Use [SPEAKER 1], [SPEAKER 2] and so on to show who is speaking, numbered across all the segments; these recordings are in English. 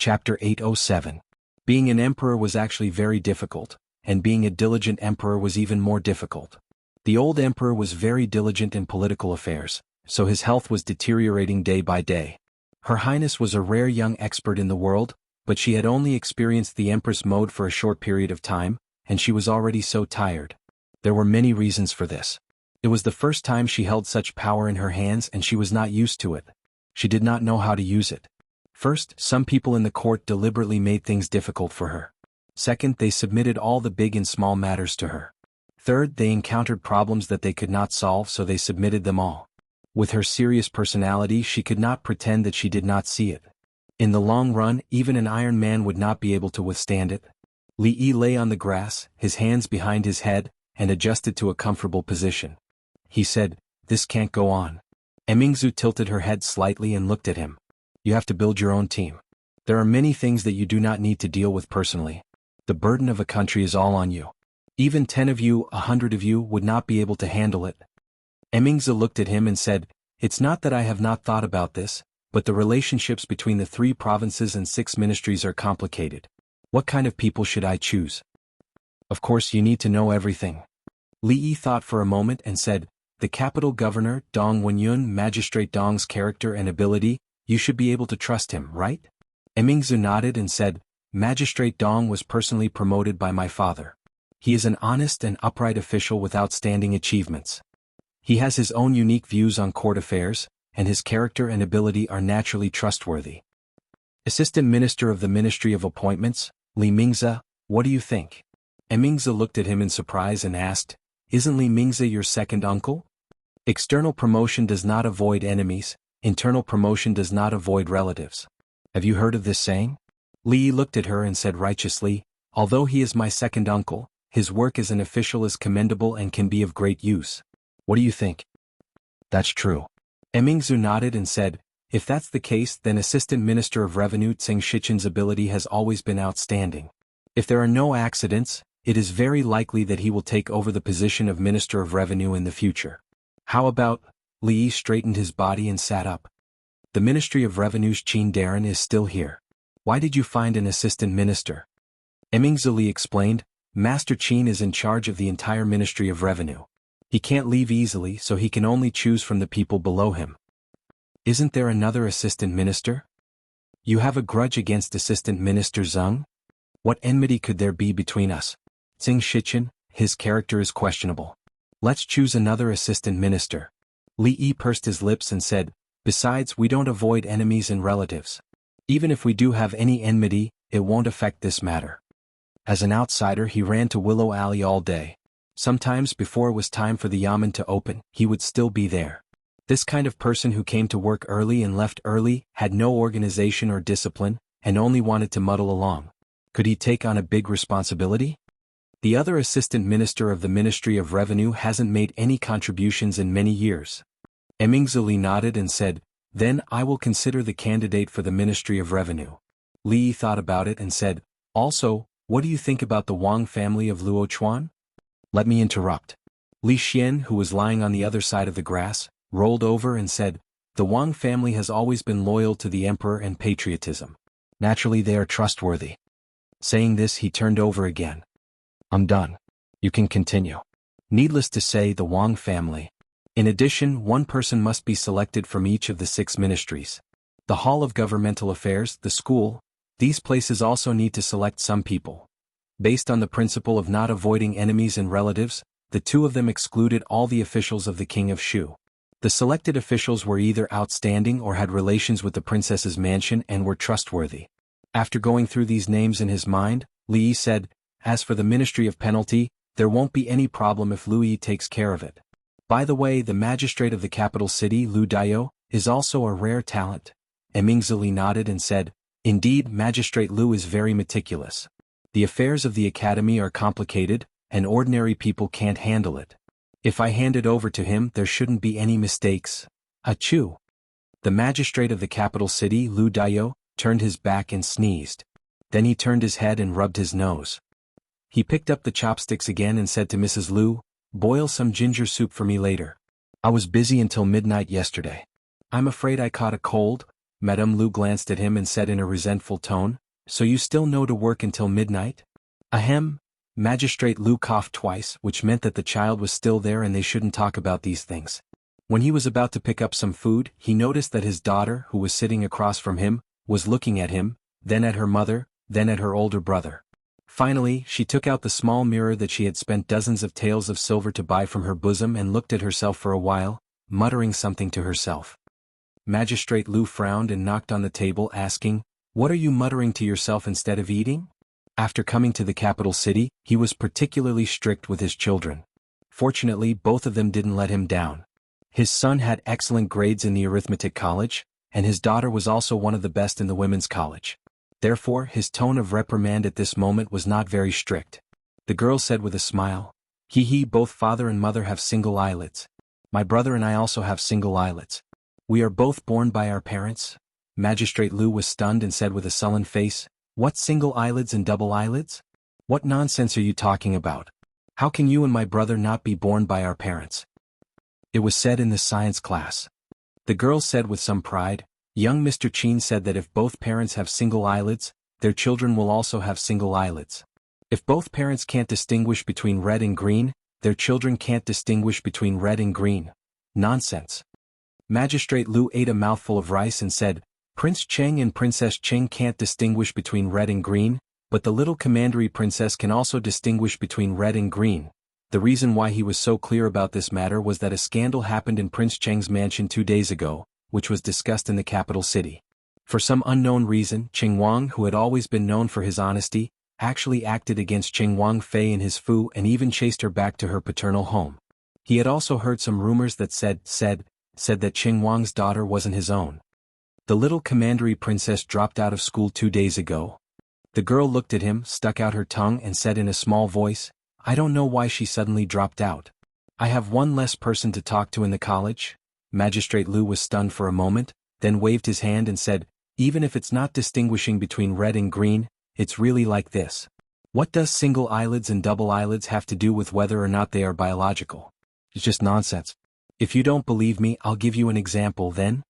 [SPEAKER 1] Chapter 807. Being an emperor was actually very difficult, and being a diligent emperor was even more difficult. The old emperor was very diligent in political affairs, so his health was deteriorating day by day. Her Highness was a rare young expert in the world, but she had only experienced the Empress mode for a short period of time, and she was already so tired. There were many reasons for this. It was the first time she held such power in her hands and she was not used to it. She did not know how to use it. First, some people in the court deliberately made things difficult for her. Second, they submitted all the big and small matters to her. Third, they encountered problems that they could not solve, so they submitted them all. With her serious personality, she could not pretend that she did not see it. In the long run, even an Iron Man would not be able to withstand it. Li Yi lay on the grass, his hands behind his head, and adjusted to a comfortable position. He said, "This can't go on." Emingzu tilted her head slightly and looked at him. "You have to build your own team. There are many things that you do not need to deal with personally. The burden of a country is all on you. Even 10 of you, 100 of you would not be able to handle it." Emingzu looked at him and said, "It's not that I have not thought about this, but the relationships between the 3 provinces and 6 ministries are complicated. What kind of people should I choose? Of course you need to know everything." Li Yi thought for a moment and said, "The capital governor, Dong Wenyun, Magistrate Dong's character and ability, you should be able to trust him, right?" Emingzu nodded and said, "Magistrate Dong was personally promoted by my father. He is an honest and upright official with outstanding achievements. He has his own unique views on court affairs, and his character and ability are naturally trustworthy." Assistant Minister of the Ministry of Appointments, Li Mingze, what do you think? Emingze looked at him in surprise and asked, "Isn't Li Mingze your second uncle? External promotion does not avoid enemies, internal promotion does not avoid relatives. Have you heard of this saying?" Li Yi looked at her and said righteously, "Although he is my second uncle, his work as an official is commendable and can be of great use. What do you think?" "That's true." Emingzu nodded and said, "If that's the case, then Assistant Minister of Revenue Tseng Shichen's ability has always been outstanding. If there are no accidents, it is very likely that he will take over the position of Minister of Revenue in the future. How about..." Li Yi straightened his body and sat up. "The Ministry of Revenue's Qin Darren is still here. Why did you find an assistant minister?" Emingzu Li explained, "Master Qin is in charge of the entire Ministry of Revenue. He can't leave easily, so he can only choose from the people below him." "Isn't there another assistant minister? You have a grudge against Assistant Minister Zeng? What enmity could there be between us? Tseng Shichen, his character is questionable. Let's choose another assistant minister." Li Yi pursed his lips and said, "Besides, we don't avoid enemies and relatives. Even if we do have any enmity, it won't affect this matter." As an outsider, he ran to Willow Alley all day. Sometimes before it was time for the yamen to open, he would still be there. This kind of person who came to work early and left early, had no organization or discipline, and only wanted to muddle along. Could he take on a big responsibility? The other assistant minister of the Ministry of Revenue hasn't made any contributions in many years. Emingzu Li nodded and said, "Then I will consider the candidate for the Ministry of Revenue." Li Yi thought about it and said, "Also, what do you think about the Wang family of Luochuan?" Let me interrupt. Li Xian, who was lying on the other side of the grass, rolled over and said, "The Wang family has always been loyal to the emperor and patriotism. Naturally they are trustworthy." Saying this, he turned over again. "I'm done. You can continue." Needless to say, the Wang family. In addition, one person must be selected from each of the 6 ministries. The Hall of Governmental Affairs, the school, these places also need to select some people. Based on the principle of not avoiding enemies and relatives, the 2 of them excluded all the officials of the King of Shu. The selected officials were either outstanding or had relations with the princess's mansion and were trustworthy. After going through these names in his mind, Li Yi said, "As for the Ministry of Penalty, there won't be any problem if Lu Yi takes care of it. By the way, the magistrate of the capital city, Lu Dayo, is also a rare talent." Emingzu Li nodded and said, "Indeed, Magistrate Lu is very meticulous. The affairs of the academy are complicated, and ordinary people can't handle it. If I hand it over to him, there shouldn't be any mistakes. Achoo!" The magistrate of the capital city, Lu Dayo, turned his back and sneezed. Then he turned his head and rubbed his nose. He picked up the chopsticks again and said to Mrs. Lu, "Boil some ginger soup for me later. I was busy until midnight yesterday. I'm afraid I caught a cold." Madame Lu glanced at him and said in a resentful tone, "So you still know to work until midnight?" Ahem. Magistrate Lu coughed twice, which meant that the child was still there and they shouldn't talk about these things. When he was about to pick up some food, he noticed that his daughter, who was sitting across from him, was looking at him, then at her mother, then at her older brother. Finally, she took out the small mirror that she had spent dozens of taels of silver to buy from her bosom and looked at herself for a while, muttering something to herself. Magistrate Lu frowned and knocked on the table, asking, "What are you muttering to yourself instead of eating?" After coming to the capital city, he was particularly strict with his children. Fortunately, both of them didn't let him down. His son had excellent grades in the arithmetic college, and his daughter was also one of the best in the women's college. Therefore, his tone of reprimand at this moment was not very strict. The girl said with a smile, "He, both father and mother have single eyelids. My brother and I also have single eyelids. We are both born by our parents." Magistrate Lu was stunned and said with a sullen face, "What single eyelids and double eyelids? What nonsense are you talking about? How can you and my brother not be born by our parents?" It was said in the science class. The girl said with some pride, "Young Mr. Chin said that if both parents have single eyelids, their children will also have single eyelids. If both parents can't distinguish between red and green, their children can't distinguish between red and green. Nonsense." Magistrate Lu ate a mouthful of rice and said, "Prince Cheng and Princess Cheng can't distinguish between red and green, but the little commandery princess can also distinguish between red and green." The reason why he was so clear about this matter was that a scandal happened in Prince Cheng's mansion 2 days ago, which was discussed in the capital city. For some unknown reason, Cheng Wang, who had always been known for his honesty, actually acted against Cheng Wang Fei in his fu and even chased her back to her paternal home. He had also heard some rumors that said that Cheng Wang's daughter wasn't his own. The little commandery princess dropped out of school 2 days ago. The girl looked at him, stuck out her tongue and said in a small voice, "I don't know why she suddenly dropped out. I have one less person to talk to in the college." Magistrate Lu was stunned for a moment, then waved his hand and said, "Even if it's not distinguishing between red and green, it's really like this. What does single eyelids and double eyelids have to do with whether or not they are biological? It's just nonsense. If you don't believe me, I'll give you an example then."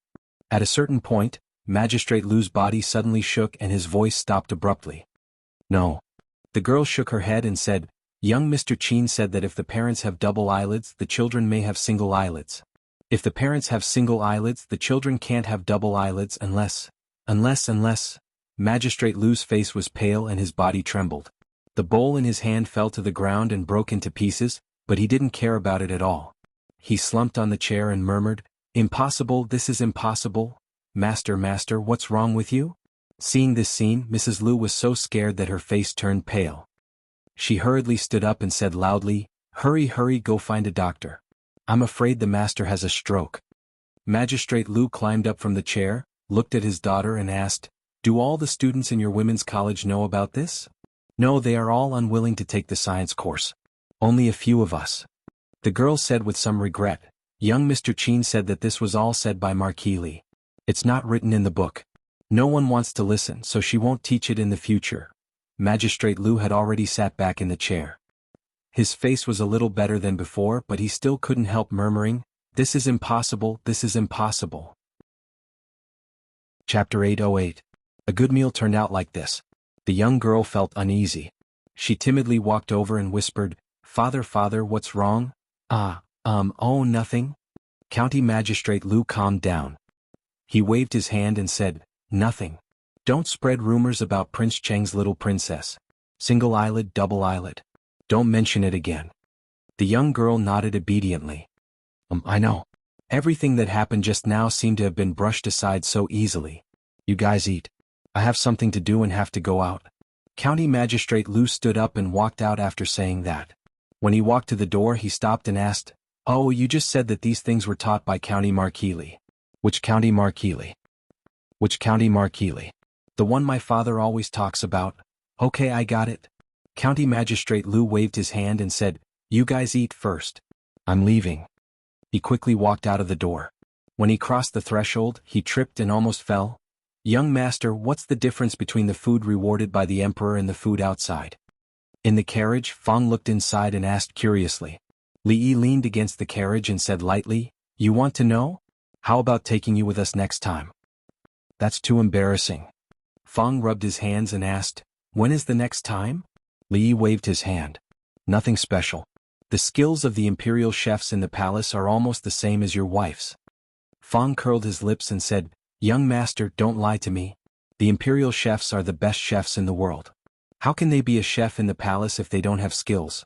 [SPEAKER 1] At a certain point, Magistrate Lu's body suddenly shook and his voice stopped abruptly. "No." The girl shook her head and said, "Young Mr. Chin said that if the parents have double eyelids, the children may have single eyelids. If the parents have single eyelids, the children can't have double eyelids unless. Magistrate Lu's face was pale and his body trembled. The bowl in his hand fell to the ground and broke into pieces, but he didn't care about it at all. He slumped on the chair and murmured, "Impossible, this is impossible. Master, what's wrong with you?" Seeing this scene, Mrs. Lu was so scared that her face turned pale. She hurriedly stood up and said loudly, Hurry, go find a doctor. I'm afraid the master has a stroke." Magistrate Lu climbed up from the chair, looked at his daughter and asked, "Do all the students in your women's college know about this?" "No, they are all unwilling to take the science course. Only a few of us." The girl said with some regret, "Young Mr. Chin said that this was all said by Marquis Li. It's not written in the book. No one wants to listen, so she won't teach it in the future." Magistrate Lu had already sat back in the chair. His face was a little better than before, but he still couldn't help murmuring, "This is impossible, this is impossible." Chapter 808. A good meal turned out like this. The young girl felt uneasy. She timidly walked over and whispered, Father, what's wrong?" Oh, nothing." County Magistrate Lu calmed down. He waved his hand and said, "Nothing. Don't spread rumors about Prince Cheng's little princess. Single eyelid, double eyelid. Don't mention it again." The young girl nodded obediently. I know. Everything that happened just now seemed to have been brushed aside so easily. You guys eat. I have something to do and have to go out." County Magistrate Lu stood up and walked out after saying that. When he walked to the door, he stopped and asked, "Oh, you just said that these things were taught by County Marquis Li. Which County Marquis Li?" "Which County Marquis Li?" "The one my father always talks about." "Okay, I got it." County Magistrate Lu waved his hand and said, "You guys eat first. I'm leaving." He quickly walked out of the door. When he crossed the threshold, he tripped and almost fell. "Young master, what's the difference between the food rewarded by the emperor and the food outside?" In the carriage, Fang looked inside and asked curiously. Li Yi leaned against the carriage and said lightly, "You want to know? How about taking you with us next time?" That's too embarrassing. Fang rubbed his hands and asked, when is the next time? Li waved his hand. Nothing special. The skills of the imperial chefs in the palace are almost the same as your wife's. Fang curled his lips and said, young master, don't lie to me. The imperial chefs are the best chefs in the world. How can they be a chef in the palace if they don't have skills?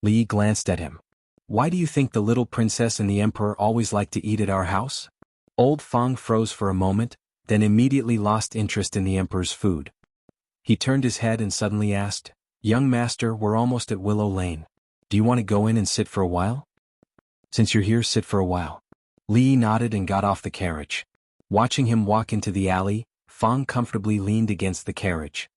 [SPEAKER 1] Li glanced at him. Why do you think the little princess and the emperor always like to eat at our house? Old Fang froze for a moment, then immediately lost interest in the emperor's food. He turned his head and suddenly asked, young master, we're almost at Willow Lane. Do you want to go in and sit for a while? Since you're here, sit for a while. Li nodded and got off the carriage. Watching him walk into the alley, Fang comfortably leaned against the carriage.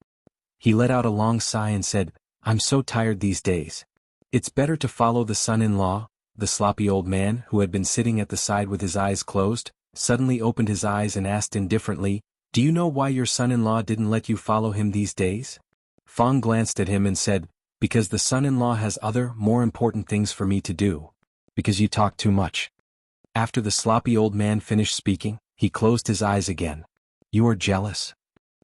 [SPEAKER 1] He let out a long sigh and said, I'm so tired these days. It's better to follow the son-in-law. The sloppy old man, who had been sitting at the side with his eyes closed, suddenly opened his eyes and asked indifferently, do you know why your son-in-law didn't let you follow him these days? Fang glanced at him and said, because the son-in-law has other, more important things for me to do. Because you talk too much. After the sloppy old man finished speaking, he closed his eyes again. You are jealous?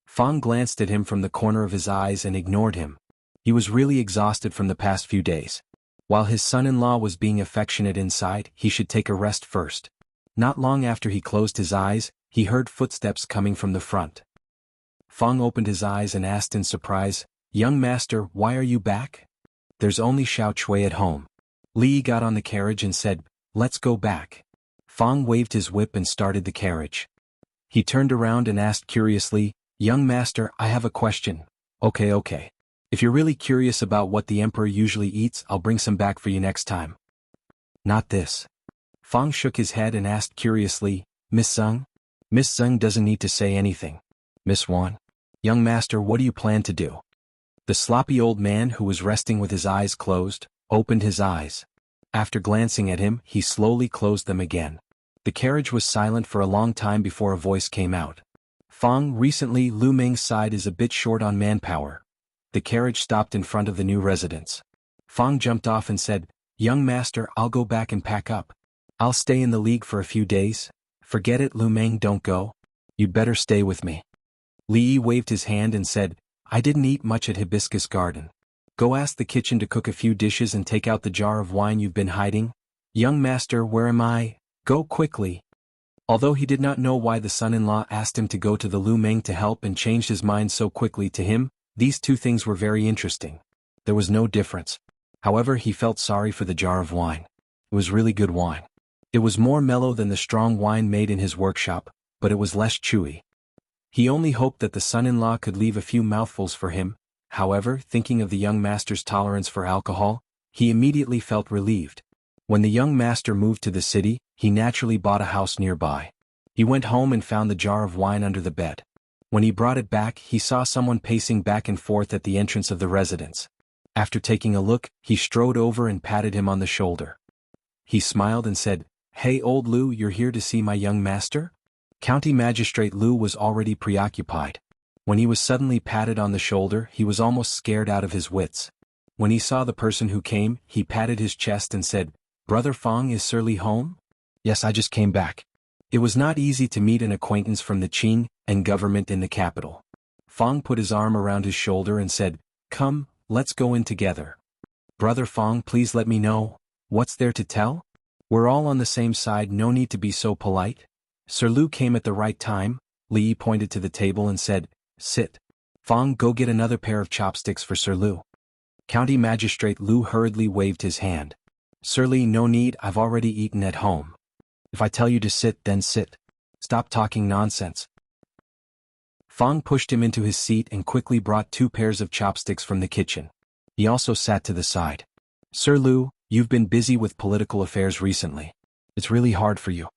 [SPEAKER 1] Fang glanced at him from the corner of his eyes and ignored him. He was really exhausted from the past few days. While his son-in-law was being affectionate inside, he should take a rest first. Not long after he closed his eyes, he heard footsteps coming from the front. Fang opened his eyes and asked in surprise, young master, why are you back? There's only Xiao Chui at home. Li got on the carriage and said, let's go back. Fang waved his whip and started the carriage. He turned around and asked curiously, young master, I have a question. Okay. If you're really curious about what the emperor usually eats, I'll bring some back for you next time. Not this. Fang shook his head and asked curiously, Miss Zeng? Miss Zeng doesn't need to say anything. Miss Wan? Young master, what do you plan to do? The sloppy old man, who was resting with his eyes closed, opened his eyes. After glancing at him, he slowly closed them again. The carriage was silent for a long time before a voice came out. Fang, recently Lu Meng's side is a bit short on manpower. The carriage stopped in front of the new residence. Fang jumped off and said, young master, I'll go back and pack up. I'll stay in the league for a few days. Forget it, Lu Meng, don't go. You'd better stay with me. Li waved his hand and said, I didn't eat much at Hibiscus Garden. Go ask the kitchen to cook a few dishes and take out the jar of wine you've been hiding. Young master, where am I? Go quickly. Although he did not know why the son-in-law asked him to go to the Lu Meng to help and changed his mind so quickly to him, these two things were very interesting. There was no difference. However, he felt sorry for the jar of wine. It was really good wine. It was more mellow than the strong wine made in his workshop, but it was less chewy. He only hoped that the son-in-law could leave a few mouthfuls for him. However, thinking of the young master's tolerance for alcohol, he immediately felt relieved. When the young master moved to the city, he naturally bought a house nearby. He went home and found the jar of wine under the bed. When he brought it back, he saw someone pacing back and forth at the entrance of the residence. After taking a look, he strode over and patted him on the shoulder. He smiled and said, Hey old Lu, you're here to see my young master? County Magistrate Lu was already preoccupied. When he was suddenly patted on the shoulder, he was almost scared out of his wits. When he saw the person who came, he patted his chest and said, Brother Fang, is Sir Li home? Yes, I just came back. It was not easy to meet an acquaintance from the Qing and government in the capital. Fang put his arm around his shoulder and said, Come, let's go in together. Brother Fang, please let me know. What's there to tell? We're all on the same side, no need to be so polite. Sir Lu came at the right time. Li pointed to the table and said, Sit. Fang, go get another pair of chopsticks for Sir Lu. County Magistrate Lu hurriedly waved his hand. Sir Li, no need, I've already eaten at home. If I tell you to sit, then sit. Stop talking nonsense. Fang pushed him into his seat and quickly brought 2 pairs of chopsticks from the kitchen. He also sat to the side. Sir Lu, you've been busy with political affairs recently. It's really hard for you.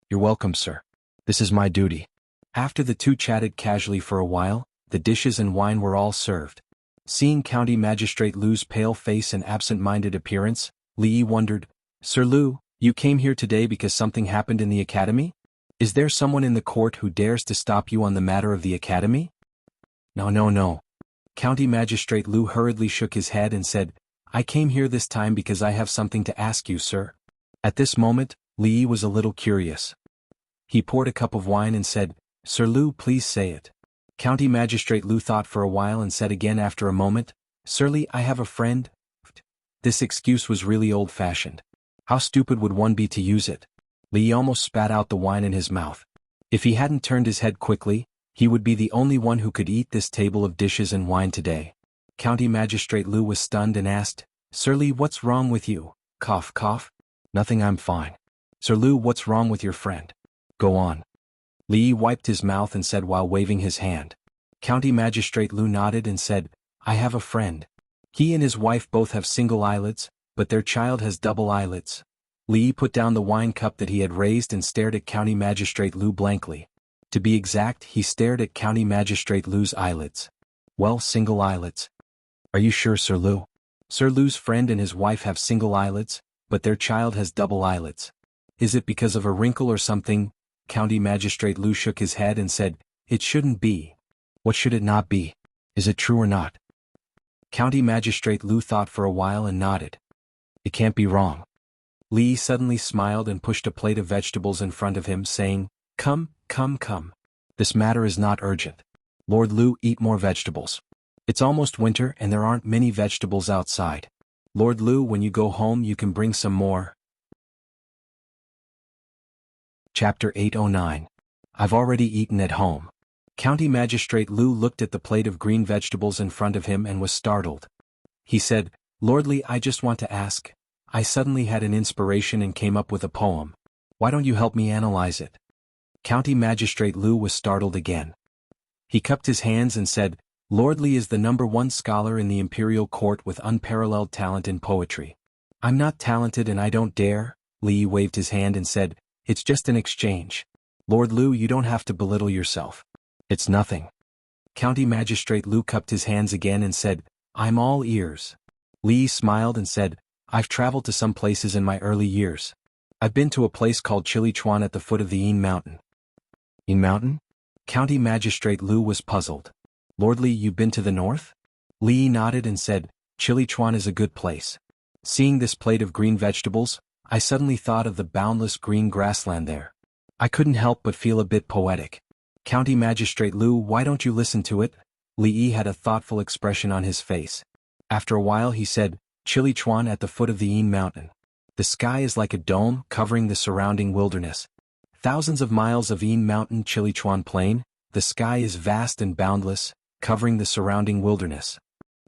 [SPEAKER 1] You're welcome, sir. This is my duty. After the two chatted casually for a while, the dishes and wine were all served. Seeing County Magistrate Lu's pale face and absent-minded appearance, Li wondered, Sir Lu, you came here today because something happened in the academy? Is there someone in the court who dares to stop you on the matter of the academy? No. County Magistrate Lu hurriedly shook his head and said, I came here this time because I have something to ask you, sir. At this moment, Li was a little curious. He poured a cup of wine and said, Sir Lu, please say it. County Magistrate Lu thought for a while and said again after a moment, Sir Li, I have a friend. This excuse was really old-fashioned. How stupid would one be to use it? Li almost spat out the wine in his mouth. If he hadn't turned his head quickly, he would be the only one who could eat this table of dishes and wine today. County Magistrate Lu was stunned and asked, Sir Li, what's wrong with you? Cough, cough. Nothing, I'm fine. Sir Lu, what's wrong with your friend? Go on. Li wiped his mouth and said while waving his hand. County Magistrate Lu nodded and said, I have a friend. He and his wife both have single eyelids, but their child has double eyelids. Li put down the wine cup that he had raised and stared at County Magistrate Lu blankly. To be exact, he stared at County Magistrate Lu's eyelids. Well, single eyelids. Are you sure, Sir Lu? Sir Lu's friend and his wife have single eyelids, but their child has double eyelids. Is it because of a wrinkle or something? County Magistrate Lu shook his head and said, It shouldn't be. What should it not be? Is it true or not? County Magistrate Lu thought for a while and nodded. It can't be wrong. Li suddenly smiled and pushed a plate of vegetables in front of him, saying, Come, come, come. This matter is not urgent. Lord Lu, eat more vegetables. It's almost winter and there aren't many vegetables outside. Lord Lu, when you go home you can bring some more. Chapter 809. I've already eaten at home. County Magistrate Lu looked at the plate of green vegetables in front of him and was startled. He said, Lord Li, I just want to ask. I suddenly had an inspiration and came up with a poem. Why don't you help me analyze it? County Magistrate Lu was startled again. He cupped his hands and said, Lord Li is the #1 scholar in the imperial court with unparalleled talent in poetry. I'm not talented and I don't dare. Li waved his hand and said, It's just an exchange. Lord Lu, you don't have to belittle yourself. It's nothing. County Magistrate Lu cupped his hands again and said, I'm all ears. Li smiled and said, I've traveled to some places in my early years. I've been to a place called Chilichuan at the foot of the Yin Mountain. Yin Mountain? County Magistrate Lu was puzzled. Lord Li, you've been to the north? Li nodded and said, Chilichuan is a good place. Seeing this plate of green vegetables, I suddenly thought of the boundless green grassland there. I couldn't help but feel a bit poetic. County Magistrate Lu, why don't you listen to it? Li had a thoughtful expression on his face. After a while he said, Chilichuan at the foot of the Yin Mountain. The sky is like a dome covering the surrounding wilderness. Thousands of miles of Yin Mountain Chilichuan Plain, the sky is vast and boundless, covering the surrounding wilderness.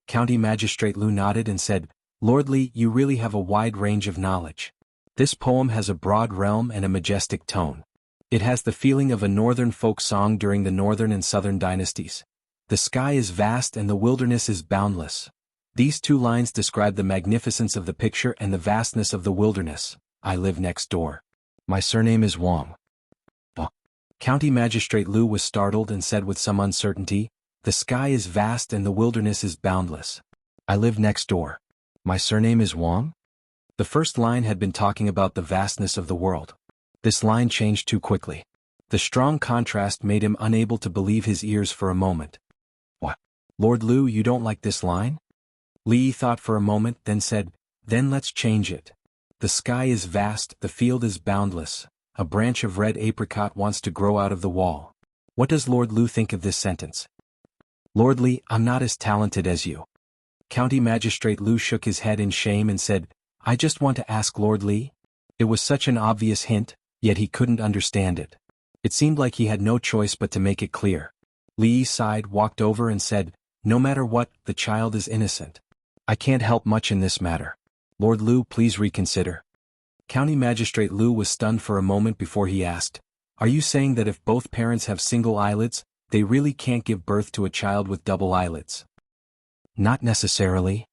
[SPEAKER 1] County Magistrate Lu nodded and said, Lord Li, you really have a wide range of knowledge. This poem has a broad realm and a majestic tone. It has the feeling of a northern folk song during the northern and southern dynasties. The sky is vast and the wilderness is boundless. These two lines describe the magnificence of the picture and the vastness of the wilderness. I live next door. My surname is Wang. County Magistrate Lu was startled and said with some uncertainty, The sky is vast and the wilderness is boundless. I live next door. My surname is Wang? The first line had been talking about the vastness of the world. This line changed too quickly. The strong contrast made him unable to believe his ears for a moment. What? Lord Lu, you don't like this line? Li thought for a moment, then said, Then let's change it. The sky is vast, the field is boundless. A branch of red apricot wants to grow out of the wall. What does Lord Lu think of this sentence? Lord Li, I'm not as talented as you. County Magistrate Lu shook his head in shame and said, I just want to ask Lord Li. It was such an obvious hint, yet he couldn't understand it. It seemed like he had no choice but to make it clear. Li sighed, walked over and said, No matter what, the child is innocent. I can't help much in this matter. Lord Lu, please reconsider. County Magistrate Lu was stunned for a moment before he asked, Are you saying that if both parents have single eyelids, they really can't give birth to a child with double eyelids? Not necessarily.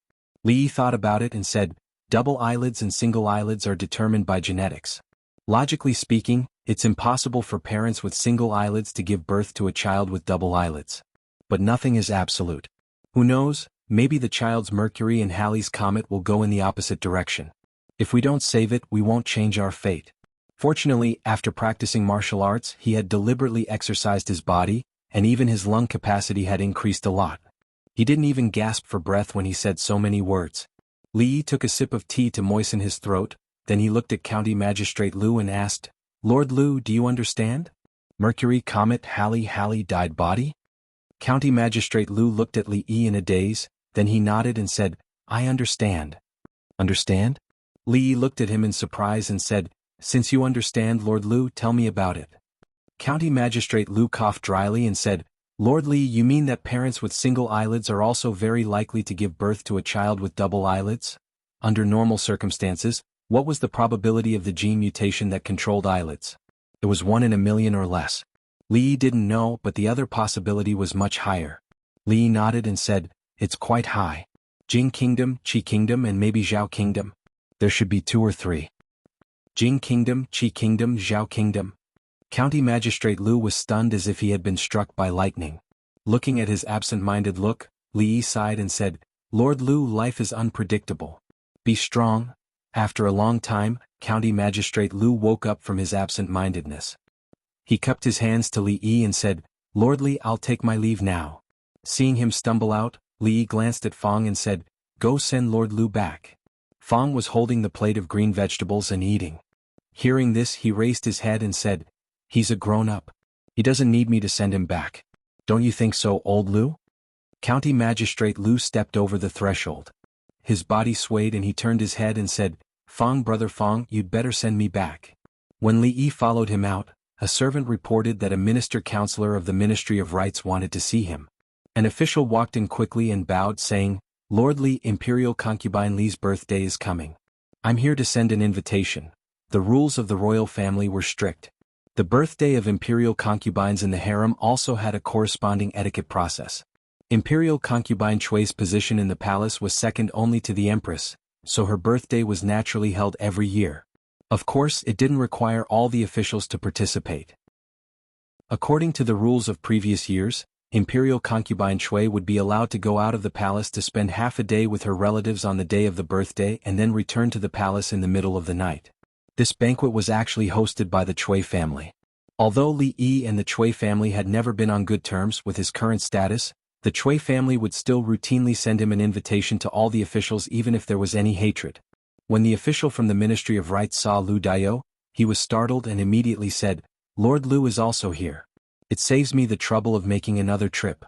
[SPEAKER 1] Li thought about it and said, Double eyelids and single eyelids are determined by genetics. Logically speaking, it's impossible for parents with single eyelids to give birth to a child with double eyelids. But nothing is absolute. Who knows, maybe the child's Mercury and Halley's comet will go in the opposite direction. If we don't save it, we won't change our fate. Fortunately, after practicing martial arts, he had deliberately exercised his body, and even his lung capacity had increased a lot. He didn't even gasp for breath when he said so many words. Li took a sip of tea to moisten his throat, then he looked at County Magistrate Lu and asked, Lord Lu, do you understand? Mercury comet Halley died body? County Magistrate Lu looked at Li Yi in a daze, then he nodded and said, I understand. Understand? Li Yi looked at him in surprise and said, Since you understand, Lord Lu, tell me about it. County Magistrate Lu coughed dryly and said, Lord Li, you mean that parents with single eyelids are also very likely to give birth to a child with double eyelids? Under normal circumstances, what was the probability of the gene mutation that controlled eyelids? It was 1 in a million or less. Li Yi didn't know, but the other possibility was much higher. Li Yi nodded and said, It's quite high. Jing Kingdom, Qi Kingdom and maybe Zhao Kingdom. There should be 2 or 3. Jing Kingdom, Qi Kingdom, Zhao Kingdom. County Magistrate Lu was stunned as if he had been struck by lightning. Looking at his absent-minded look, Li Yi sighed and said, Lord Lu, life is unpredictable. Be strong. After a long time, County Magistrate Lu woke up from his absent-mindedness. He cupped his hands to Li Yi and said, Lord Li, I'll take my leave now. Seeing him stumble out, Li Yi glanced at Fong and said, Go send Lord Lu back. Fong was holding the plate of green vegetables and eating. Hearing this, he raised his head and said, He's a grown-up. He doesn't need me to send him back. Don't you think so, old Lu? County Magistrate Lu stepped over the threshold. His body swayed and he turned his head and said, Fong, brother Fong, you'd better send me back. When Li Yi followed him out, a servant reported that a minister-counselor of the Ministry of Rights wanted to see him. An official walked in quickly and bowed, saying, Lord Li, Imperial Concubine Li's birthday is coming. I'm here to send an invitation. The rules of the royal family were strict. The birthday of imperial concubines in the harem also had a corresponding etiquette process. Imperial concubine Chui's position in the palace was second only to the empress, so her birthday was naturally held every year. Of course, it didn't require all the officials to participate. According to the rules of previous years, Imperial concubine Chui would be allowed to go out of the palace to spend half a day with her relatives on the day of the birthday and then return to the palace in the middle of the night. This banquet was actually hosted by the Chui family. Although Li Yi and the Chui family had never been on good terms with his current status, the Chui family would still routinely send him an invitation to all the officials even if there was any hatred. When the official from the Ministry of Rights saw Lu Daiyou, he was startled and immediately said, Lord Lu is also here. It saves me the trouble of making another trip.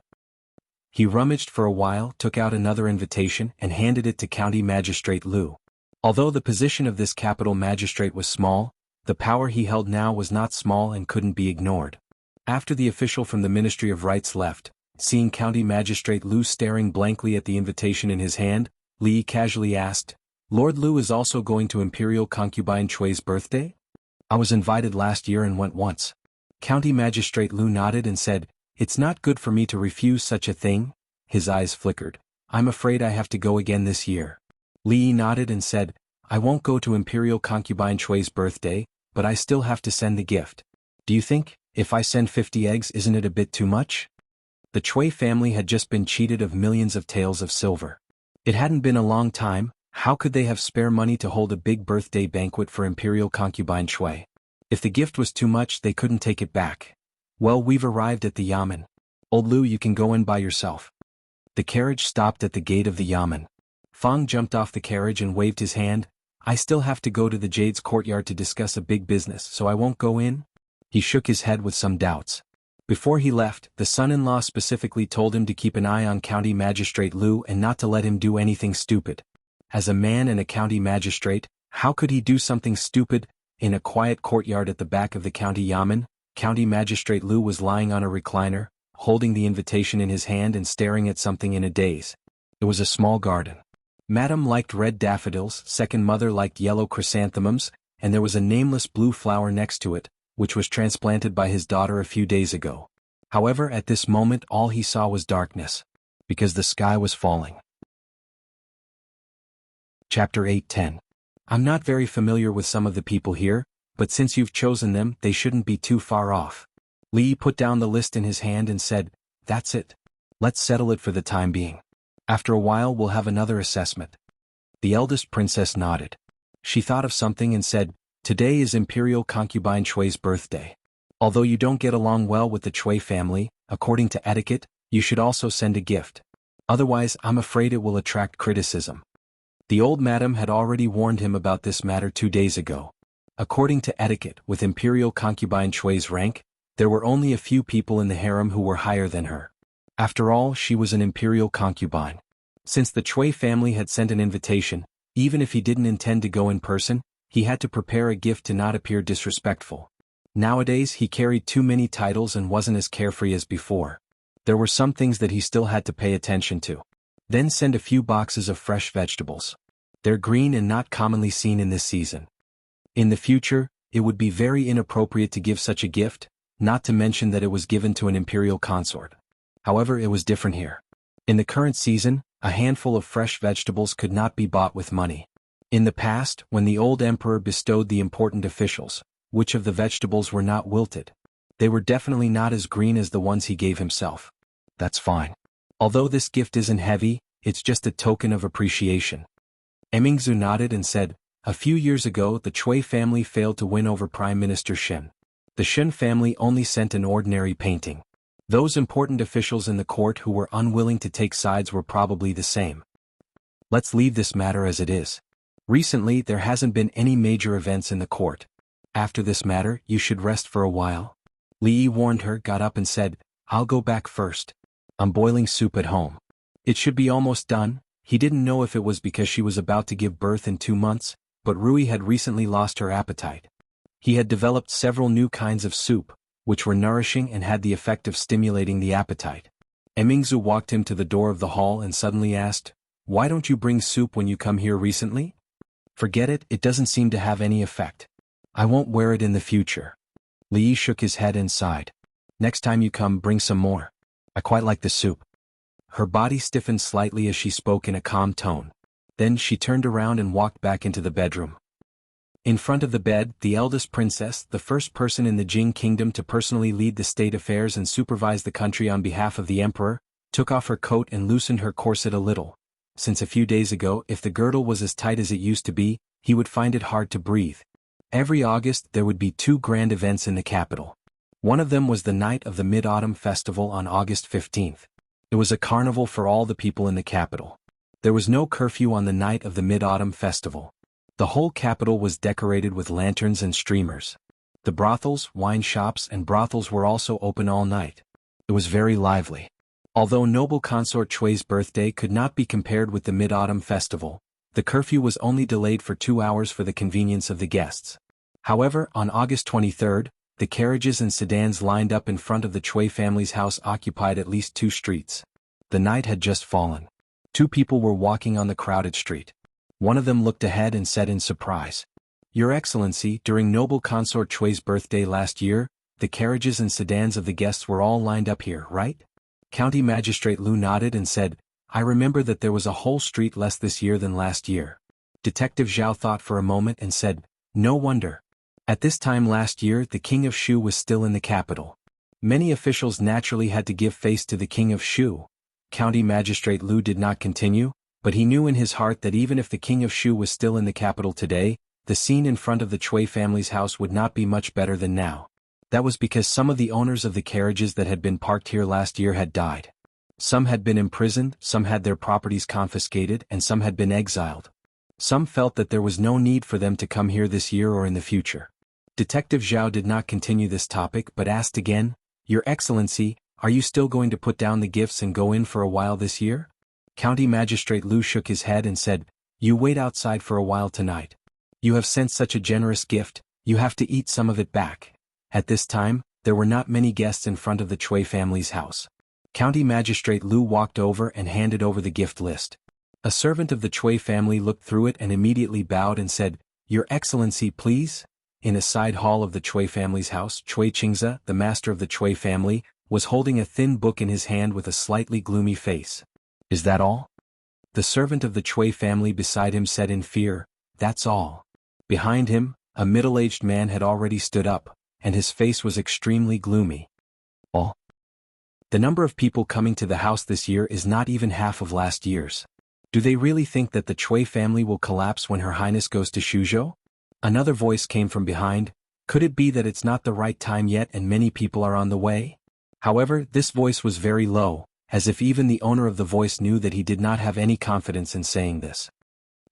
[SPEAKER 1] He rummaged for a while, took out another invitation and handed it to County Magistrate Lu. Although the position of this capital magistrate was small, the power he held now was not small and couldn't be ignored. After the official from the Ministry of Rights left, seeing County Magistrate Lu staring blankly at the invitation in his hand, Li casually asked, Lord Lu is also going to Imperial Concubine Chui's birthday? I was invited last year and went once. County Magistrate Lu nodded and said, It's not good for me to refuse such a thing. His eyes flickered. I'm afraid I have to go again this year. Li nodded and said, I won't go to Imperial Concubine Chui's birthday, but I still have to send the gift. Do you think, if I send 50 eggs, isn't it a bit too much? The Chui family had just been cheated of millions of taels of silver. It hadn't been a long time. How could they have spare money to hold a big birthday banquet for Imperial Concubine Chui? If the gift was too much, they couldn't take it back. Well, we've arrived at the yamen. Old Lu, you can go in by yourself. The carriage stopped at the gate of the yamen. Fong jumped off the carriage and waved his hand. I still have to go to the Jade's courtyard to discuss a big business, so I won't go in? He shook his head with some doubts. Before he left, the son-in-law specifically told him to keep an eye on County Magistrate Lu and not to let him do anything stupid. As a man and a county magistrate, how could he do something stupid? In a quiet courtyard at the back of the county yamen, County Magistrate Lu was lying on a recliner, holding the invitation in his hand and staring at something in a daze. It was a small garden. Madam liked red daffodils, second mother liked yellow chrysanthemums, and there was a nameless blue flower next to it, which was transplanted by his daughter a few days ago. However, at this moment all he saw was darkness, because the sky was falling. Chapter 8:10. I'm not very familiar with some of the people here, but since you've chosen them, they shouldn't be too far off. Li put down the list in his hand and said, That's it. Let's settle it for the time being. After a while we'll have another assessment. The eldest princess nodded. She thought of something and said, Today is Imperial Concubine Chui's birthday. Although you don't get along well with the Chui family, according to etiquette, you should also send a gift. Otherwise, I'm afraid it will attract criticism. The old madam had already warned him about this matter 2 days ago. According to etiquette, with Imperial Concubine Chui's rank, There were only a few people in the harem who were higher than her. After all, she was an imperial concubine. Since the Chui family had sent an invitation, even if he didn't intend to go in person, he had to prepare a gift to not appear disrespectful. Nowadays he carried too many titles and wasn't as carefree as before. There were some things that he still had to pay attention to. Then send a few boxes of fresh vegetables. They're green and not commonly seen in this season. In the future, it would be very inappropriate to give such a gift, not to mention that it was given to an imperial consort. However, it was different here. In the current season, a handful of fresh vegetables could not be bought with money. In the past, when the old emperor bestowed the important officials, which of the vegetables were not wilted? They were definitely not as green as the ones he gave himself. That's fine. Although this gift isn't heavy, it's just a token of appreciation. Emingzu nodded and said, a few years ago the Chui family failed to win over Prime Minister Shen. The Shen family only sent an ordinary painting. Those important officials in the court who were unwilling to take sides were probably the same. Let's leave this matter as it is. Recently there hasn't been any major events in the court. After this matter, you should rest for a while. Li Yi warned her, got up and said, I'll go back first. I'm boiling soup at home. It should be almost done. He didn't know if it was because she was about to give birth in 2 months, but Rui had recently lost her appetite. He had developed several new kinds of soup, which were nourishing and had the effect of stimulating the appetite. Emingzu walked him to the door of the hall and suddenly asked, why don't you bring soup when you come here recently? Forget it, it doesn't seem to have any effect. I won't wear it in the future. Li Yi shook his head and sighed. Next time you come, bring some more. I quite like the soup. Her body stiffened slightly as she spoke in a calm tone. Then she turned around and walked back into the bedroom. In front of the bed, the eldest princess, the first person in the Jing kingdom to personally lead the state affairs and supervise the country on behalf of the emperor, took off her coat and loosened her corset a little. Since a few days ago, if the girdle was as tight as it used to be, he would find it hard to breathe. Every August there would be 2 grand events in the capital. One of them was the night of the Mid-Autumn Festival on August 15th. It was a carnival for all the people in the capital. There was no curfew on the night of the Mid-Autumn Festival. The whole capital was decorated with lanterns and streamers. The brothels, wine shops and brothels were also open all night. It was very lively. Although noble consort Chui's birthday could not be compared with the Mid-Autumn Festival, the curfew was only delayed for 2 hours for the convenience of the guests. However, on August 23rd, the carriages and sedans lined up in front of the Chui family's house occupied at least 2 streets. The night had just fallen. 2 people were walking on the crowded street. One of them looked ahead and said in surprise, Your Excellency, during noble consort Chui's birthday last year, the carriages and sedans of the guests were all lined up here, right? County Magistrate Lu nodded and said, I remember that there was a whole street less this year than last year. Detective Zhao thought for a moment and said, No wonder. At this time last year the King of Shu was still in the capital. Many officials naturally had to give face to the King of Shu. County Magistrate Lu did not continue, but he knew in his heart that even if the King of Shu was still in the capital today, the scene in front of the Chui family's house would not be much better than now. That was because some of the owners of the carriages that had been parked here last year had died. Some had been imprisoned, some had their properties confiscated, and some had been exiled. Some felt that there was no need for them to come here this year or in the future. Detective Zhao did not continue this topic but asked again, Your Excellency, are you still going to put down the gifts and go in for a while this year? County Magistrate Lu shook his head and said, You wait outside for a while tonight. You have sent such a generous gift, you have to eat some of it back. At this time, there were not many guests in front of the Chui family's house. County Magistrate Lu walked over and handed over the gift list. A servant of the Chui family looked through it and immediately bowed and said, Your Excellency, please? In a side hall of the Chui family's house, Chui Qingze, the master of the Chui family, was holding a thin book in his hand with a slightly gloomy face. Is that all? The servant of the Chui family beside him said in fear, That's all. Behind him, a middle-aged man had already stood up, and his face was extremely gloomy. All? The number of people coming to the house this year is not even half of last year's. Do they really think that the Chui family will collapse when Her Highness goes to Shuzhou? Another voice came from behind, Could it be that it's not the right time yet and many people are on the way? However, this voice was very low, as if even the owner of the voice knew that he did not have any confidence in saying this.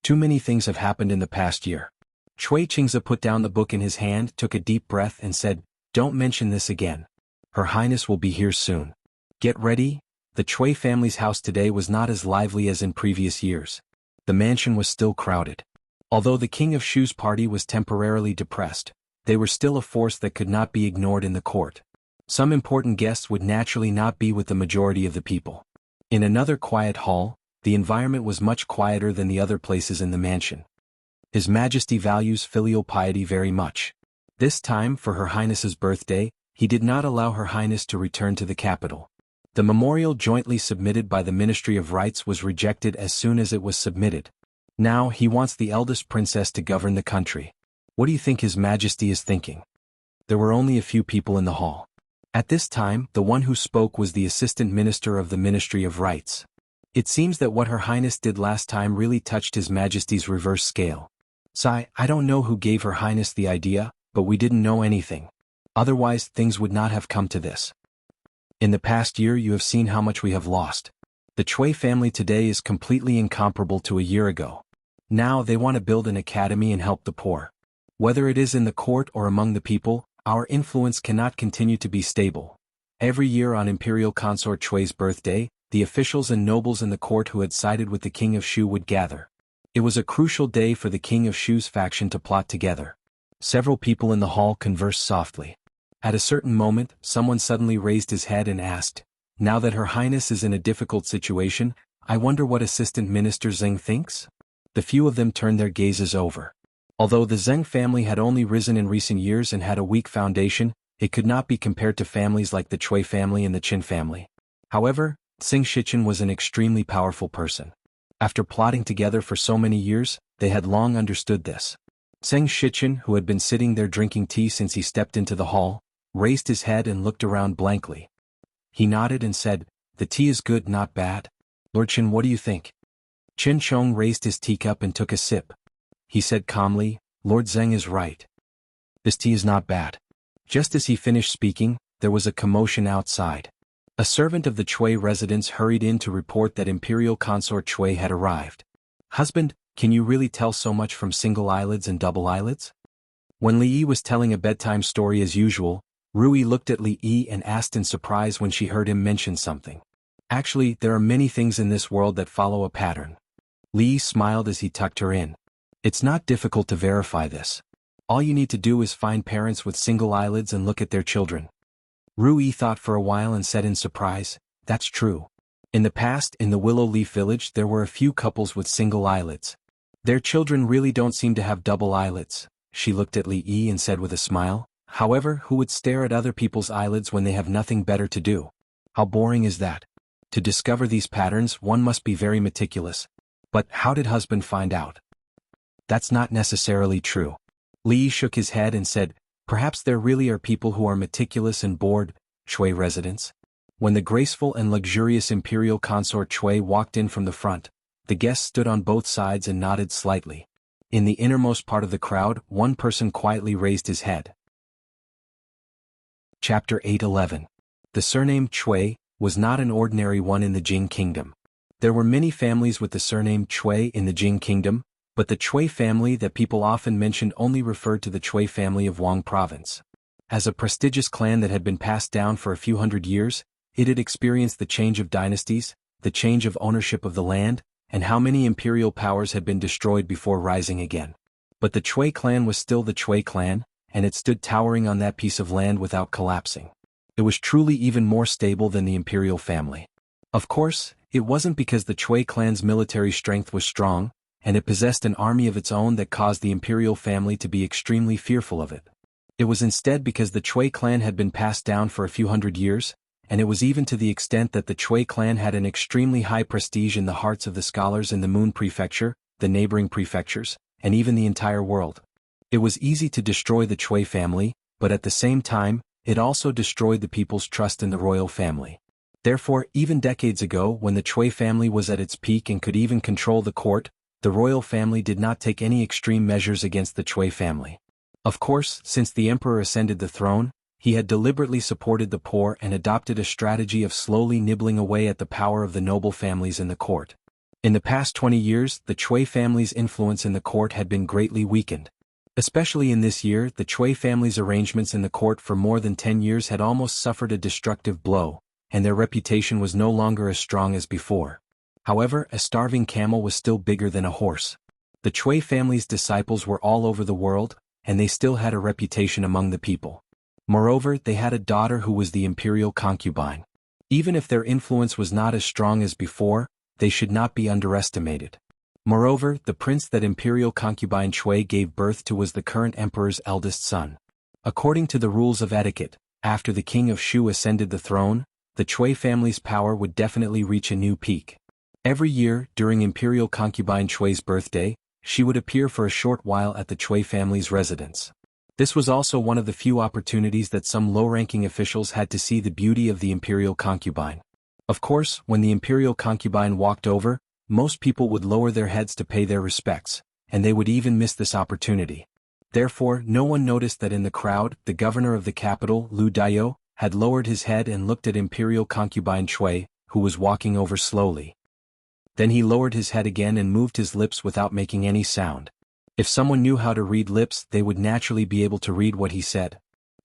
[SPEAKER 1] Too many things have happened in the past year. Chui Qingze put down the book in his hand, took a deep breath and said, Don't mention this again. Her Highness will be here soon. Get ready." The Chui family's house today was not as lively as in previous years. The mansion was still crowded. Although the King of Shu's party was temporarily depressed, they were still a force that could not be ignored in the court. Some important guests would naturally not be with the majority of the people. In another quiet hall, the environment was much quieter than the other places in the mansion. His Majesty values filial piety very much. This time, for Her Highness's birthday, he did not allow Her Highness to return to the capital. The memorial jointly submitted by the Ministry of Rights was rejected as soon as it was submitted. Now he wants the eldest princess to govern the country. What do you think His Majesty is thinking? There were only a few people in the hall. At this time, the one who spoke was the Assistant Minister of the Ministry of Rights. It seems that what Her Highness did last time really touched His Majesty's reverse scale. "Sai, I don't know who gave Her Highness the idea, but we didn't know anything. Otherwise, things would not have come to this. In the past year you have seen how much we have lost. The Chui family today is completely incomparable to a year ago. Now they want to build an academy and help the poor. Whether it is in the court or among the people, our influence cannot continue to be stable." Every year on Imperial Consort Chui's birthday, the officials and nobles in the court who had sided with the King of Shu would gather. It was a crucial day for the King of Shu's faction to plot together. Several people in the hall conversed softly. At a certain moment, someone suddenly raised his head and asked, "Now that Her Highness is in a difficult situation, I wonder what Assistant Minister Zheng thinks?" The few of them turned their gazes over. Although the Zheng family had only risen in recent years and had a weak foundation, it could not be compared to families like the Chui family and the Qin family. However, Zheng Shichen was an extremely powerful person. After plotting together for so many years, they had long understood this. Zheng Shichen, who had been sitting there drinking tea since he stepped into the hall, raised his head and looked around blankly. He nodded and said, "The tea is good, not bad. Lord Qin, what do you think?" Qin Chong raised his teacup and took a sip. He said calmly, "Lord Zheng is right. This tea is not bad." Just as he finished speaking, there was a commotion outside. A servant of the Chui residence hurried in to report that Imperial Consort Chui had arrived. "Husband, can you really tell so much from single eyelids and double eyelids?" When Li Yi was telling a bedtime story as usual, Rui looked at Li Yi and asked in surprise when she heard him mention something. "Actually, there are many things in this world that follow a pattern." Li Yi smiled as he tucked her in. "It's not difficult to verify this. All you need to do is find parents with single eyelids and look at their children." Rui thought for a while and said in surprise, "That's true. In the past, in the Willow Leaf Village there were a few couples with single eyelids. Their children really don't seem to have double eyelids." She looked at Li Yi and said with a smile, "However, who would stare at other people's eyelids when they have nothing better to do? How boring is that? To discover these patterns one must be very meticulous. But how did husband find out?" "That's not necessarily true." Li Yi shook his head and said, "Perhaps there really are people who are meticulous and bored." Chui residence. When the graceful and luxurious Imperial Consort Chui walked in from the front, the guests stood on both sides and nodded slightly. In the innermost part of the crowd, one person quietly raised his head. Chapter 8:11. The surname Chui was not an ordinary one in the Jing Kingdom. There were many families with the surname Chui in the Jing Kingdom, but the Chui family that people often mentioned only referred to the Chui family of Wang Province. As a prestigious clan that had been passed down for a few hundred years, it had experienced the change of dynasties, the change of ownership of the land, and how many imperial powers had been destroyed before rising again. But the Chui clan was still the Chui clan, and it stood towering on that piece of land without collapsing. It was truly even more stable than the imperial family. Of course, it wasn't because the Chui clan's military strength was strong, and it possessed an army of its own that caused the imperial family to be extremely fearful of it. It was instead because the Chui clan had been passed down for a few hundred years, and it was even to the extent that the Chui clan had an extremely high prestige in the hearts of the scholars in the Moon Prefecture, the neighboring prefectures, and even the entire world. It was easy to destroy the Chui family, but at the same time, it also destroyed the people's trust in the royal family. Therefore, even decades ago when the Chui family was at its peak and could even control the court, the royal family did not take any extreme measures against the Chui family. Of course, since the emperor ascended the throne, he had deliberately supported the poor and adopted a strategy of slowly nibbling away at the power of the noble families in the court. In the past 20 years, the Chui family's influence in the court had been greatly weakened. Especially in this year, the Chui family's arrangements in the court for more than 10 years had almost suffered a destructive blow, and their reputation was no longer as strong as before. However, a starving camel was still bigger than a horse. The Chui family's disciples were all over the world, and they still had a reputation among the people. Moreover, they had a daughter who was the imperial concubine. Even if their influence was not as strong as before, they should not be underestimated. Moreover, the prince that imperial concubine Chui gave birth to was the current emperor's eldest son. According to the rules of etiquette, after the king of Shu ascended the throne, the Chui family's power would definitely reach a new peak. Every year, during imperial concubine Chui's birthday, she would appear for a short while at the Chui family's residence. This was also one of the few opportunities that some low-ranking officials had to see the beauty of the imperial concubine. Of course, when the imperial concubine walked over, most people would lower their heads to pay their respects, and they would even miss this opportunity. Therefore, no one noticed that in the crowd, the governor of the capital, Lu Dayo, had lowered his head and looked at imperial concubine Chui, who was walking over slowly. Then he lowered his head again and moved his lips without making any sound. If someone knew how to read lips, they would naturally be able to read what he said.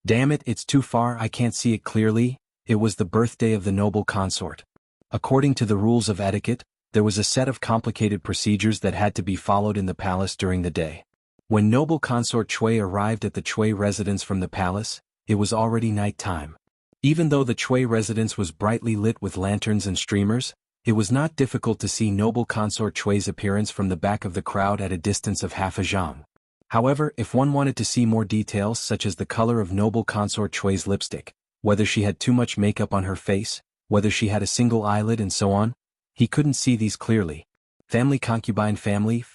[SPEAKER 1] Damn it, it's too far, I can't see it clearly. It was the birthday of the noble consort. According to the rules of etiquette, there was a set of complicated procedures that had to be followed in the palace during the day. When noble consort Chui arrived at the Chui residence from the palace, it was already night time. Even though the Chui residence was brightly lit with lanterns and streamers, it was not difficult to see noble consort Chui's appearance from the back of the crowd at a distance of half a zhang. However, if one wanted to see more details such as the color of noble consort Chui's lipstick, whether she had too much makeup on her face, whether she had a single eyelid and so on, he couldn't see these clearly. Family concubine family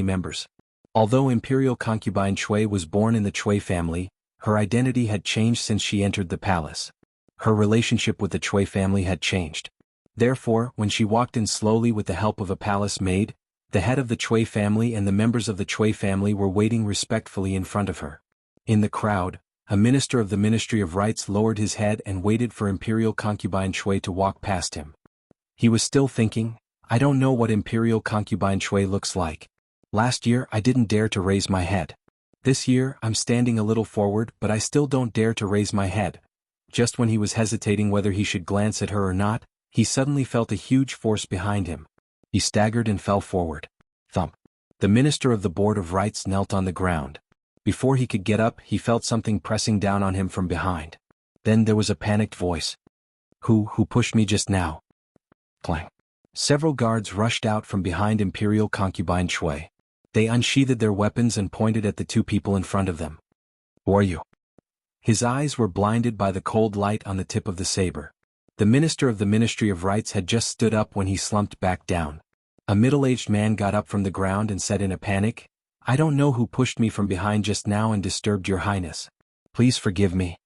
[SPEAKER 1] members. Although imperial concubine Chui was born in the Chui family, her identity had changed since she entered the palace. Her relationship with the Chui family had changed. Therefore, when she walked in slowly with the help of a palace maid, the head of the Chui family and the members of the Chui family were waiting respectfully in front of her. In the crowd, a minister of the Ministry of Rights lowered his head and waited for imperial concubine Chui to walk past him. He was still thinking, I don't know what imperial concubine Chui looks like. Last year I didn't dare to raise my head. This year I'm standing a little forward but I still don't dare to raise my head. Just when he was hesitating whether he should glance at her or not, he suddenly felt a huge force behind him. He staggered and fell forward. Thump. The minister of the Board of Rights knelt on the ground. Before he could get up, he felt something pressing down on him from behind. Then there was a panicked voice. Who pushed me just now? Clang. Several guards rushed out from behind imperial concubine Chui. They unsheathed their weapons and pointed at the two people in front of them. Who are you? His eyes were blinded by the cold light on the tip of the saber. The minister of the Ministry of Rights had just stood up when he slumped back down. A middle-aged man got up from the ground and said in a panic, I don't know who pushed me from behind just now and disturbed your highness. Please forgive me.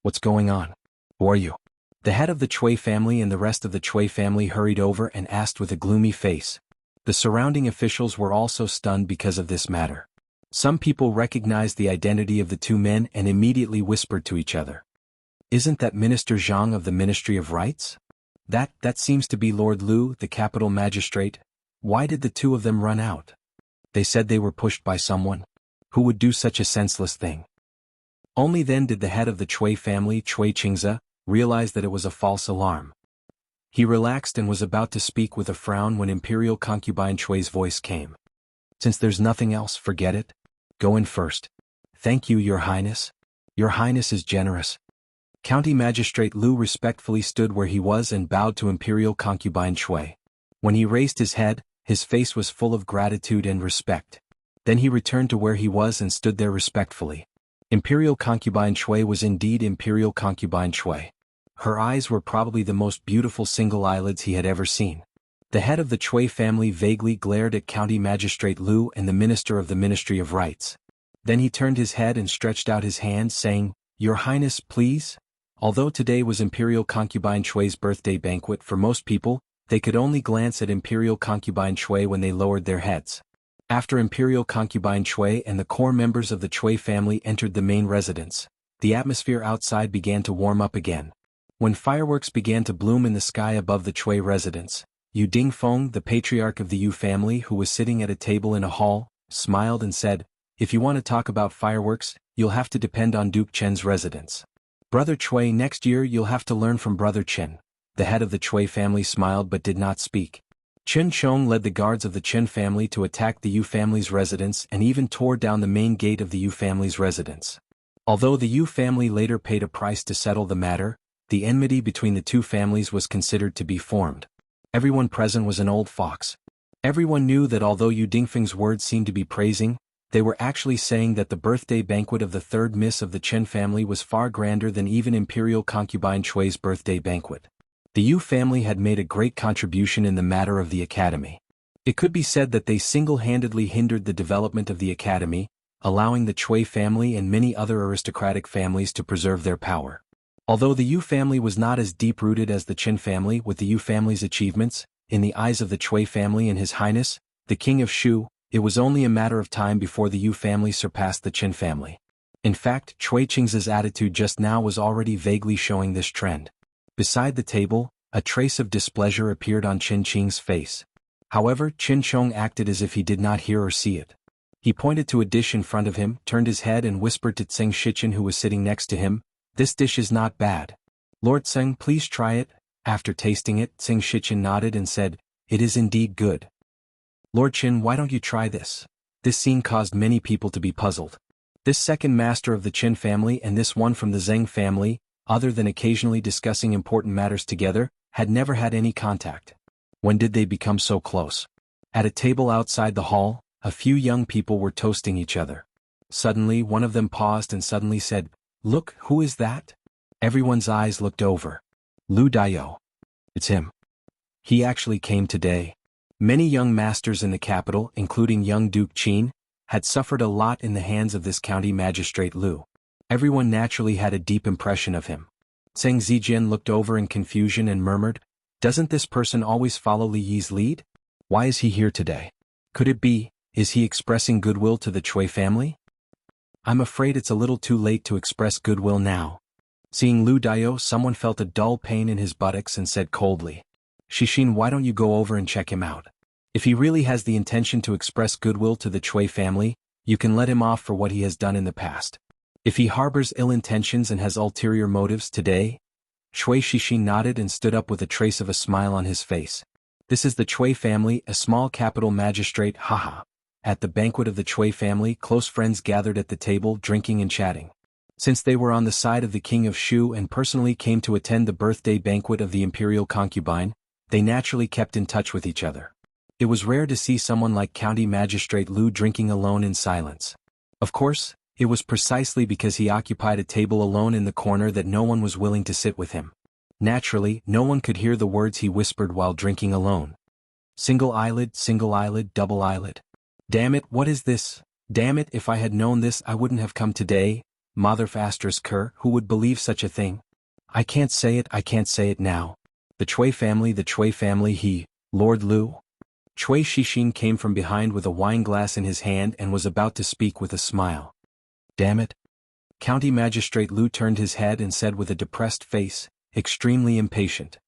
[SPEAKER 1] What's going on? Who are you? The head of the Chui family and the rest of the Chui family hurried over and asked with a gloomy face. The surrounding officials were also stunned because of this matter. Some people recognized the identity of the two men and immediately whispered to each other. Isn't that Minister Zhang of the Ministry of Rights? That seems to be Lord Lu, the capital magistrate. Why did the two of them run out? They said they were pushed by someone. Who would do such a senseless thing? Only then did the head of the Chui family, Chui Qingze, realize that it was a false alarm. He relaxed and was about to speak with a frown when imperial concubine Chui's voice came. Since there's nothing else, forget it. Go in first. Thank you, Your Highness. Your Highness is generous. County Magistrate Lu respectfully stood where he was and bowed to imperial concubine Chui. When he raised his head, his face was full of gratitude and respect. Then he returned to where he was and stood there respectfully. Imperial concubine Chui was indeed imperial concubine Chui. Her eyes were probably the most beautiful single eyelids he had ever seen. The head of the Chui family vaguely glared at County Magistrate Lu and the Minister of the Ministry of Rights. Then he turned his head and stretched out his hand, saying, Your Highness, please? Although today was Imperial Concubine Chui's birthday banquet for most people, they could only glance at Imperial Concubine Chui when they lowered their heads. After Imperial Concubine Chui and the core members of the Chui family entered the main residence, the atmosphere outside began to warm up again. When fireworks began to bloom in the sky above the Chui residence, Yu Dingfeng, the patriarch of the Yu family who was sitting at a table in a hall, smiled and said, "If you want to talk about fireworks, you'll have to depend on Duke Chen's residence. Brother Chui, next year you'll have to learn from Brother Chen." The head of the Chui family smiled but did not speak. Chen Chong led the guards of the Chen family to attack the Yu family's residence and even tore down the main gate of the Yu family's residence. Although the Yu family later paid a price to settle the matter, the enmity between the two families was considered to be formed. Everyone present was an old fox. Everyone knew that although Yu Dingfeng's words seemed to be praising, they were actually saying that the birthday banquet of the third miss of the Chen family was far grander than even imperial concubine Chui's birthday banquet. The Yu family had made a great contribution in the matter of the academy. It could be said that they single-handedly hindered the development of the academy, allowing the Chui family and many other aristocratic families to preserve their power. Although the Yu family was not as deep-rooted as the Chen family with the Yu family's achievements, in the eyes of the Chui family and His Highness, the King of Shu, it was only a matter of time before the Yu family surpassed the Chen family. In fact, Chui Qing's attitude just now was already vaguely showing this trend. Beside the table, a trace of displeasure appeared on Qin Qing's face. However, Qin Chong acted as if he did not hear or see it. He pointed to a dish in front of him, turned his head and whispered to Tseng Shichen who was sitting next to him, "This dish is not bad. Lord Tseng, please try it." After tasting it, Tseng Shichen nodded and said, "It is indeed good. Lord Qin, why don't you try this?" This scene caused many people to be puzzled. This second master of the Qin family and this one from the Zheng family, other than occasionally discussing important matters together, had never had any contact. When did they become so close? At a table outside the hall, a few young people were toasting each other. Suddenly one of them paused and suddenly said, "Look, who is that?" Everyone's eyes looked over. Lu Daiyou. It's him. He actually came today. Many young masters in the capital, including young Duke Qin, had suffered a lot in the hands of this county magistrate Lu. Everyone naturally had a deep impression of him. Zheng Zijian looked over in confusion and murmured, "Doesn't this person always follow Li Yi's lead? Why is he here today? Could it be, is he expressing goodwill to the Chui family?" "I'm afraid it's a little too late to express goodwill now." Seeing Lu Daiyou, someone felt a dull pain in his buttocks and said coldly, "Shixin, why don't you go over and check him out? If he really has the intention to express goodwill to the Chui family, you can let him off for what he has done in the past. If he harbors ill intentions and has ulterior motives today..." Chui Shixin nodded and stood up with a trace of a smile on his face. "This is the Chui family, a small capital magistrate, haha." At the banquet of the Chui family, close friends gathered at the table drinking and chatting. Since they were on the side of the King of Shu and personally came to attend the birthday banquet of the imperial concubine, they naturally kept in touch with each other. It was rare to see someone like County Magistrate Lu drinking alone in silence. Of course, it was precisely because he occupied a table alone in the corner that no one was willing to sit with him. Naturally, no one could hear the words he whispered while drinking alone. Single eyelid, double eyelid. Damn it, what is this? Damn it, if I had known this I wouldn't have come today. Motherf asterisk Kerr, who would believe such a thing? I can't say it now. The Chui family, he, Lord Lu. Chui Shixin came from behind with a wine glass in his hand and was about to speak with a smile. Damn it. County Magistrate Lu turned his head and said with a depressed face, extremely impatient.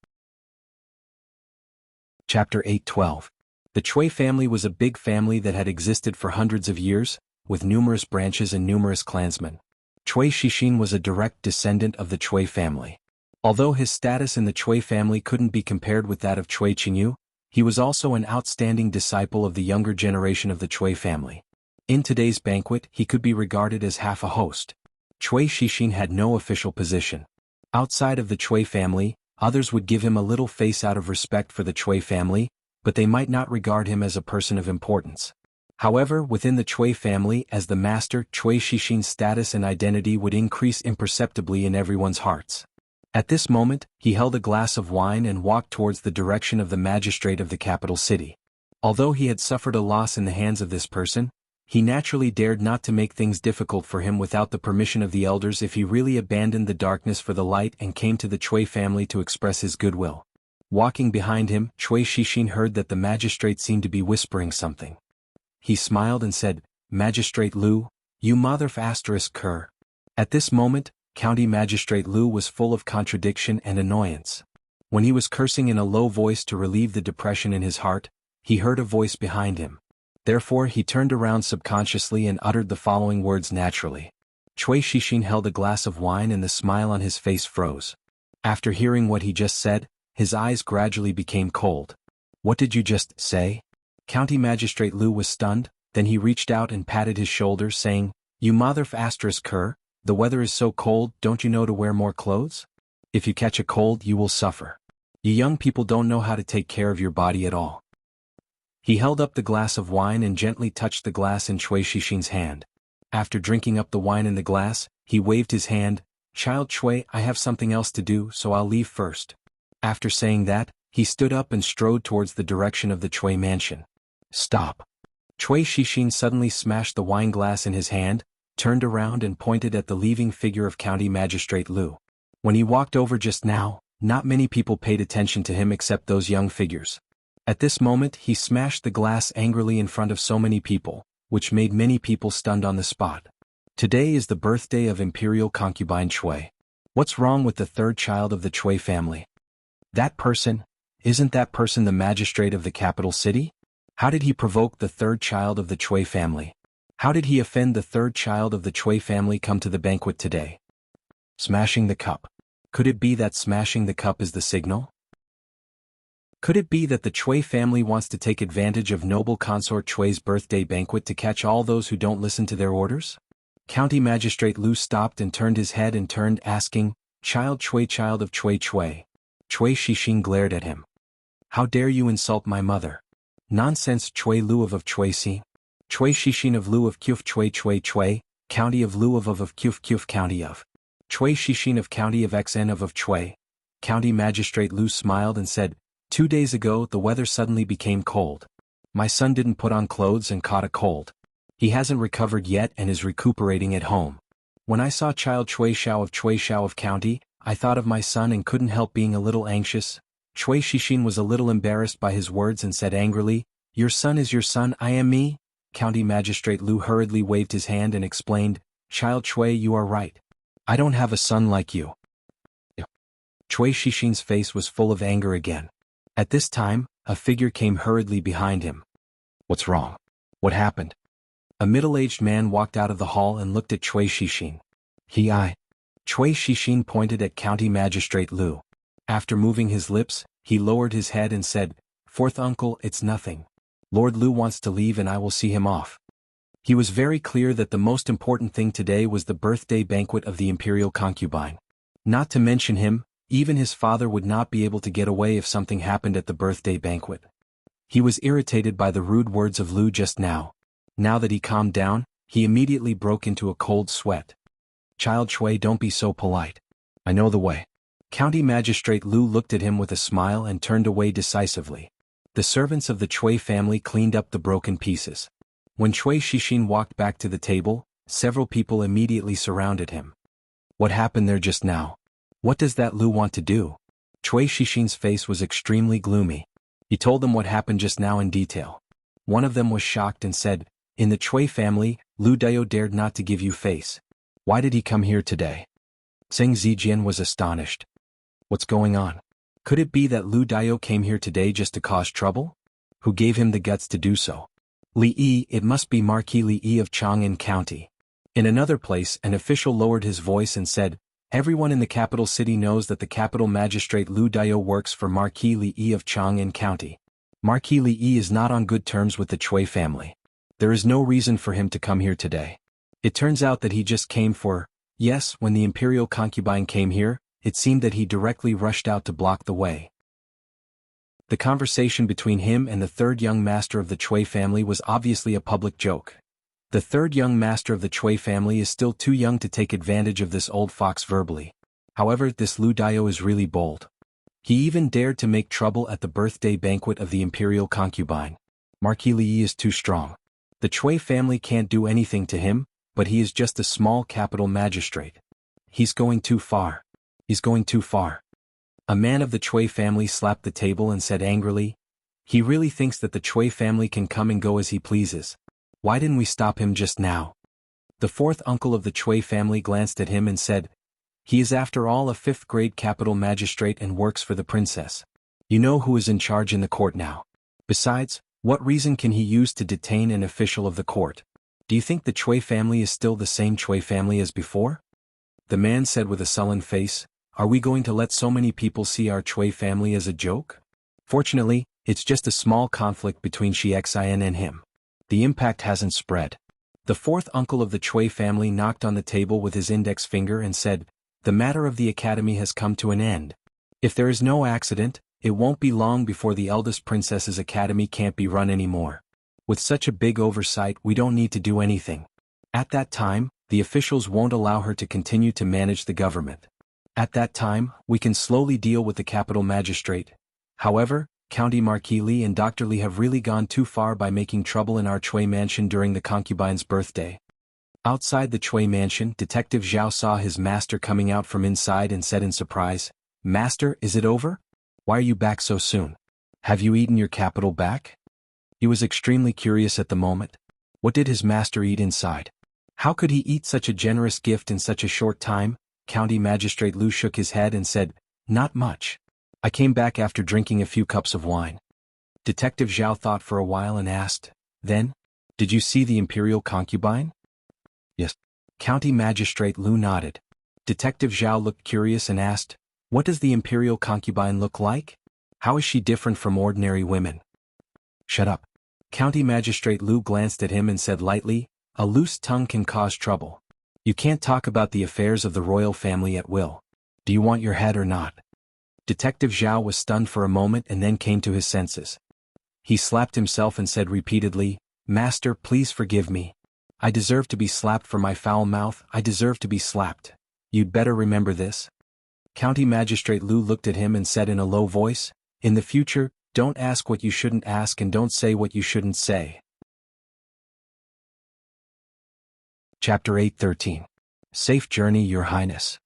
[SPEAKER 1] Chapter 8:12. The Chui family was a big family that had existed for hundreds of years, with numerous branches and numerous clansmen. Chui Shixin was a direct descendant of the Chui family. Although his status in the Chui family couldn't be compared with that of Chui Qingyu, he was also an outstanding disciple of the younger generation of the Chui family. In today's banquet, he could be regarded as half a host. Chui Shixin had no official position. Outside of the Chui family, others would give him a little face out of respect for the Chui family, but they might not regard him as a person of importance. However, within the Chui family, as the master, Chui Shixin's status and identity would increase imperceptibly in everyone's hearts. At this moment, he held a glass of wine and walked towards the direction of the magistrate of the capital city. Although he had suffered a loss in the hands of this person, he naturally dared not to make things difficult for him without the permission of the elders if he really abandoned the darkness for the light and came to the Chui family to express his goodwill. Walking behind him, Chui Shixin heard that the magistrate seemed to be whispering something. He smiled and said, "Magistrate Lu, you motherf asterisk Kerr." At this moment, County Magistrate Lu was full of contradiction and annoyance. When he was cursing in a low voice to relieve the depression in his heart, he heard a voice behind him. Therefore he turned around subconsciously and uttered the following words naturally. Chui Shixin held a glass of wine and the smile on his face froze. After hearing what he just said, his eyes gradually became cold. What did you just say? County Magistrate Lu was stunned, then he reached out and patted his shoulder saying, You mother****, the weather is so cold, don't you know to wear more clothes? If you catch a cold you will suffer. You young people don't know how to take care of your body at all. He held up the glass of wine and gently touched the glass in Chui Shixin's hand. After drinking up the wine in the glass, he waved his hand, Child Chui, I have something else to do, so I'll leave first. After saying that, he stood up and strode towards the direction of the Chui mansion. Stop. Chui Shixin suddenly smashed the wine glass in his hand, turned around and pointed at the leaving figure of County Magistrate Lu. When he walked over just now, not many people paid attention to him except those young figures. At this moment he smashed the glass angrily in front of so many people, which made many people stunned on the spot. Today is the birthday of Imperial Concubine Chui. What's wrong with the third child of the Chui family? That person? Isn't that person the magistrate of the capital city? How did he provoke the third child of the Chui family? How did he offend the third child of the Chui family come to the banquet today? Smashing the cup. Could it be that smashing the cup is the signal? Could it be that the Chui family wants to take advantage of noble consort Chui's birthday banquet to catch all those who don't listen to their orders? County Magistrate Lu stopped and turned his head and turned asking, Child Chui, child of Chui Chui. Chui Shixin glared at him. How dare you insult my mother? Nonsense Chui Lu of Chui Si. Chui Shixin of Lu of Quf Chui Chui Chui, County of Lu of Quf Quf County of. Chui Shixin of County of Xn of Chui. County Magistrate Lu smiled and said, 2 days ago the weather suddenly became cold. My son didn't put on clothes and caught a cold. He hasn't recovered yet and is recuperating at home. When I saw Child Chui Xiao of County, I thought of my son and couldn't help being a little anxious. Chui Shixin was a little embarrassed by his words and said angrily, Your son is your son, I am me? County Magistrate Lu hurriedly waved his hand and explained, Child Chui, you are right. I don't have a son like you. Chui Shixin's face was full of anger again. At this time, a figure came hurriedly behind him. What's wrong? What happened? A middle-aged man walked out of the hall and looked at Chui Shixin. Chui Shixin pointed at County Magistrate Lu. After moving his lips, he lowered his head and said, Fourth uncle, it's nothing. Lord Lu wants to leave and I will see him off. He was very clear that the most important thing today was the birthday banquet of the imperial concubine. Not to mention him, even his father would not be able to get away if something happened at the birthday banquet. He was irritated by the rude words of Lu just now. Now that he calmed down, he immediately broke into a cold sweat. Child Chui, don't be so polite. I know the way. County Magistrate Lu looked at him with a smile and turned away decisively. The servants of the Chui family cleaned up the broken pieces. When Chui Shixin walked back to the table, several people immediately surrounded him. What happened there just now? What does that Lu want to do? Chui Shixin's face was extremely gloomy. He told them what happened just now in detail. One of them was shocked and said, In the Chui family, Lu Dayo dared not to give you face. Why did he come here today? Zheng Zijian was astonished. What's going on? Could it be that Lu Dayo came here today just to cause trouble? Who gave him the guts to do so? Li Yi, it must be Marquis Li Yi of Chang'an County. In another place, an official lowered his voice and said, Everyone in the capital city knows that the capital magistrate Lu Dayo works for Marquis Li Yi of Chang'an County. Marquis Li Yi is not on good terms with the Chui family. There is no reason for him to come here today. It turns out that he just came for, yes, when the imperial concubine came here, it seemed that he directly rushed out to block the way. The conversation between him and the third young master of the Chui family was obviously a public joke. The third young master of the Chui family is still too young to take advantage of this old fox verbally. However, this Lu Dayo is really bold. He even dared to make trouble at the birthday banquet of the imperial concubine. Marquis Li Yi is too strong. The Chui family can't do anything to him, but he is just a small capital magistrate. He's going too far. He's going too far. A man of the Chui family slapped the table and said angrily, He really thinks that the Chui family can come and go as he pleases. Why didn't we stop him just now? The fourth uncle of the Chui family glanced at him and said, He is after all a fifth-grade capital magistrate and works for the princess. You know who is in charge in the court now. Besides, What reason can he use to detain an official of the court? Do you think the Chui family is still the same Chui family as before? The man said with a sullen face, are we going to let so many people see our Chui family as a joke? Fortunately, it's just a small conflict between Xin and him. The impact hasn't spread. The fourth uncle of the Chui family knocked on the table with his index finger and said, the matter of the academy has come to an end. If there is no accident, it won't be long before the eldest princess's academy can't be run anymore. With such a big oversight, we don't need to do anything. At that time, the officials won't allow her to continue to manage the government. At that time, we can slowly deal with the capital magistrate. However, County Marquis Li and Dr. Li have really gone too far by making trouble in our Chui mansion during the concubine's birthday. Outside the Chui mansion, Detective Zhao saw his master coming out from inside and said in surprise, Master, is it over? Why are you back so soon? Have you eaten your capital back? He was extremely curious at the moment. What did his master eat inside? How could he eat such a generous gift in such a short time? County Magistrate Lu shook his head and said, not much. I came back after drinking a few cups of wine. Detective Zhao thought for a while and asked, then, did you see the imperial concubine? Yes. County Magistrate Lu nodded. Detective Zhao looked curious and asked, what does the imperial concubine look like? How is she different from ordinary women? Shut up. County Magistrate Lu glanced at him and said lightly, a loose tongue can cause trouble. You can't talk about the affairs of the royal family at will. Do you want your head or not? Detective Zhao was stunned for a moment and then came to his senses. He slapped himself and said repeatedly, Master, please forgive me. I deserve to be slapped for my foul mouth, I deserve to be slapped. You'd better remember this. County Magistrate Lu looked at him and said in a low voice, in the future, don't ask what you shouldn't ask and don't say what you shouldn't say. Chapter 8:13. Safe Journey, Your Highness.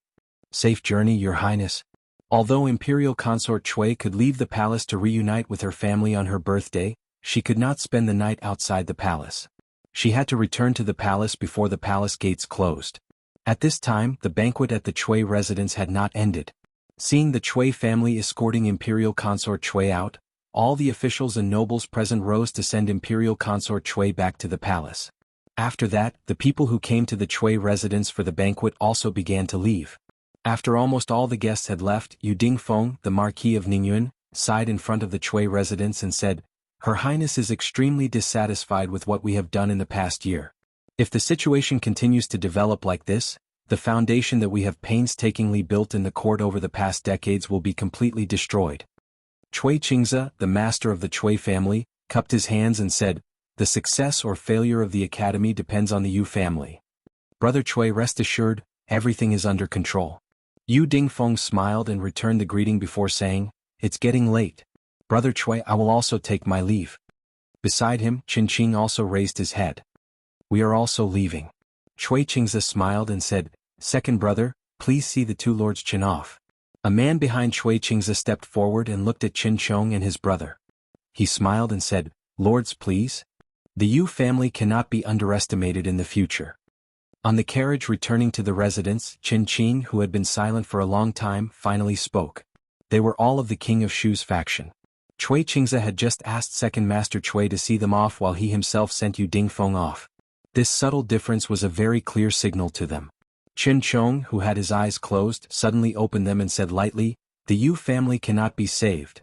[SPEAKER 1] Safe journey, Your Highness. Although Imperial Consort Chui could leave the palace to reunite with her family on her birthday, she could not spend the night outside the palace. She had to return to the palace before the palace gates closed. At this time, the banquet at the Chui residence had not ended. Seeing the Chui family escorting Imperial Consort Chui out, all the officials and nobles present rose to send Imperial Consort Chui back to the palace. After that, the people who came to the Chui residence for the banquet also began to leave. After almost all the guests had left, Yu Dingfeng, the Marquis of Ningyuan, sighed in front of the Chui residence and said, Her Highness is extremely dissatisfied with what we have done in the past year. If the situation continues to develop like this, the foundation that we have painstakingly built in the court over the past decades will be completely destroyed. Chui Qingze, the master of the Chui family, cupped his hands and said, the success or failure of the academy depends on the Yu family. Brother Chui, rest assured, everything is under control. Yu Dingfeng smiled and returned the greeting before saying, it's getting late. Brother Chui, I will also take my leave. Beside him, Qin Qing also raised his head. We are also leaving. Chui Qingze smiled and said, second brother, please see the two lords Qin off. A man behind Chui Qingze stepped forward and looked at Qin Chong and his brother. He smiled and said, lords, please. The Yu family cannot be underestimated in the future. On the carriage returning to the residence, Qin Qing, who had been silent for a long time, finally spoke. They were all of the King of Shu's faction. Chui Qingze had just asked Second Master Chui to see them off while he himself sent Yu Dingfeng off. This subtle difference was a very clear signal to them. Qin Chong, who had his eyes closed, suddenly opened them and said lightly, the Yu family cannot be saved.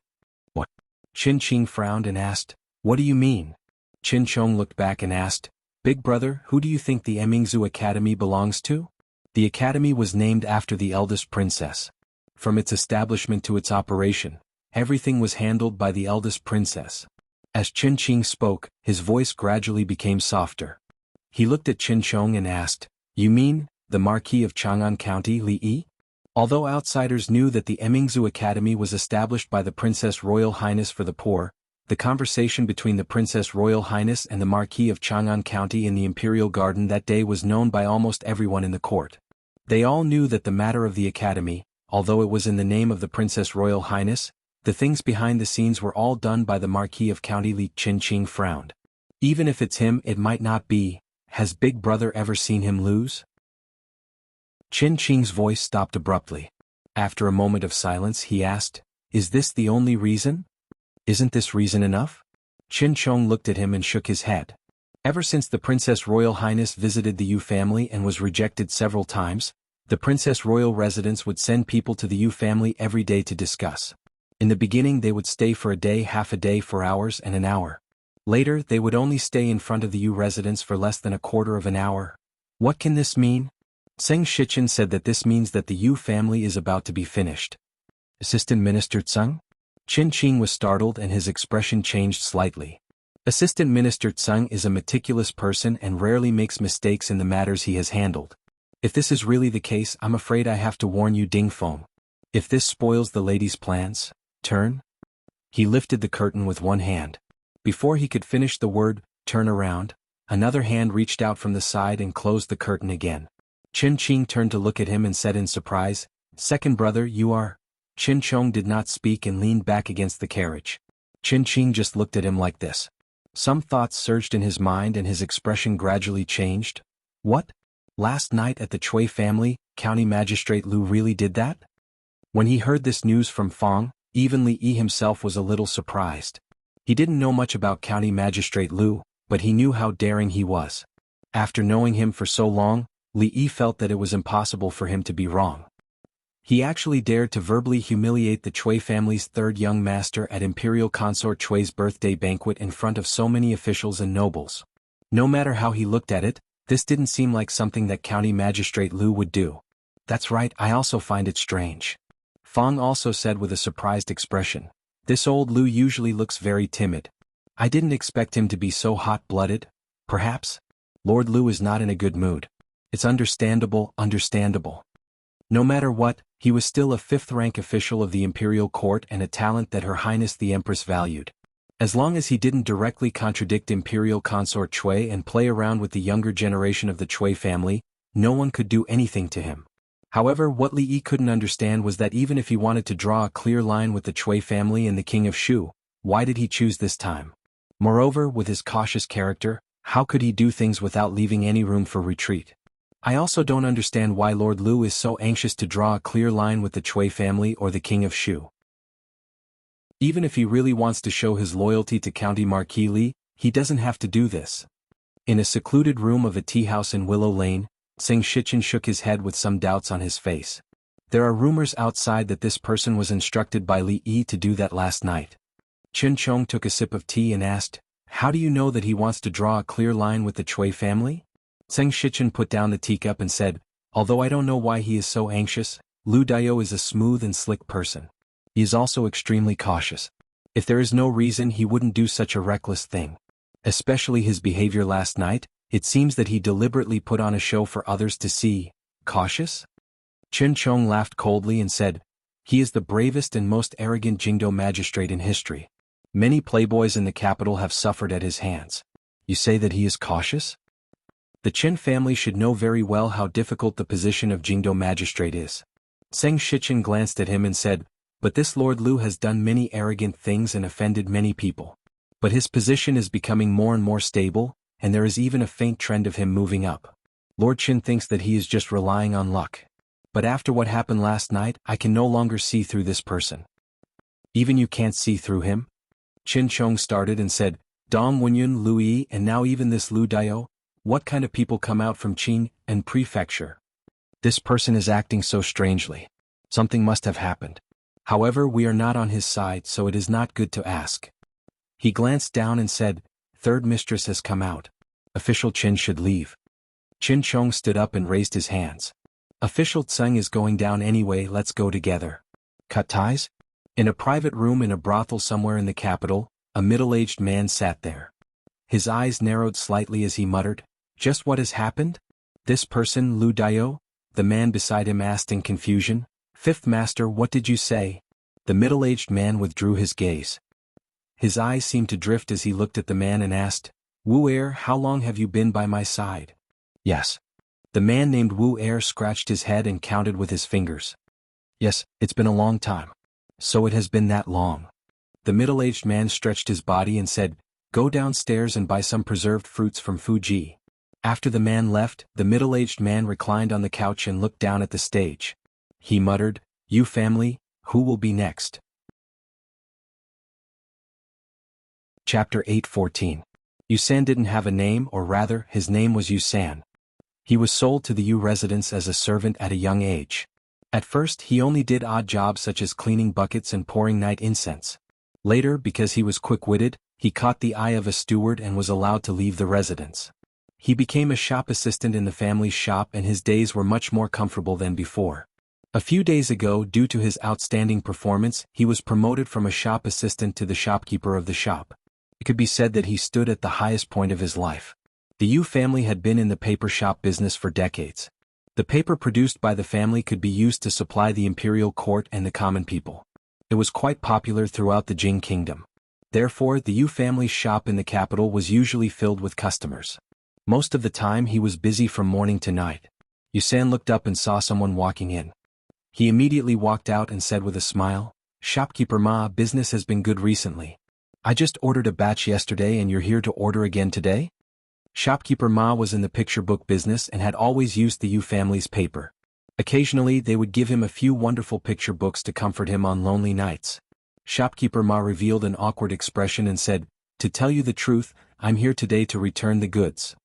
[SPEAKER 1] What? Qin Qing frowned and asked, what do you mean? Qin Chong looked back and asked, big brother, who do you think the Emingzu Academy belongs to? The academy was named after the eldest princess. From its establishment to its operation, everything was handled by the eldest princess. As Qin Qing spoke, his voice gradually became softer. He looked at Qin Chong and asked, you mean, the Marquis of Chang'an County Li Yi? Although outsiders knew that the Emingzu Academy was established by the Princess Royal Highness for the poor, the conversation between the Princess Royal Highness and the Marquis of Chang'an County in the Imperial Garden that day was known by almost everyone in the court. They all knew that the matter of the academy, although it was in the name of the Princess Royal Highness, the things behind the scenes were all done by the Marquis of County Li. Qin Qing frowned. Even if it's him, it might not be. Has Big Brother ever seen him lose? Qin Qing's voice stopped abruptly. After a moment of silence he asked, is this the only reason? Isn't this reason enough? Qin Chong looked at him and shook his head. Ever since the Princess Royal Highness visited the Yu family and was rejected several times, the Princess Royal residence would send people to the Yu family every day to discuss. In the beginning they would stay for a day, half a day, for hours and an hour. Later they would only stay in front of the Yu residence for less than a quarter of an hour. What can this mean? Zheng Shichen said that this means that the Yu family is about to be finished. Assistant Minister Tseng? Qin Qing was startled and his expression changed slightly. Assistant Minister Tseng is a meticulous person and rarely makes mistakes in the matters he has handled. If this is really the case, I'm afraid I have to warn you, Ding Feng. If this spoils the lady's plans, turn. He lifted the curtain with one hand. Before he could finish the word, turn around, another hand reached out from the side and closed the curtain again. Qin Qing turned to look at him and said in surprise, "Second brother, you are?" Qin Chong did not speak and leaned back against the carriage. Qin Qing just looked at him like this. Some thoughts surged in his mind and his expression gradually changed. What? Last night at the Chui family, County Magistrate Lu really did that? When he heard this news from Fong, even Li Yi himself was a little surprised. He didn't know much about County Magistrate Lu, but he knew how daring he was. After knowing him for so long, Li Yi felt that it was impossible for him to be wrong. He actually dared to verbally humiliate the Chui family's third young master at Imperial Consort Chui's birthday banquet in front of so many officials and nobles. No matter how he looked at it, this didn't seem like something that County Magistrate Lu would do. That's right, I also find it strange. Fong also said with a surprised expression. This old Lu usually looks very timid. I didn't expect him to be so hot-blooded. Perhaps? Lord Lu is not in a good mood. It's understandable. No matter what, he was still a fifth-rank official of the imperial court and a talent that Her Highness the Empress valued. As long as he didn't directly contradict Imperial Consort Chui and play around with the younger generation of the Chui family, no one could do anything to him. However, what Li Yi couldn't understand was that even if he wanted to draw a clear line with the Chui family and the King of Shu, why did he choose this time? Moreover, with his cautious character, how could he do things without leaving any room for retreat? I also don't understand why Lord Lu is so anxious to draw a clear line with the Chui family or the King of Shu. Even if he really wants to show his loyalty to County Marquis Li, he doesn't have to do this. In a secluded room of a tea house in Willow Lane, Zheng Shichen shook his head with some doubts on his face. There are rumors outside that this person was instructed by Li Yi to do that last night. Qin Chong took a sip of tea and asked, "How do you know that he wants to draw a clear line with the Chui family?" Zheng Shichen put down the teacup and said, "Although I don't know why he is so anxious, Lu Daiyou is a smooth and slick person. He is also extremely cautious. If there is no reason, he wouldn't do such a reckless thing. Especially his behavior last night, it seems that he deliberately put on a show for others to see. Cautious?" Qin Chong laughed coldly and said, "He is the bravest and most arrogant Jingdo magistrate in history. Many playboys in the capital have suffered at his hands. You say that he is cautious? The Qin family should know very well how difficult the position of Jingdo magistrate is." Zheng Shichen glanced at him and said, "But this Lord Lu has done many arrogant things and offended many people. But his position is becoming more and more stable, and there is even a faint trend of him moving up. Lord Qin thinks that he is just relying on luck. But after what happened last night, I can no longer see through this person." "Even you can't see through him?" Qin Chong started and said, "Dong Wenyun, Lu Yi, and now even this Lu Daiyou? What kind of people come out from Qin and Prefecture? This person is acting so strangely. Something must have happened. However, we are not on his side, so it is not good to ask." He glanced down and said, "Third mistress has come out. Official Qin should leave." Qin Chong stood up and raised his hands. "Official Tseng is going down anyway, let's go together." Cut ties? In a private room in a brothel somewhere in the capital, a middle-aged man sat there. His eyes narrowed slightly as he muttered, "Just what has happened? This person, Lu Daiyou?" The man beside him asked in confusion. "Fifth master, what did you say?" The middle-aged man withdrew his gaze. His eyes seemed to drift as he looked at the man and asked, "Wu Er, how long have you been by my side?" "Yes." The man named Wu Er scratched his head and counted with his fingers. "Yes, it's been a long time." "So it has been that long." The middle-aged man stretched his body and said, "Go downstairs and buy some preserved fruits from Fuji." After the man left, the middle-aged man reclined on the couch and looked down at the stage. He muttered, "You family, who will be next?" Chapter 8:14. Yusan didn't have a name, or rather, his name was Yusan. He was sold to the Yu residence as a servant at a young age. At first he only did odd jobs such as cleaning buckets and pouring night incense. Later, because he was quick-witted, he caught the eye of a steward and was allowed to leave the residence. He became a shop assistant in the family's shop, and his days were much more comfortable than before. A few days ago, due to his outstanding performance, he was promoted from a shop assistant to the shopkeeper of the shop. It could be said that he stood at the highest point of his life. The Yu family had been in the paper shop business for decades. The paper produced by the family could be used to supply the imperial court and the common people. It was quite popular throughout the Jing kingdom. Therefore, the Yu family's shop in the capital was usually filled with customers. Most of the time he was busy from morning to night. Yusan looked up and saw someone walking in. He immediately walked out and said with a smile, "Shopkeeper Ma, business has been good recently. I just ordered a batch yesterday and you're here to order again today?" Shopkeeper Ma was in the picture book business and had always used the Yu family's paper. Occasionally they would give him a few wonderful picture books to comfort him on lonely nights. Shopkeeper Ma revealed an awkward expression and said, "To tell you the truth, I'm here today to return the goods."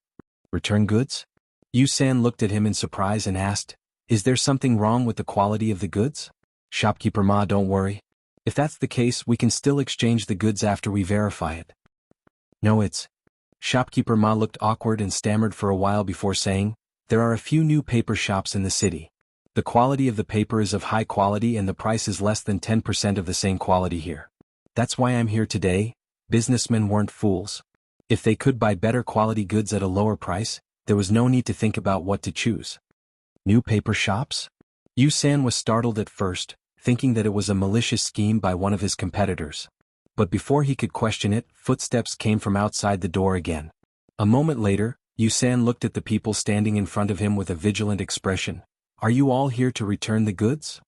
[SPEAKER 1] "Return goods?" Yusan looked at him in surprise and asked, "Is there something wrong with the quality of the goods?" "Shopkeeper Ma, don't worry. If that's the case, we can still exchange the goods after we verify it." "No, it's..." Shopkeeper Ma looked awkward and stammered for a while before saying, "There are a few new paper shops in the city. The quality of the paper is of high quality and the price is less than 10% of the same quality here. That's why I'm here today." Businessmen weren't fools. If they could buy better quality goods at a lower price, there was no need to think about what to choose. New paper shops? Yusan was startled at first, thinking that it was a malicious scheme by one of his competitors. But before he could question it, footsteps came from outside the door again. A moment later, Yusan looked at the people standing in front of him with a vigilant expression. "Are you all here to return the goods?"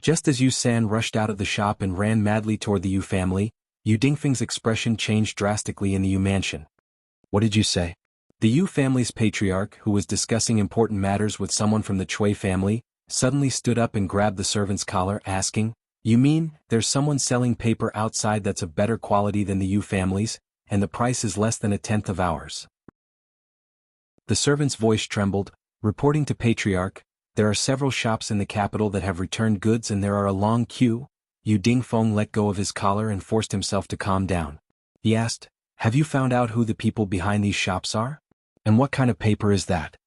[SPEAKER 1] Just as Yusan rushed out of the shop and ran madly toward the Yu family, Yu Dingfeng's expression changed drastically in the Yu mansion. "What did you say?" The Yu family's patriarch, who was discussing important matters with someone from the Chui family, suddenly stood up and grabbed the servant's collar, asking, "You mean, there's someone selling paper outside that's of better quality than the Yu family's, and the price is less than a tenth of ours?" The servant's voice trembled, reporting to Patriarch, "There are several shops in the capital that have returned goods and there are a long queue." Yu Dingfeng let go of his collar and forced himself to calm down. He asked, "Have you found out who the people behind these shops are? And what kind of paper is that?"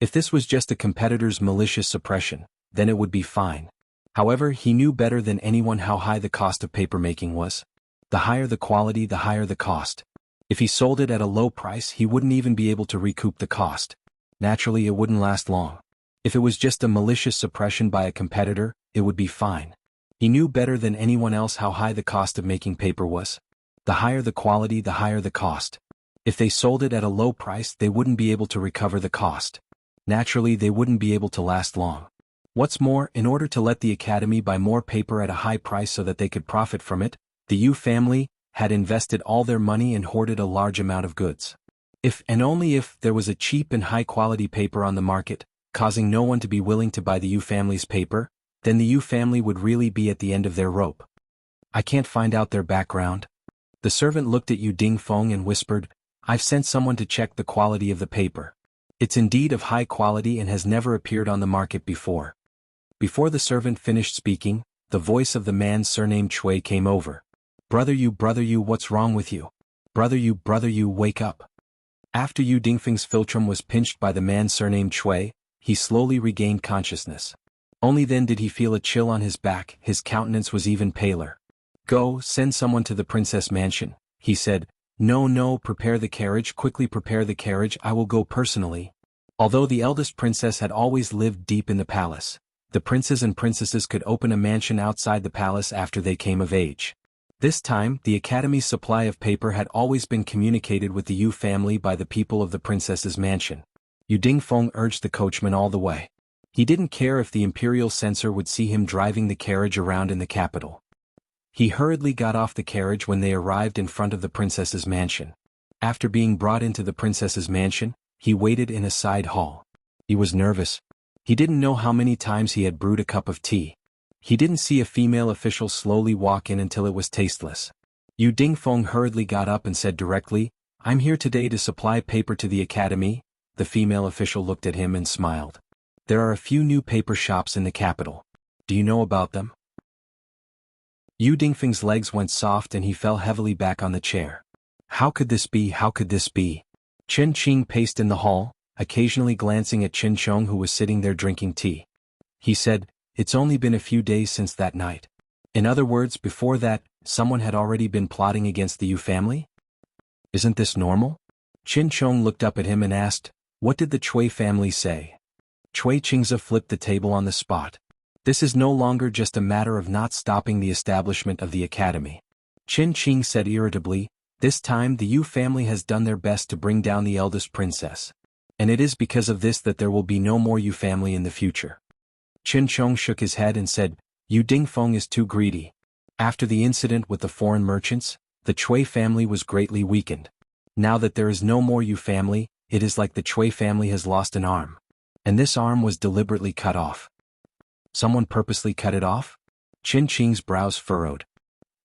[SPEAKER 1] If this was just a competitor's malicious suppression, then it would be fine. However, he knew better than anyone how high the cost of papermaking was. The higher the quality, the higher the cost. If he sold it at a low price, he wouldn't even be able to recoup the cost. Naturally, it wouldn't last long. If it was just a malicious suppression by a competitor, it would be fine. He knew better than anyone else how high the cost of making paper was. The higher the quality, the higher the cost. If they sold it at a low price, they wouldn't be able to recover the cost. Naturally, they wouldn't be able to last long. What's more, in order to let the academy buy more paper at a high price so that they could profit from it, the Yu family had invested all their money and hoarded a large amount of goods. If and only if there was a cheap and high-quality paper on the market, causing no one to be willing to buy the Yu family's paper, then the Yu family would really be at the end of their rope. "I can't find out their background." The servant looked at Yu Dingfeng and whispered, "I've sent someone to check the quality of the paper. It's indeed of high quality and has never appeared on the market before." Before the servant finished speaking, the voice of the man surnamed Chui came over. Brother Yu, what's wrong with you? Brother Yu, wake up." After Yu Dingfeng's philtrum was pinched by the man surnamed Chui, he slowly regained consciousness. Only then did he feel a chill on his back, his countenance was even paler. "Go, send someone to the princess mansion," he said. No, prepare the carriage, quickly prepare the carriage, I will go personally." Although the eldest princess had always lived deep in the palace, the princes and princesses could open a mansion outside the palace after they came of age. This time, the academy's supply of paper had always been communicated with the Yu family by the people of the princess's mansion. Yu Dingfeng urged the coachman all the way. He didn't care if the imperial censor would see him driving the carriage around in the capital. He hurriedly got off the carriage when they arrived in front of the princess's mansion. After being brought into the princess's mansion, he waited in a side hall. He was nervous. He didn't know how many times he had brewed a cup of tea. He didn't see a female official slowly walk in until it was tasteless. Yu Dingfeng hurriedly got up and said directly, "I'm here today to supply paper to the academy." The female official looked at him and smiled. "There are a few new paper shops in the capital. Do you know about them?" Yu Dingfeng's legs went soft and he fell heavily back on the chair. How could this be? How could this be? Chen Qing paced in the hall, occasionally glancing at Qin Chong who was sitting there drinking tea. He said, "It's only been a few days since that night." In other words, before that, someone had already been plotting against the Yu family? Isn't this normal? Qin Chong looked up at him and asked, "What did the Cui family say?" Cui Qingze flipped the table on the spot. "This is no longer just a matter of not stopping the establishment of the academy." Qin Qing said irritably, "This time the Yu family has done their best to bring down the eldest princess. And it is because of this that there will be no more Yu family in the future." Qin Chong shook his head and said, "Yu Dingfeng is too greedy." After the incident with the foreign merchants, the Cui family was greatly weakened. Now that there is no more Yu family, it is like the Cui family has lost an arm. And this arm was deliberately cut off. Someone purposely cut it off? Qin Qing's brows furrowed.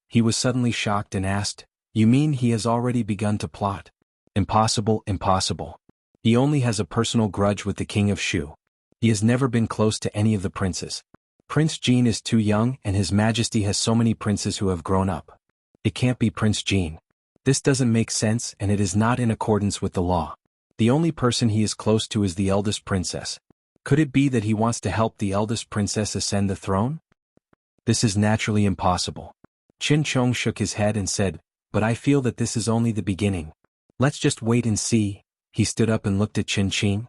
[SPEAKER 1] He was suddenly shocked and asked, "You mean he has already begun to plot?" "Impossible, impossible. He only has a personal grudge with the king of Shu. He has never been close to any of the princes. Prince Jean is too young and His Majesty has so many princes who have grown up. It can't be Prince Jean. This doesn't make sense and it is not in accordance with the law. The only person he is close to is the eldest princess. Could it be that he wants to help the eldest princess ascend the throne? This is naturally impossible." Qin Chong shook his head and said, "But I feel that this is only the beginning. Let's just wait and see." He stood up and looked at Qin Qing.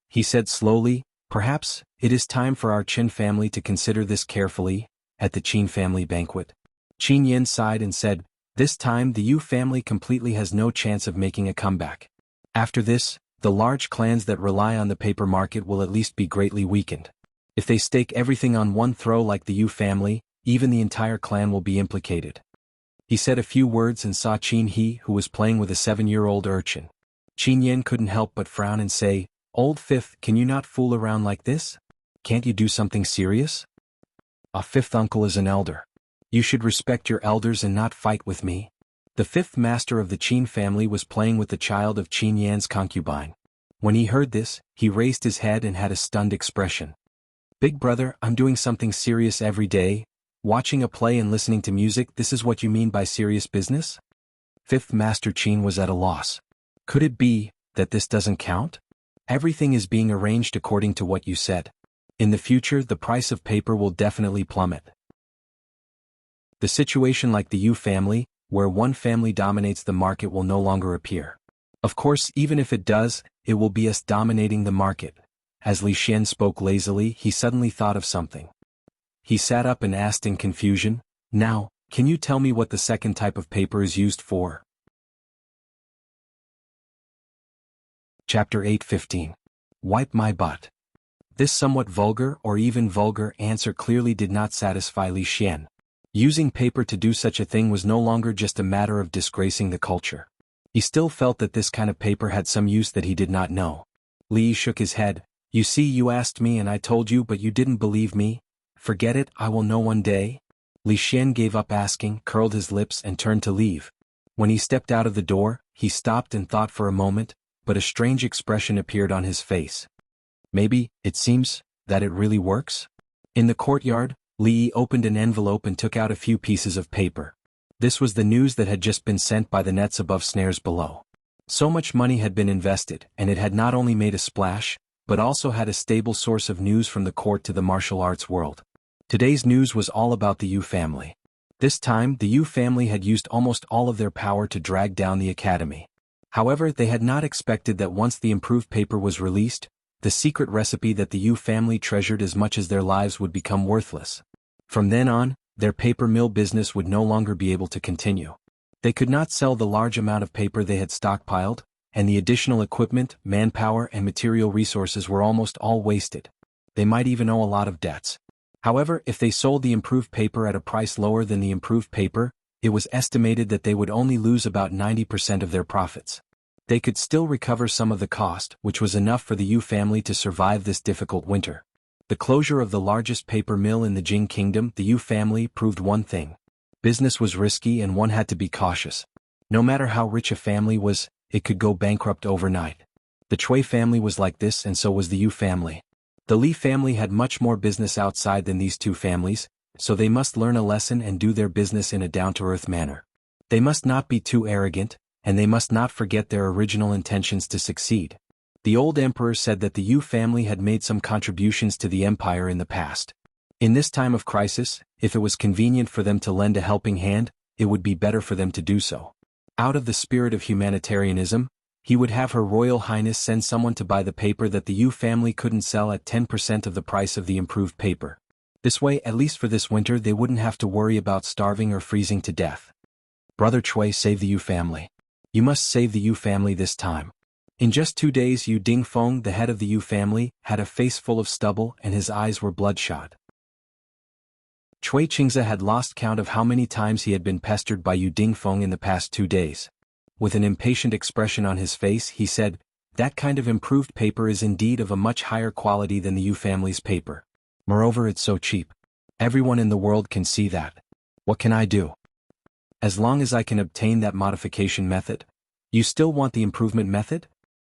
[SPEAKER 1] He said slowly, "Perhaps, it is time for our Qin family to consider this carefully." At the Qin family banquet, Qin Yin sighed and said, "This time the Yu family completely has no chance of making a comeback. After this, the large clans that rely on the paper market will at least be greatly weakened. If they stake everything on one throw like the Yu family, even the entire clan will be implicated." He said a few words and saw Qin He who was playing with a 7-year-old urchin. Qin Yin couldn't help but frown and say, "Old Fifth, can you not fool around like this? Can't you do something serious? A fifth uncle is an elder. You should respect your elders and not fight with me." The fifth master of the Qin family was playing with the child of Qin Yan's concubine. When he heard this, he raised his head and had a stunned expression. "Big brother, I'm doing something serious every day. Watching a play and listening to music, this is what you mean by serious business?" Fifth Master Qin was at a loss. Could it be that this doesn't count? Everything is being arranged according to what you said. In the future, the price of paper will definitely plummet. The situation like the Yu family, where one family dominates the market, will no longer appear. Of course, even if it does, it will be us dominating the market. As Li Xian spoke lazily, he suddenly thought of something. He sat up and asked in confusion, "Now, can you tell me what the second type of paper is used for?" Chapter 8:15. Wipe my butt. This somewhat vulgar or even vulgar answer clearly did not satisfy Li Xian. Using paper to do such a thing was no longer just a matter of disgracing the culture. He still felt that this kind of paper had some use that he did not know. Li shook his head. "You see, you asked me and I told you, but you didn't believe me. Forget it, I will know one day." Li Xian gave up asking, curled his lips and turned to leave. When he stepped out of the door, he stopped and thought for a moment, but a strange expression appeared on his face. Maybe, it seems, that it really works? In the courtyard, Li opened an envelope and took out a few pieces of paper. This was the news that had just been sent by the nets above, snares below. So much money had been invested, and it had not only made a splash, but also had a stable source of news from the court to the martial arts world. Today's news was all about the Yu family. This time, the Yu family had used almost all of their power to drag down the academy. However, they had not expected that once the improved paper was released, the secret recipe that the Yu family treasured as much as their lives would become worthless. From then on, their paper mill business would no longer be able to continue. They could not sell the large amount of paper they had stockpiled, and the additional equipment, manpower and material resources were almost all wasted. They might even owe a lot of debts. However, if they sold the improved paper at a price lower than the improved paper, it was estimated that they would only lose about 90% of their profits. They could still recover some of the cost, which was enough for the Yu family to survive this difficult winter. The closure of the largest paper mill in the Jing Kingdom, the Yu family, proved one thing. Business was risky and one had to be cautious. No matter how rich a family was, it could go bankrupt overnight. The Chui family was like this, and so was the Yu family. The Li family had much more business outside than these two families, so they must learn a lesson and do their business in a down-to-earth manner. They must not be too arrogant, and they must not forget their original intentions to succeed. The old emperor said that the Yu family had made some contributions to the empire in the past. In this time of crisis, if it was convenient for them to lend a helping hand, it would be better for them to do so. Out of the spirit of humanitarianism, he would have Her Royal Highness send someone to buy the paper that the Yu family couldn't sell at 10% of the price of the improved paper. This way, at least for this winter, they wouldn't have to worry about starving or freezing to death. Brother Chui, save the Yu family. You must save the Yu family this time. In just 2 days, Yu Dingfeng, the head of the Yu family, had a face full of stubble and his eyes were bloodshot. Chui Qingze had lost count of how many times he had been pestered by Yu Dingfeng in the past 2 days. With an impatient expression on his face, he said, "That kind of improved paper is indeed of a much higher quality than the Yu family's paper. Moreover, it's so cheap. Everyone in the world can see that. What can I do? As long as I can obtain that modification method." "You still want the improvement method?"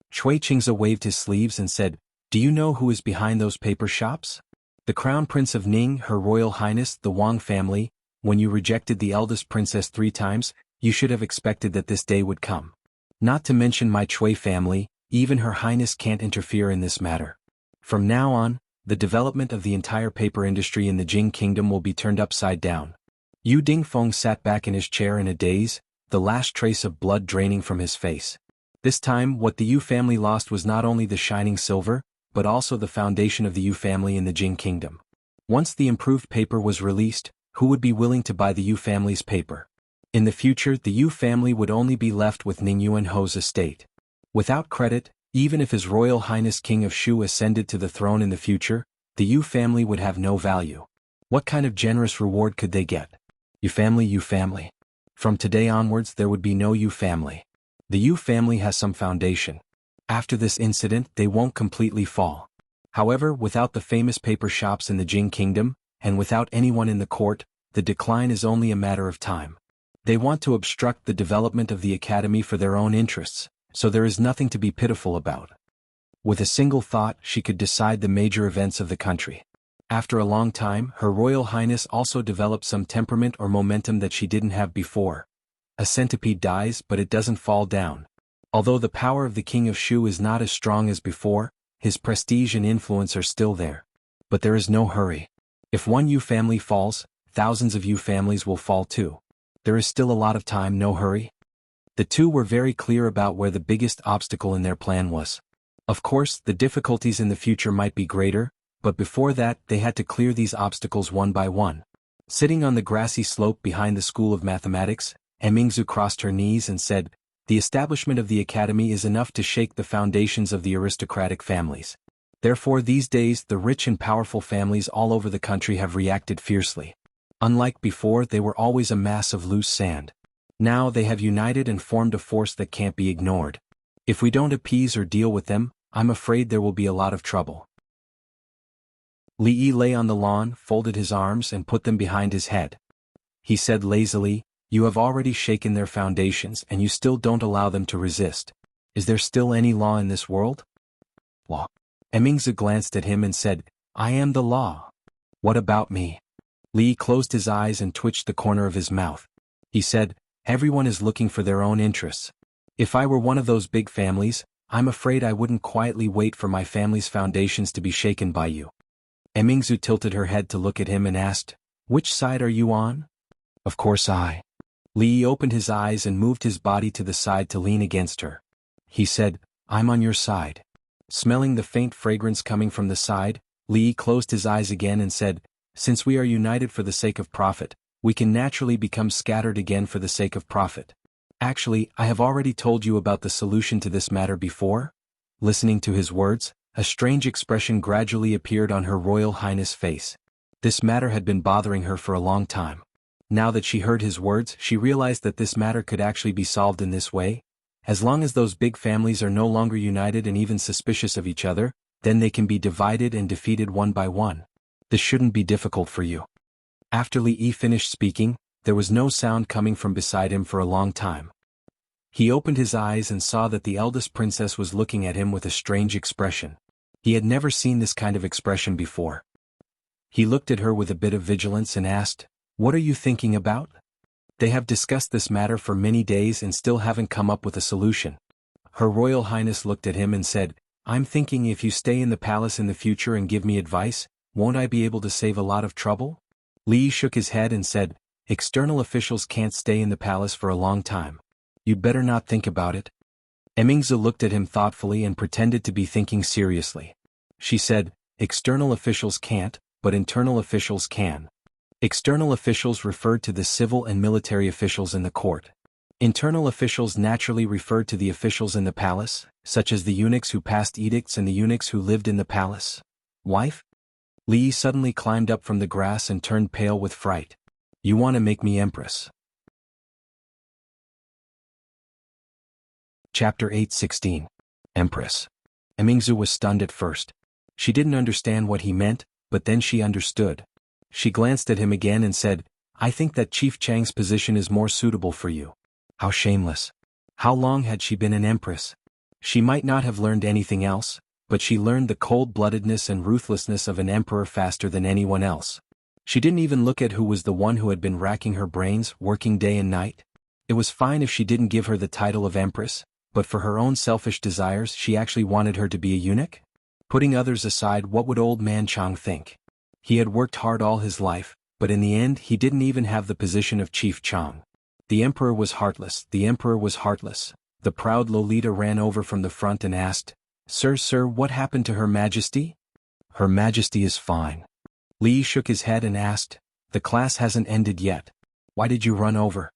[SPEAKER 1] Chui Qingze waved his sleeves and said, "Do you know who is behind those paper shops? The Crown Prince of Ning, Her Royal Highness, the Wang family. When you rejected the eldest princess 3 times, you should have expected that this day would come. Not to mention my Chui family, even Her Highness can't interfere in this matter. From now on, the development of the entire paper industry in the Jing Kingdom will be turned upside down." Yu Dingfeng sat back in his chair in a daze, the last trace of blood draining from his face. This time, what the Yu family lost was not only the shining silver, but also the foundation of the Yu family in the Jing Kingdom. Once the improved paper was released, who would be willing to buy the Yu family's paper? In the future, the Yu family would only be left with Ning Yuanho's estate. Without credit, even if His Royal Highness King of Shu ascended to the throne in the future, the Yu family would have no value. What kind of generous reward could they get? Yu family, Yu family. From today onwards, there would be no Yu family. The Yu family has some foundation. After this incident, they won't completely fall. However, without the famous paper shops in the Jing Kingdom, and without anyone in the court, the decline is only a matter of time. They want to obstruct the development of the academy for their own interests, so there is nothing to be pitiful about. With a single thought, she could decide the major events of the country. After a long time, Her Royal Highness also developed some temperament or momentum that she didn't have before. A centipede dies, but it doesn't fall down. Although the power of the King of Shu is not as strong as before, his prestige and influence are still there. But there is no hurry. If one Yu family falls, thousands of Yu families will fall too. There is still a lot of time, no hurry. The two were very clear about where the biggest obstacle in their plan was. Of course, the difficulties in the future might be greater, but before that, they had to clear these obstacles one by one. Sitting on the grassy slope behind the School of Mathematics, Mingzu crossed her knees and said, "The establishment of the academy is enough to shake the foundations of the aristocratic families. Therefore, these days, the rich and powerful families all over the country have reacted fiercely. Unlike before, they were always a mass of loose sand. Now they have united and formed a force that can't be ignored. If we don't appease or deal with them, I'm afraid there will be a lot of trouble." Li Yi lay on the lawn, folded his arms and put them behind his head. He said lazily, "You have already shaken their foundations and you still don't allow them to resist. Is there still any law in this world?" "Law?" Mingzi glanced at him and said, "I am the law. What about me?" Li closed his eyes and twitched the corner of his mouth. He said, "Everyone is looking for their own interests. If I were one of those big families, I'm afraid I wouldn't quietly wait for my family's foundations to be shaken by you." Mingzu tilted her head to look at him and asked, "Which side are you on?" "Of course I." Li opened his eyes and moved his body to the side to lean against her. He said, "I'm on your side." Smelling the faint fragrance coming from the side, Li closed his eyes again and said, "Since we are united for the sake of profit, we can naturally become scattered again for the sake of profit. Actually, I have already told you about the solution to this matter before." Listening to his words, a strange expression gradually appeared on Her Royal Highness' face. This matter had been bothering her for a long time. Now that she heard his words, she realized that this matter could actually be solved in this way. As long as those big families are no longer united and even suspicious of each other, then they can be divided and defeated one by one. This shouldn't be difficult for you. After Li Yi finished speaking, there was no sound coming from beside him for a long time. He opened his eyes and saw that the eldest princess was looking at him with a strange expression. He had never seen this kind of expression before. He looked at her with a bit of vigilance and asked, "What are you thinking about?" "They have discussed this matter for many days and still haven't come up with a solution." Her Royal Highness looked at him and said, "I'm thinking if you stay in the palace in the future and give me advice, won't I be able to save a lot of trouble?" Li shook his head and said, "External officials can't stay in the palace for a long time. You'd better not think about it." Emingzu looked at him thoughtfully and pretended to be thinking seriously. She said, "External officials can't, but internal officials can." External officials referred to the civil and military officials in the court. Internal officials naturally referred to the officials in the palace, such as the eunuchs who passed edicts and the eunuchs who lived in the palace. "Wife?" Li suddenly climbed up from the grass and turned pale with fright. "You want to make me empress?" Chapter 8:16. Empress. Emingzu was stunned at first. She didn't understand what he meant, but then she understood. She glanced at him again and said, "I think that Chief Chang's position is more suitable for you." How shameless. How long had she been an empress? She might not have learned anything else, but she learned the cold-bloodedness and ruthlessness of an emperor faster than anyone else. She didn't even look at who was the one who had been racking her brains, working day and night. It was fine if she didn't give her the title of empress, but for her own selfish desires she actually wanted her to be a eunuch? Putting others aside, what would old man Chang think? He had worked hard all his life, but in the end he didn't even have the position of Chief Chang. The emperor was heartless, the emperor was heartless. The proud Lolita ran over from the front and asked, Sir, what happened to Her Majesty?" "Her Majesty is fine." Li shook his head and asked, "The class hasn't ended yet. Why did you run over?"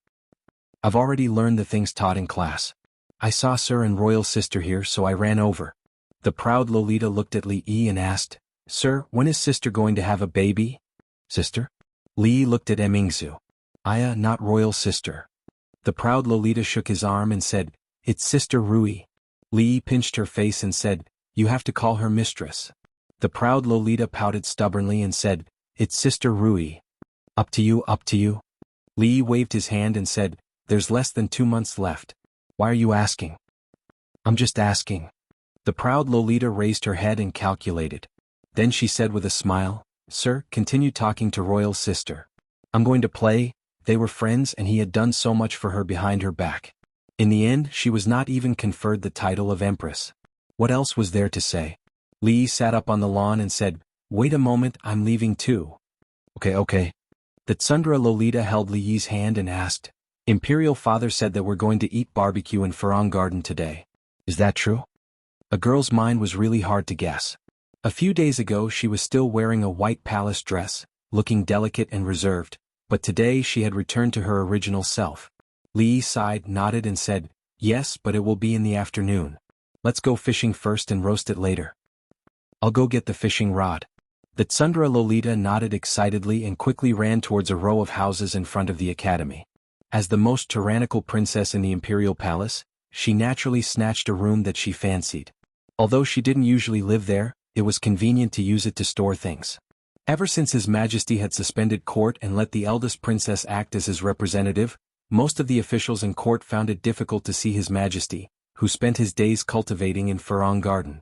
[SPEAKER 1] "I've already learned the things taught in class. I saw Sir and royal sister here, so I ran over." The proud Lolita looked at Li Yi and asked, "Sir, when is sister going to have a baby?" "Sister?" Li looked at Emingzu. "Aya, not royal sister." The proud Lolita shook his arm and said, "It's Sister Rui." Li pinched her face and said, "You have to call her mistress." The proud Lolita pouted stubbornly and said, "It's Sister Rui." Up to you, up to you." Li waved his hand and said, "There's less than 2 months left. Why are you asking?" "I'm just asking." The proud Lolita raised her head and calculated. Then she said with a smile, "Sir, continue talking to royal sister. I'm going to play." They were friends and he had done so much for her behind her back. In the end, she was not even conferred the title of empress. What else was there to say? Li sat up on the lawn and said, "Wait a moment, I'm leaving too." Okay. The Tsundra Lolita held Li Yi's hand and asked, "Imperial father said that we're going to eat barbecue in Farang Garden today. Is that true?" A girl's mind was really hard to guess. A few days ago she was still wearing a white palace dress, looking delicate and reserved, but today she had returned to her original self. Li sighed, nodded and said, "Yes, but it will be in the afternoon. Let's go fishing first and roast it later." "I'll go get the fishing rod." The Tsundra Lolita nodded excitedly and quickly ran towards a row of houses in front of the academy. As the most tyrannical princess in the imperial palace, she naturally snatched a room that she fancied. Although she didn't usually live there, it was convenient to use it to store things. Ever since His Majesty had suspended court and let the eldest princess act as his representative, most of the officials in court found it difficult to see His Majesty, who spent his days cultivating in Farang Garden.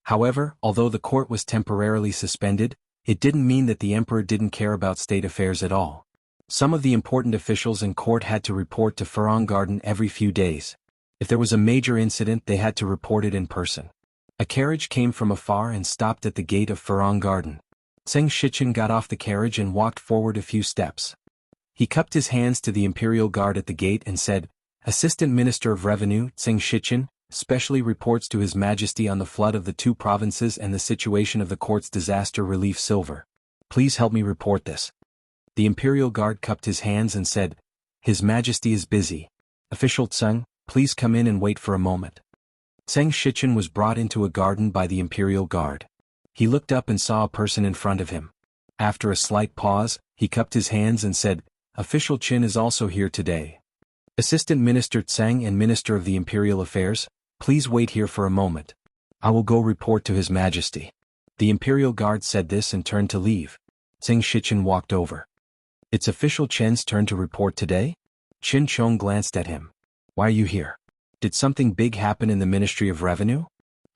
[SPEAKER 1] However, although the court was temporarily suspended, it didn't mean that the emperor didn't care about state affairs at all. Some of the important officials in court had to report to Farang Garden every few days. If there was a major incident, they had to report it in person. A carriage came from afar and stopped at the gate of Farang Garden. Zheng Shichen got off the carriage and walked forward a few steps. He cupped his hands to the imperial guard at the gate and said, "Assistant Minister of Revenue, Zheng Shichen, specially reports to His Majesty on the flood of the 2 provinces and the situation of the court's disaster relief silver. Please help me report this." The imperial guard cupped his hands and said, "His Majesty is busy. Official Zheng, please come in and wait for a moment." Zheng Shichen was brought into a garden by the imperial guard. He looked up and saw a person in front of him. After a slight pause, he cupped his hands and said, "Official Qin is also here today. Assistant Minister Tseng and Minister of the Imperial Affairs, please wait here for a moment. I will go report to His Majesty." The imperial guard said this and turned to leave. Zheng Shichen walked over. It's official Chen's turn to report today? Qin Chong glanced at him. Why are you here? Did something big happen in the Ministry of Revenue?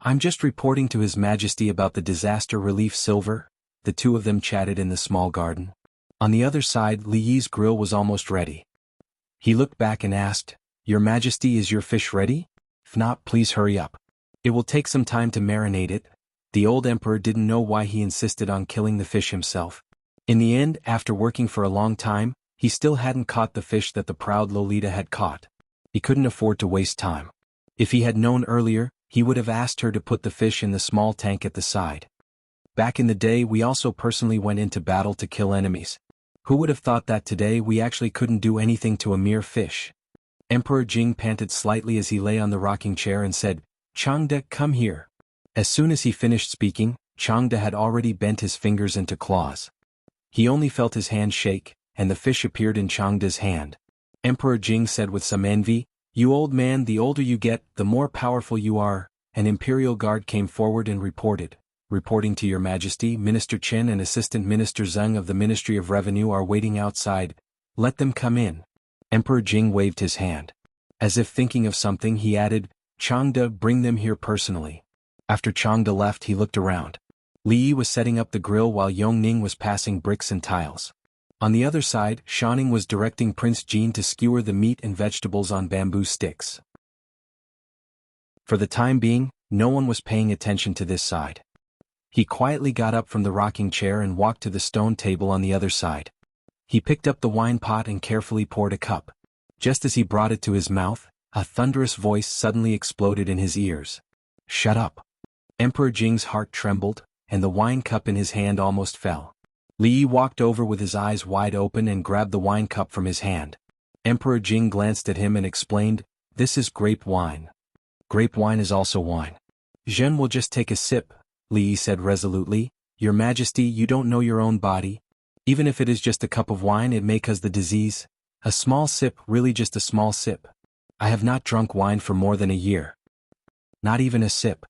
[SPEAKER 1] I'm just reporting to His Majesty about the disaster relief silver. The two of them chatted in the small garden. On the other side, Li Yi's grill was almost ready. He looked back and asked, Your Majesty, is your fish ready? If not, please hurry up. It will take some time to marinate it. The old emperor didn't know why he insisted on killing the fish himself. In the end, after working for a long time, he still hadn't caught the fish that the proud Lolita had caught. He couldn't afford to waste time. If he had known earlier, he would have asked her to put the fish in the small tank at the side. Back in the day, we also personally went into battle to kill enemies. Who would have thought that today we actually couldn't do anything to a mere fish? Emperor Jing panted slightly as he lay on the rocking chair and said, Changde, come here. As soon as he finished speaking, Changde had already bent his fingers into claws. He only felt his hand shake, and the fish appeared in Changde's hand. Emperor Jing said with some envy, You old man, the older you get, the more powerful you are. An imperial guard came forward and reporting to Your Majesty, Minister Chen and Assistant Minister Zheng of the Ministry of Revenue are waiting outside. Let them come in. Emperor Jing waved his hand. As if thinking of something, he added, Changde, bring them here personally. After Changde left, he looked around. Li Yi was setting up the grill while Yongning was passing bricks and tiles. On the other side, Shanning was directing Prince Jean to skewer the meat and vegetables on bamboo sticks. For the time being, no one was paying attention to this side. He quietly got up from the rocking chair and walked to the stone table on the other side. He picked up the wine pot and carefully poured a cup. Just as he brought it to his mouth, a thunderous voice suddenly exploded in his ears. Shut up. Emperor Jing's heart trembled, and the wine cup in his hand almost fell. Li Yi walked over with his eyes wide open and grabbed the wine cup from his hand. Emperor Jing glanced at him and explained, This is grape wine. Grape wine is also wine. Zhen will just take a sip, Li Yi said resolutely. Your Majesty, you don't know your own body. Even if it is just a cup of wine, it may cause the disease. A small sip, really just a small sip. I have not drunk wine for more than a year. Not even a sip.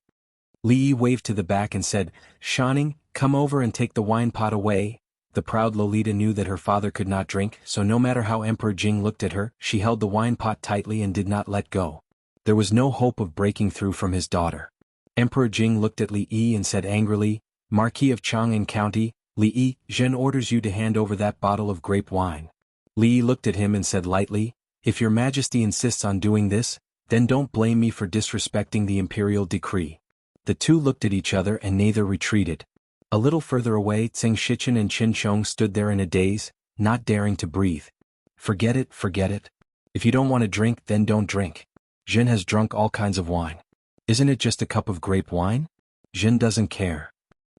[SPEAKER 1] Li Yi waved to the back and said, Shanning, come over and take the wine pot away. The proud Lolita knew that her father could not drink, so no matter how Emperor Jing looked at her, she held the wine pot tightly and did not let go. There was no hope of breaking through from his daughter. Emperor Jing looked at Li Yi and said angrily, Marquis of Chang'an County, Li Yi, Zhen orders you to hand over that bottle of grape wine. Li Yi looked at him and said lightly, If your Majesty insists on doing this, then don't blame me for disrespecting the imperial decree. The two looked at each other and neither retreated. A little further away, Tseng Shichen and Qin Chong stood there in a daze, not daring to breathe. Forget it, forget it. If you don't want to drink, then don't drink. Zhen has drunk all kinds of wine. Isn't it just a cup of grape wine? Zhen doesn't care.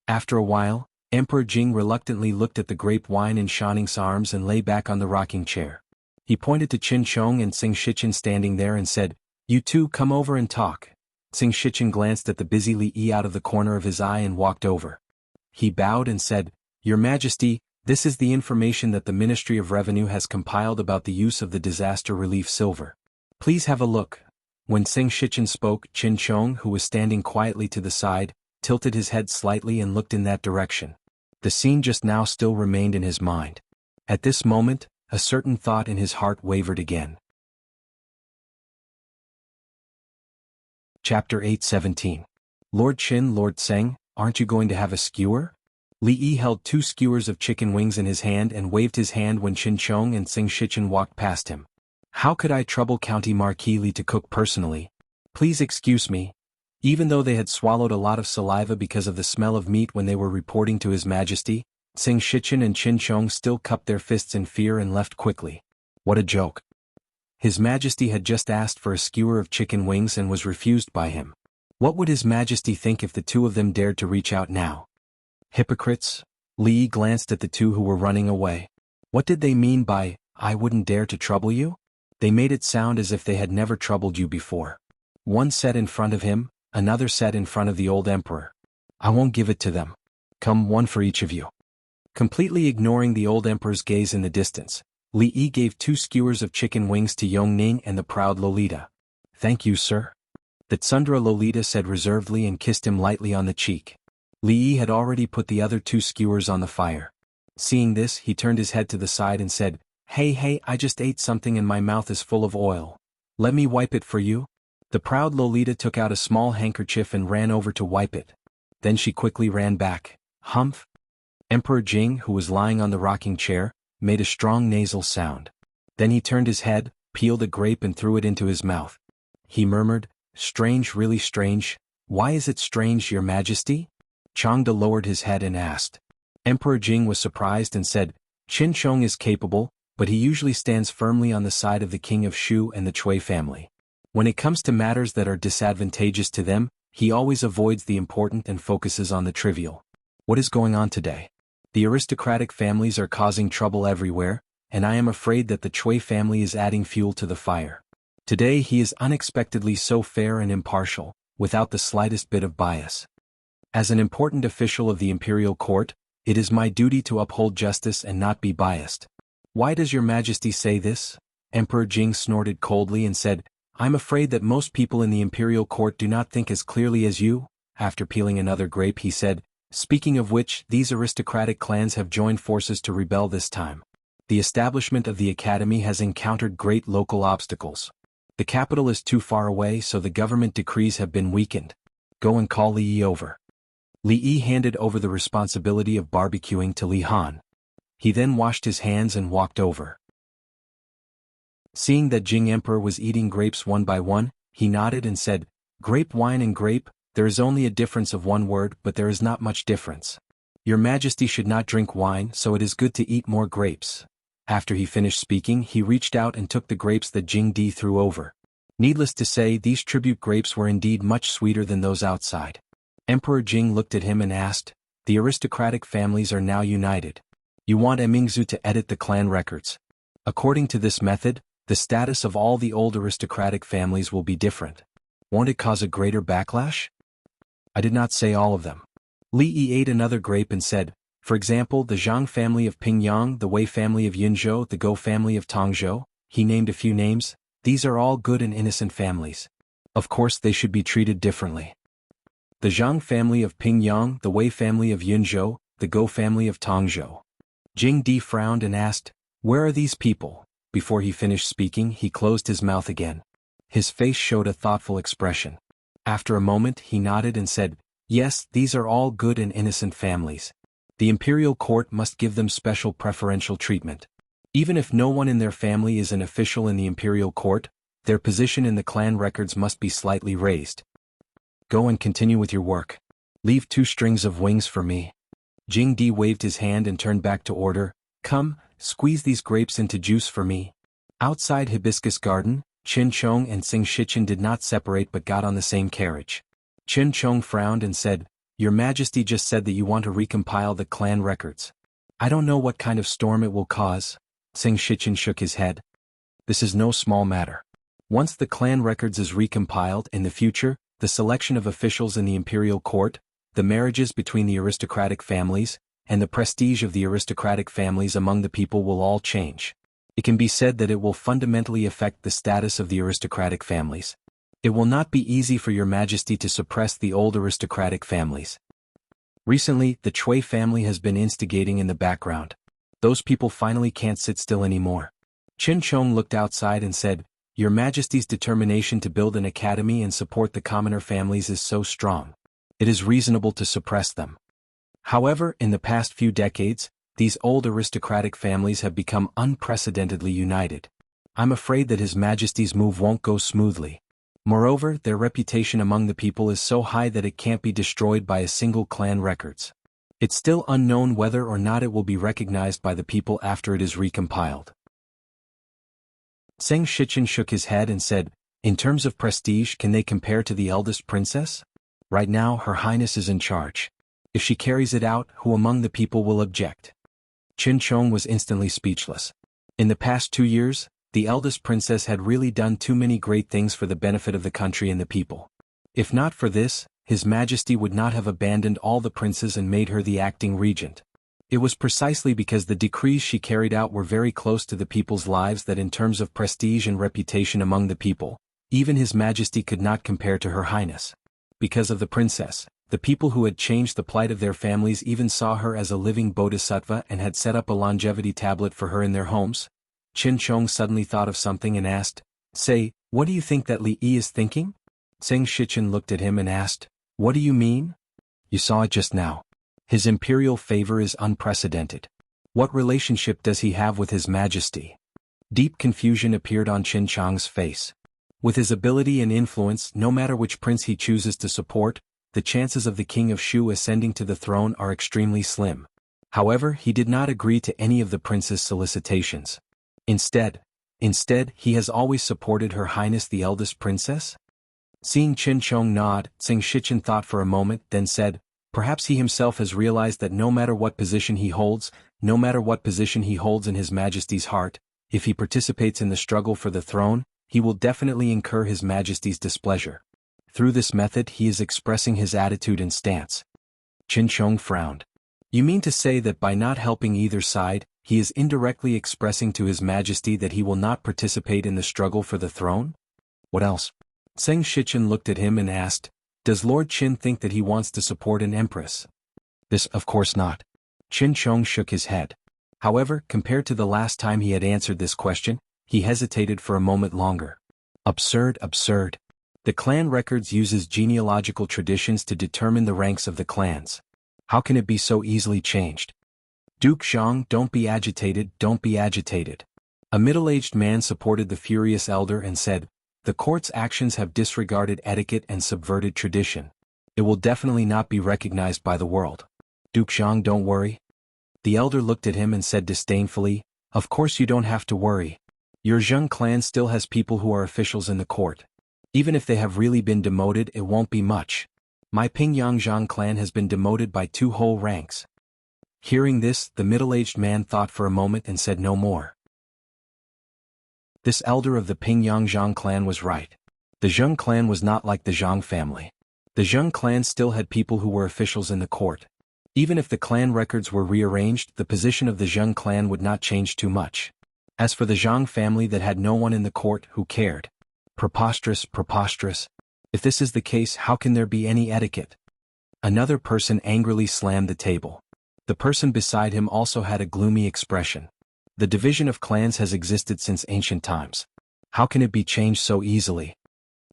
[SPEAKER 1] After a while, Emperor Jing reluctantly looked at the grape wine in Shanning's arms and lay back on the rocking chair. He pointed to Qin Chong and Tseng Shichen standing there and said, You two come over and talk. Tseng Shichen glanced at the busy Li Yi out of the corner of his eye and walked over. He bowed and said, Your Majesty, this is the information that the Ministry of Revenue has compiled about the use of the disaster relief silver. Please have a look. When Tseng Shichen spoke, Qin Chong, who was standing quietly to the side, tilted his head slightly and looked in that direction. The scene just now still remained in his mind. At this moment, a certain thought in his heart wavered again. Chapter 8:17. Lord Qin, Lord Tseng, aren't you going to have a skewer? Li Yi held 2 skewers of chicken wings in his hand and waved his hand when Qin Chong and Tseng Shichen walked past him. How could I trouble County Marquis Li to cook personally? Please excuse me. Even though they had swallowed a lot of saliva because of the smell of meat when they were reporting to His Majesty, Tseng Shichen and Qin Chong still cupped their fists in fear and left quickly. What a joke. His Majesty had just asked for a skewer of chicken wings and was refused by him. What would His Majesty think if the two of them dared to reach out now? Hypocrites? Li Yi glanced at the two who were running away. What did they mean by, I wouldn't dare to trouble you? They made it sound as if they had never troubled you before. One sat in front of him, another sat in front of the old emperor. I won't give it to them. Come, one for each of you. Completely ignoring the old emperor's gaze in the distance, Li Yi gave 2 skewers of chicken wings to Yongning and the proud Lolita. Thank you, sir. The Tsundra Lolita said reservedly and kissed him lightly on the cheek. Li Yi had already put the other 2 skewers on the fire. Seeing this, he turned his head to the side and said, Hey, I just ate something and my mouth is full of oil. Let me wipe it for you? The proud Lolita took out a small handkerchief and ran over to wipe it. Then she quickly ran back. Humph! Emperor Jing, who was lying on the rocking chair, made a strong nasal sound. Then he turned his head, peeled a grape and threw it into his mouth. He murmured, Strange, really strange. Why is it strange, Your Majesty? Changde lowered his head and asked. Emperor Jing was surprised and said, Qin Chong is capable, but he usually stands firmly on the side of the king of Shu and the Cui family. When it comes to matters that are disadvantageous to them, he always avoids the important and focuses on the trivial. What is going on today? The aristocratic families are causing trouble everywhere, and I am afraid that the Cui family is adding fuel to the fire. Today he is unexpectedly so fair and impartial, without the slightest bit of bias. As an important official of the imperial court, it is my duty to uphold justice and not be biased. Why does Your Majesty say this? Emperor Jing snorted coldly and said, I'm afraid that most people in the imperial court do not think as clearly as you. After peeling another grape he said, Speaking of which, these aristocratic clans have joined forces to rebel this time. The establishment of the academy has encountered great local obstacles. The capital is too far away, so the government decrees have been weakened. Go and call Li Yi over. Li Yi handed over the responsibility of barbecuing to Li Han. He then washed his hands and walked over. Seeing that Jing Emperor was eating grapes one by one, he nodded and said, Grape wine and grape, there is only a difference of one word, but there is not much difference. Your Majesty should not drink wine, so it is good to eat more grapes. After he finished speaking, he reached out and took the grapes that Jing Di threw over. Needless to say, these tribute grapes were indeed much sweeter than those outside. Emperor Jing looked at him and asked, The aristocratic families are now united. You want Emingzu to edit the clan records. According to this method, the status of all the old aristocratic families will be different. Won't it cause a greater backlash? I did not say all of them. Li Yi ate another grape and said, For example, the Zhang family of Pingyang, the Wei family of Yunzhou, the Go family of Tongzhou. He named a few names. These are all good and innocent families. Of course they should be treated differently. The Zhang family of Pingyang, the Wei family of Yunzhou, the Go family of Tongzhou. Jing Di frowned and asked, Where are these people? Before he finished speaking, he closed his mouth again. His face showed a thoughtful expression. After a moment, he nodded and said, Yes, these are all good and innocent families. The imperial court must give them special preferential treatment. Even if no one in their family is an official in the imperial court, their position in the clan records must be slightly raised. Go and continue with your work. Leave 2 strings of wings for me. Jing Di waved his hand and turned back to order, Come, squeeze these grapes into juice for me. Outside Hibiscus Garden, Qin Chong and Xing Shichen did not separate but got on the same carriage. Qin Chong frowned and said, Your Majesty just said that you want to recompile the clan records. I don't know what kind of storm it will cause. Xing Shichen shook his head. This is no small matter. Once the clan records is recompiled in the future, the selection of officials in the imperial court, the marriages between the aristocratic families, and the prestige of the aristocratic families among the people will all change. It can be said that it will fundamentally affect the status of the aristocratic families. It will not be easy for Your Majesty to suppress the old aristocratic families. Recently, the Cui family has been instigating in the background. Those people finally can't sit still anymore. Qin Chong looked outside and said, Your Majesty's determination to build an academy and support the commoner families is so strong. It is reasonable to suppress them. However, in the past few decades, these old aristocratic families have become unprecedentedly united. I'm afraid that His Majesty's move won't go smoothly. Moreover, their reputation among the people is so high that it can't be destroyed by a single clan records. It's still unknown whether or not it will be recognized by the people after it is recompiled. Xing Shichen shook his head and said, In terms of prestige, can they compare to the eldest princess? Right now, Her Highness is in charge. If she carries it out, who among the people will object? Qin Chong was instantly speechless. In the past 2 years, the eldest princess had really done too many great things for the benefit of the country and the people. If not for this, His Majesty would not have abandoned all the princes and made her the acting regent. It was precisely because the decrees she carried out were very close to the people's lives that in terms of prestige and reputation among the people, even His Majesty could not compare to Her Highness. Because of the princess, The people who had changed the plight of their families even saw her as a living bodhisattva and had set up a longevity tablet for her in their homes. Qin Chong suddenly thought of something and asked, "Say, what do you think that Li Yi is thinking?" Zheng Shichen looked at him and asked, "What do you mean?" "You saw it just now. His imperial favor is unprecedented. What relationship does he have with His Majesty?" Deep confusion appeared on Qin Chong's face. With his ability and influence, no matter which prince he chooses to support, the chances of the king of Shu ascending to the throne are extremely slim. However, he did not agree to any of the prince's solicitations. Instead, he has always supported Her Highness the eldest princess? Seeing Qin Chong nod, Zheng Shichen thought for a moment, then said, "Perhaps he himself has realized that no matter what position he holds in His Majesty's heart, if he participates in the struggle for the throne, he will definitely incur His Majesty's displeasure. Through this method he is expressing his attitude and stance." Qin Chong frowned. "You mean to say that by not helping either side, he is indirectly expressing to His Majesty that he will not participate in the struggle for the throne? What else?" Zheng Shichen looked at him and asked, "Does Lord Qin think that he wants to support an empress?" "This, of course not." Qin Chong shook his head. However, compared to the last time he had answered this question, he hesitated for a moment longer. Absurd, absurd. The clan records uses genealogical traditions to determine the ranks of the clans. How can it be so easily changed? "Duke Zhang, don't be agitated, don't be agitated." A middle-aged man supported the furious elder and said, "The court's actions have disregarded etiquette and subverted tradition. It will definitely not be recognized by the world. Duke Zhang, don't worry." The elder looked at him and said disdainfully, "Of course you don't have to worry. Your Zheng clan still has people who are officials in the court. Even if they have really been demoted, it won't be much. My Pingyang Zhang clan has been demoted by 2 whole ranks." Hearing this, the middle-aged man thought for a moment and said no more. This elder of the Pingyang Zhang clan was right. The Zheng clan was not like the Zhang family. The Zheng clan still had people who were officials in the court. Even if the clan records were rearranged, the position of the Zheng clan would not change too much. As for the Zhang family that had no one in the court, who cared? Preposterous, preposterous. If this is the case, how can there be any etiquette? Another person angrily slammed the table. The person beside him also had a gloomy expression. The division of clans has existed since ancient times. How can it be changed so easily?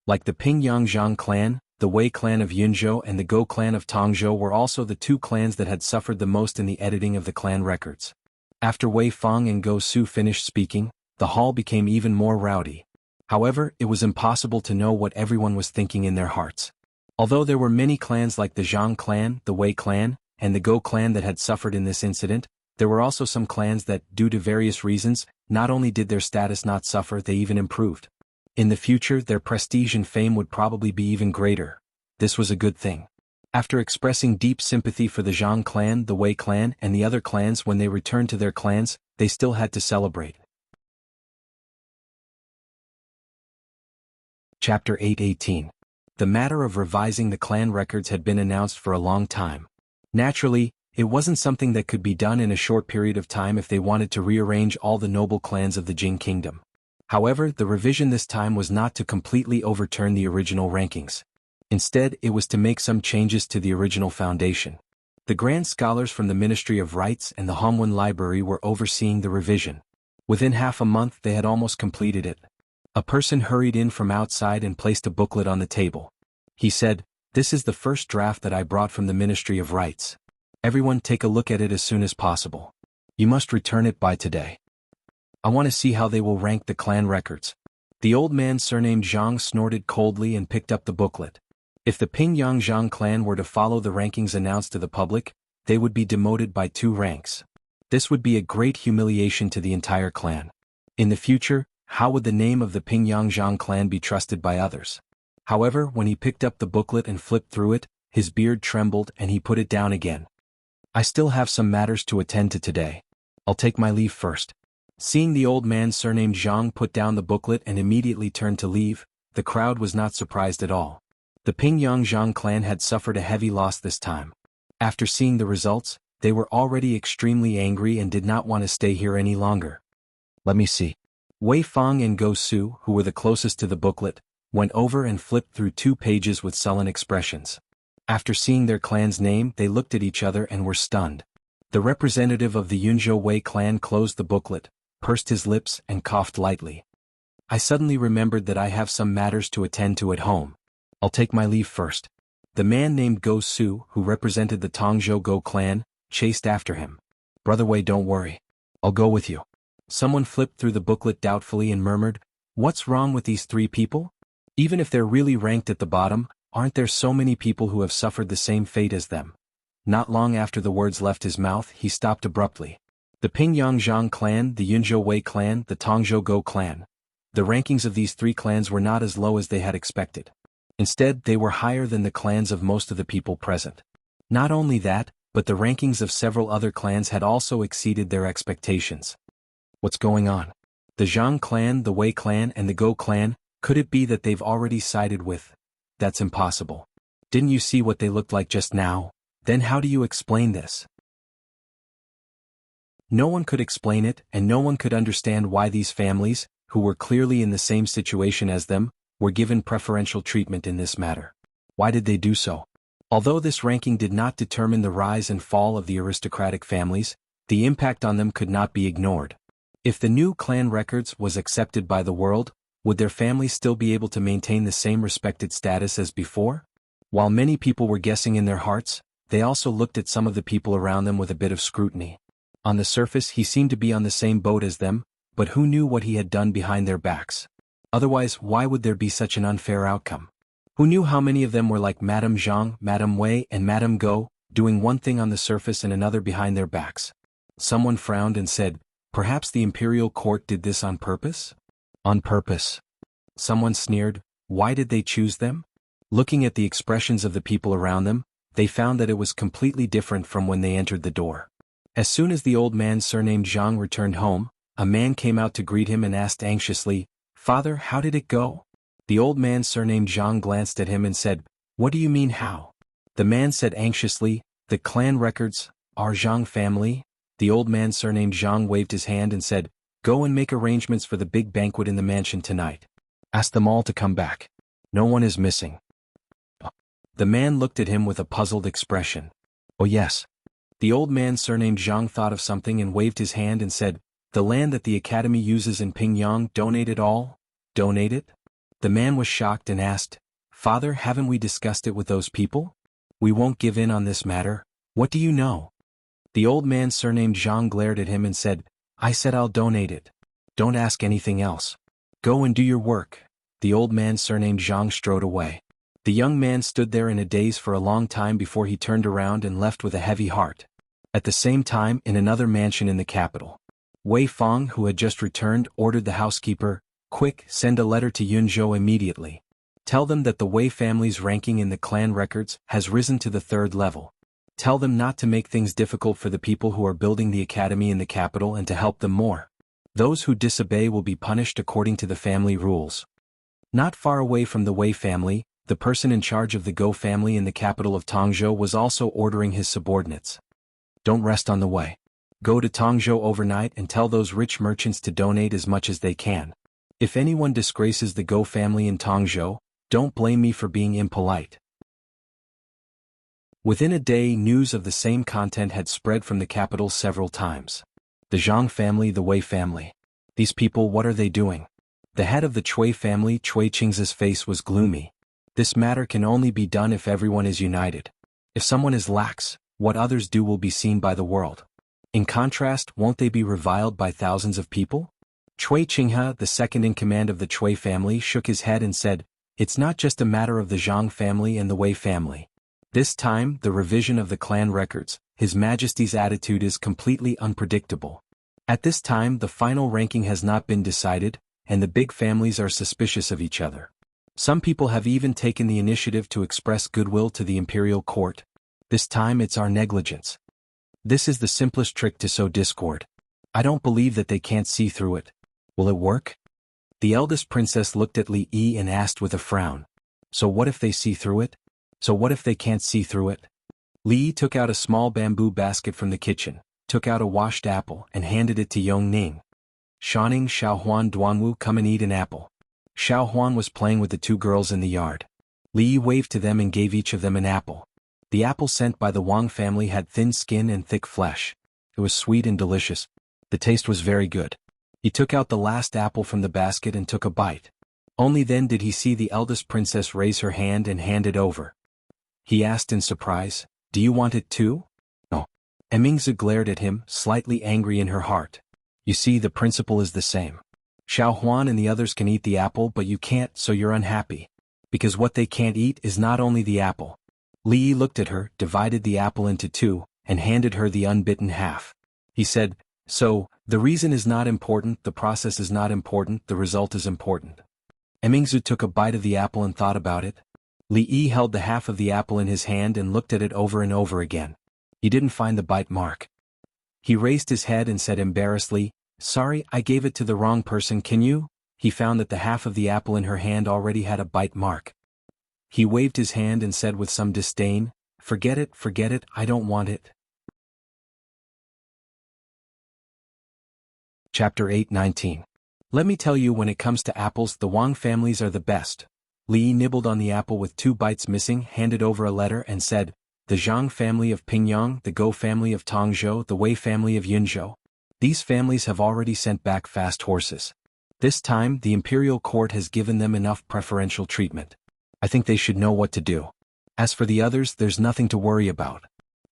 [SPEAKER 1] Like the Pingyang Zhang clan, the Wei clan of Yunzhou and the Go clan of Tongzhou were also the 2 clans that had suffered the most in the editing of the clan records. After Wei Fang and Go Su finished speaking, the hall became even more rowdy. However, it was impossible to know what everyone was thinking in their hearts. Although there were many clans like the Zhang clan, the Wei clan, and the Go clan that had suffered in this incident, there were also some clans that, due to various reasons, not only did their status not suffer, they even improved. In the future, their prestige and fame would probably be even greater. This was a good thing. After expressing deep sympathy for the Zhang clan, the Wei clan, and the other clans, when they returned to their clans, they still had to celebrate. Chapter 8:18. The matter of revising the clan records had been announced for a long time. Naturally, it wasn't something that could be done in a short period of time if they wanted to rearrange all the noble clans of the Jing kingdom. However, the revision this time was not to completely overturn the original rankings. Instead, it was to make some changes to the original foundation. The grand scholars from the Ministry of Rites and the Hongwen Library were overseeing the revision. Within half a month they had almost completed it. A person hurried in from outside and placed a booklet on the table. He said, "This is the first draft that I brought from the Ministry of Rites. Everyone take a look at it as soon as possible. You must return it by today. I want to see how they will rank the clan records." The old man surnamed Zhang snorted coldly and picked up the booklet. If the Pingyang Zhang clan were to follow the rankings announced to the public, they would be demoted by 2 ranks. This would be a great humiliation to the entire clan. In the future, how would the name of the Pingyang Zhang clan be trusted by others? However, when he picked up the booklet and flipped through it, his beard trembled and he put it down again. "I still have some matters to attend to today. I'll take my leave first." Seeing the old man surnamed Zhang put down the booklet and immediately turned to leave, the crowd was not surprised at all. The Pingyang Zhang clan had suffered a heavy loss this time. After seeing the results, they were already extremely angry and did not want to stay here any longer. "Let me see." Wei Fang and Go Su, who were the closest to the booklet, went over and flipped through 2 pages with sullen expressions. After seeing their clan's name, they looked at each other and were stunned. The representative of the Yunzhou Wei clan closed the booklet, pursed his lips and coughed lightly. I suddenly remembered that I have some matters to attend to at home. I'll take my leave first. The man named Go Su, who represented the Tongzhou Go clan, chased after him. Brother Wei, don't worry. I'll go with you. Someone flipped through the booklet doubtfully and murmured, "What's wrong with these three people? Even if they're really ranked at the bottom, aren't there so many people who have suffered the same fate as them?" Not long after the words left his mouth, he stopped abruptly. The Pingyang Zhang clan, the Yunzhou Wei clan, the Tongzhou Go clan. The rankings of these three clans were not as low as they had expected. Instead, they were higher than the clans of most of the people present. Not only that, but the rankings of several other clans had also exceeded their expectations. What's going on? The Zhang clan, the Wei clan, and the Go clan, could it be that they've already sided with? That's impossible. Didn't you see what they looked like just now? Then how do you explain this? No one could explain it, and no one could understand why these families, who were clearly in the same situation as them, were given preferential treatment in this matter. Why did they do so? Although this ranking did not determine the rise and fall of the aristocratic families, the impact on them could not be ignored. If the new clan records was accepted by the world, would their families still be able to maintain the same respected status as before? While many people were guessing in their hearts, they also looked at some of the people around them with a bit of scrutiny. On the surface, he seemed to be on the same boat as them, but who knew what he had done behind their backs? Otherwise, why would there be such an unfair outcome? Who knew how many of them were like Madame Zhang, Madame Wei, and Madame Go, doing one thing on the surface and another behind their backs? Someone frowned and said, "Perhaps the imperial court did this on purpose?" On purpose. Someone sneered, "Why did they choose them?" Looking at the expressions of the people around them, they found that it was completely different from when they entered the door. As soon as the old man surnamed Zhang returned home, a man came out to greet him and asked anxiously, "Father, how did it go?" The old man surnamed Zhang glanced at him and said, "What do you mean how?" The man said anxiously, "The clan records, our Zhang family." The old man surnamed Zhang waved his hand and said, "Go and make arrangements for the big banquet in the mansion tonight. Ask them all to come back. No one is missing." The man looked at him with a puzzled expression. "Oh yes." The old man surnamed Zhang thought of something and waved his hand and said, "The land that the academy uses in Pingyang, donate it all? Donate it?" The man was shocked and asked, "Father, haven't we discussed it with those people? We won't give in on this matter. What do you know?" The old man surnamed Zhang glared at him and said, "I said I'll donate it. Don't ask anything else. Go and do your work." The old man surnamed Zhang strode away. The young man stood there in a daze for a long time before he turned around and left with a heavy heart. At the same time, in another mansion in the capital, Wei Fong, who had just returned, ordered the housekeeper, "Quick, send a letter to Yunzhou immediately. Tell them that the Wei family's ranking in the clan records has risen to the 3rd level. Tell them not to make things difficult for the people who are building the academy in the capital and to help them more. Those who disobey will be punished according to the family rules." Not far away from the Wei family, the person in charge of the Go family in the capital of Tongzhou was also ordering his subordinates. "Don't rest on the way. Go to Tongzhou overnight and tell those rich merchants to donate as much as they can. If anyone disgraces the Go family in Tongzhou, don't blame me for being impolite." Within a day, news of the same content had spread from the capital several times. The Zhang family, the Wei family. These people, what are they doing? The head of the Chui family, Chui Qing's face was gloomy. This matter can only be done if everyone is united. If someone is lax, what others do will be seen by the world. In contrast, won't they be reviled by thousands of people? Chui Qinghe, the second in command of the Chui family, shook his head and said, "It's not just a matter of the Zhang family and the Wei family. This time, the revision of the clan records, His Majesty's attitude is completely unpredictable. At this time, the final ranking has not been decided, and the big families are suspicious of each other. Some people have even taken the initiative to express goodwill to the imperial court. This time it's our negligence. This is the simplest trick to sow discord. I don't believe that they can't see through it. Will it work?" The eldest princess looked at Li Yi and asked with a frown, "So what if they see through it? So what if they can't see through it?" Li Yi took out a small bamboo basket from the kitchen, took out a washed apple and handed it to Yong Ning. "Shaoning, Xiaohuan, Duanwu, come and eat an apple." Xiaohuan was playing with the two girls in the yard. Li Yi waved to them and gave each of them an apple. The apple sent by the Wang family had thin skin and thick flesh. It was sweet and delicious. The taste was very good. He took out the last apple from the basket and took a bite. Only then did he see the eldest princess raise her hand and hand it over. He asked in surprise, "Do you want it too?" "No." Emingzi glared at him, slightly angry in her heart. "You see, the principle is the same. Xiao Huan and the others can eat the apple, but you can't, so you're unhappy. Because what they can't eat is not only the apple." Li Yi looked at her, divided the apple into two, and handed her the unbitten half. He said, "So, the reason is not important, the process is not important, the result is important." Emingzi took a bite of the apple and thought about it. Li Yi held the half of the apple in his hand and looked at it over and over again. He didn't find the bite mark. He raised his head and said embarrassedly, "Sorry, I gave it to the wrong person, can you?" He found that the half of the apple in her hand already had a bite mark. He waved his hand and said with some disdain, forget it, I don't want it." Chapter 8:19. Let me tell you, when it comes to apples, the Wang families are the best. Li Yi nibbled on the apple with 2 bites missing, handed over a letter and said, "The Zhang family of Pingyang, the Go family of Tongzhou, the Wei family of Yunzhou. These families have already sent back fast horses. This time, the imperial court has given them enough preferential treatment. I think they should know what to do. As for the others, there's nothing to worry about.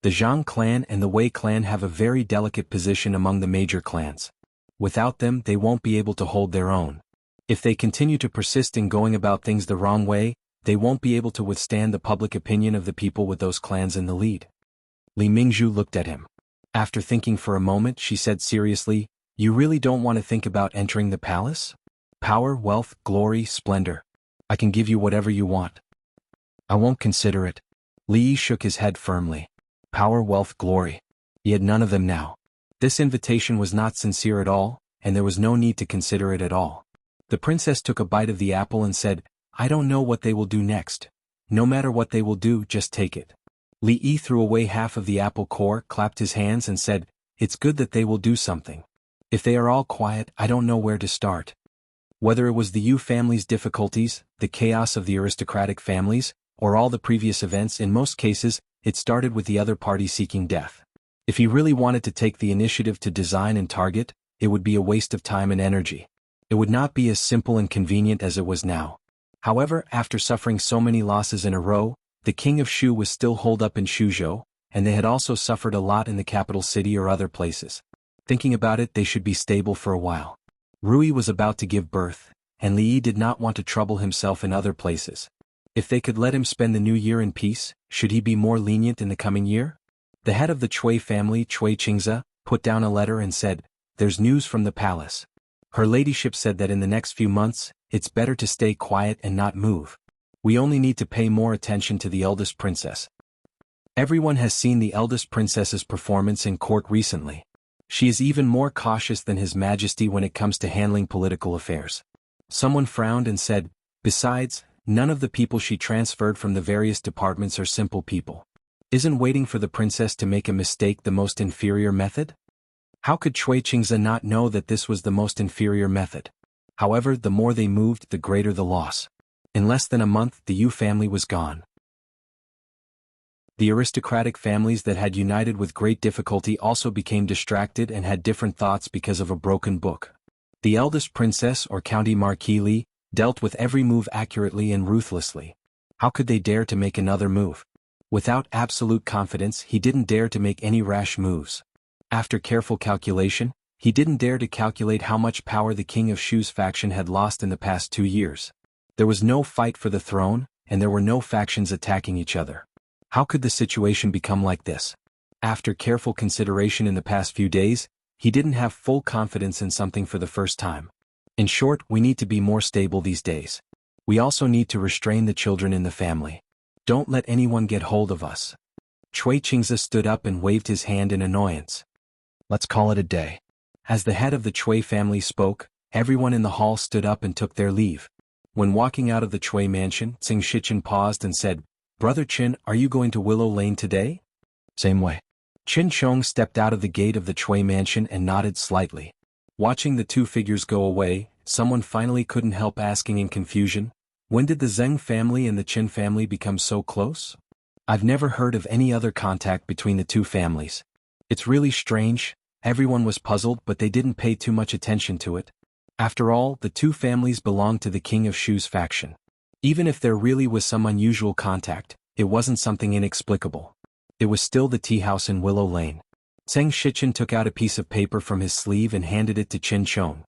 [SPEAKER 1] The Zhang clan and the Wei clan have a very delicate position among the major clans. Without them, they won't be able to hold their own. If they continue to persist in going about things the wrong way, they won't be able to withstand the public opinion of the people with those clans in the lead." Li Mingzhu looked at him. After thinking for a moment, she said seriously, "You really don't want to think about entering the palace? Power, wealth, glory, splendor. I can give you whatever you want." "I won't consider it." Li Yi shook his head firmly. Power, wealth, glory. He had none of them now. This invitation was not sincere at all, and there was no need to consider it at all. The princess took a bite of the apple and said, "I don't know what they will do next. No matter what they will do, just take it." Li Yi threw away half of the apple core, clapped his hands and said, "It's good that they will do something. If they are all quiet, I don't know where to start." Whether it was the Yu family's difficulties, the chaos of the aristocratic families, or all the previous events, in most cases, it started with the other party seeking death. If he really wanted to take the initiative to design and target, it would be a waste of time and energy. It would not be as simple and convenient as it was now. However, after suffering so many losses in a row, the king of Shu was still holed up in Shuzhou, and they had also suffered a lot in the capital city or other places. Thinking about it, they should be stable for a while. Rui was about to give birth, and Li Yi did not want to trouble himself in other places. If they could let him spend the new year in peace, should he be more lenient in the coming year? The head of the Cui family, Cui Qingze, put down a letter and said, "There's news from the palace. Her ladyship said that in the next few months, it's better to stay quiet and not move. We only need to pay more attention to the eldest princess." Everyone has seen the eldest princess's performance in court recently. She is even more cautious than His Majesty when it comes to handling political affairs. Someone frowned and said, "Besides, none of the people she transferred from the various departments are simple people. Isn't waiting for the princess to make a mistake the most inferior method?" How could Cui Qingze not know that this was the most inferior method? However, the more they moved, the greater the loss. In less than a month, the Yu family was gone. The aristocratic families that had united with great difficulty also became distracted and had different thoughts because of a broken book. The eldest princess, or County Marquis Li, dealt with every move accurately and ruthlessly. How could they dare to make another move? Without absolute confidence, he didn't dare to make any rash moves. After careful calculation, he didn't dare to calculate how much power the king of Shu's faction had lost in the past 2 years. There was no fight for the throne, and there were no factions attacking each other. How could the situation become like this? After careful consideration in the past few days, he didn't have full confidence in something for the first time. In short, we need to be more stable these days. We also need to restrain the children in the family. Don't let anyone get hold of us. Cui Qingze stood up and waved his hand in annoyance. Let's call it a day. As the head of the Cui family spoke, everyone in the hall stood up and took their leave. When walking out of the Cui mansion, Tsing Shichen paused and said, "Brother Qin, are you going to Willow Lane today?" "Same way." Qin Chong stepped out of the gate of the Cui mansion and nodded slightly. Watching the two figures go away, someone finally couldn't help asking in confusion, "When did the Zheng family and the Qin family become so close?" I've never heard of any other contact between the two families. It's really strange. Everyone was puzzled, but they didn't pay too much attention to it. After all, the two families belonged to the King of Shu's faction. Even if there really was some unusual contact, it wasn't something inexplicable. It was still the tea house in Willow Lane. Zheng Shichen took out a piece of paper from his sleeve and handed it to Qin Chong.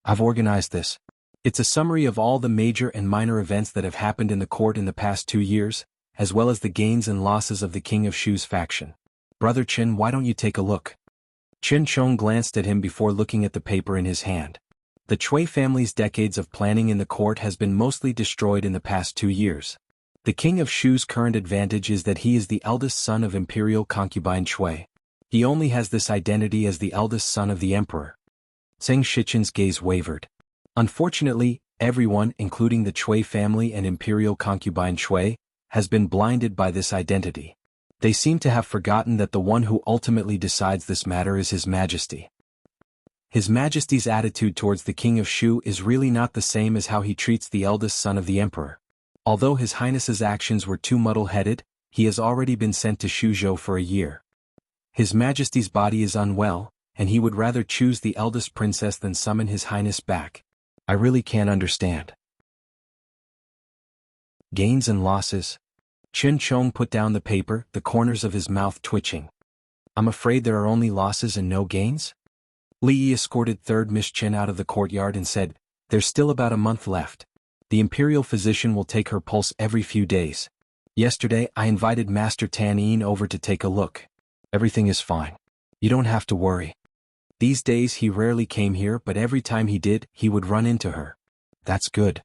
[SPEAKER 1] I've organized this. It's a summary of all the major and minor events that have happened in the court in the past 2 years, as well as the gains and losses of the King of Shu's faction. Brother Qin, why don't you take a look? Qin Chong glanced at him before looking at the paper in his hand. The Cui family's decades of planning in the court has been mostly destroyed in the past 2 years. The King of Shu's current advantage is that he is the eldest son of Imperial concubine Cui. He only has this identity as the eldest son of the Emperor. Zheng Shichen's gaze wavered. Unfortunately, everyone, including the Cui family and Imperial concubine Cui, has been blinded by this identity. They seem to have forgotten that the one who ultimately decides this matter is His Majesty. His Majesty's attitude towards the King of Shu is really not the same as how he treats the eldest son of the Emperor. Although His Highness's actions were too muddle-headed, he has already been sent to Shuzhou for a year. His Majesty's body is unwell, and he would rather choose the eldest princess than summon His Highness back. I really can't understand. Gains and losses. Qin Chong put down the paper, the corners of his mouth twitching. I'm afraid there are only losses and no gains? Li Yi escorted 3rd Miss Qin out of the courtyard and said, there's still about a month left. The imperial physician will take her pulse every few days. Yesterday I invited Master Tan Yin over to take a look. Everything is fine. You don't have to worry. These days he rarely came here, but every time he did, he would run into her. That's good.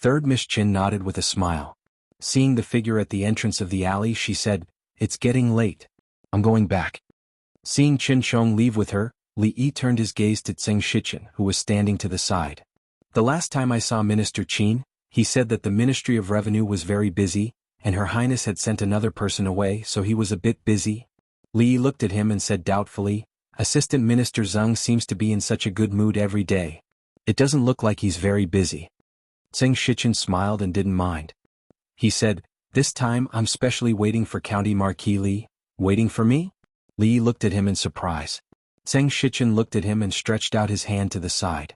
[SPEAKER 1] 3rd Miss Qin nodded with a smile. Seeing the figure at the entrance of the alley, she said, it's getting late. I'm going back. Seeing Qin Chong leave with her, Li Yi turned his gaze to Zheng Shichen, who was standing to the side. The last time I saw Minister Qin, he said that the Ministry of Revenue was very busy, and Her Highness had sent another person away, so he was a bit busy. Li Yi looked at him and said doubtfully, Assistant Minister Zheng seems to be in such a good mood every day. It doesn't look like he's very busy. Zheng Shichen smiled and didn't mind. He said, this time I'm specially waiting for County Marquis Li. Waiting for me? Li Yi looked at him in surprise. Zheng Shichen looked at him and stretched out his hand to the side.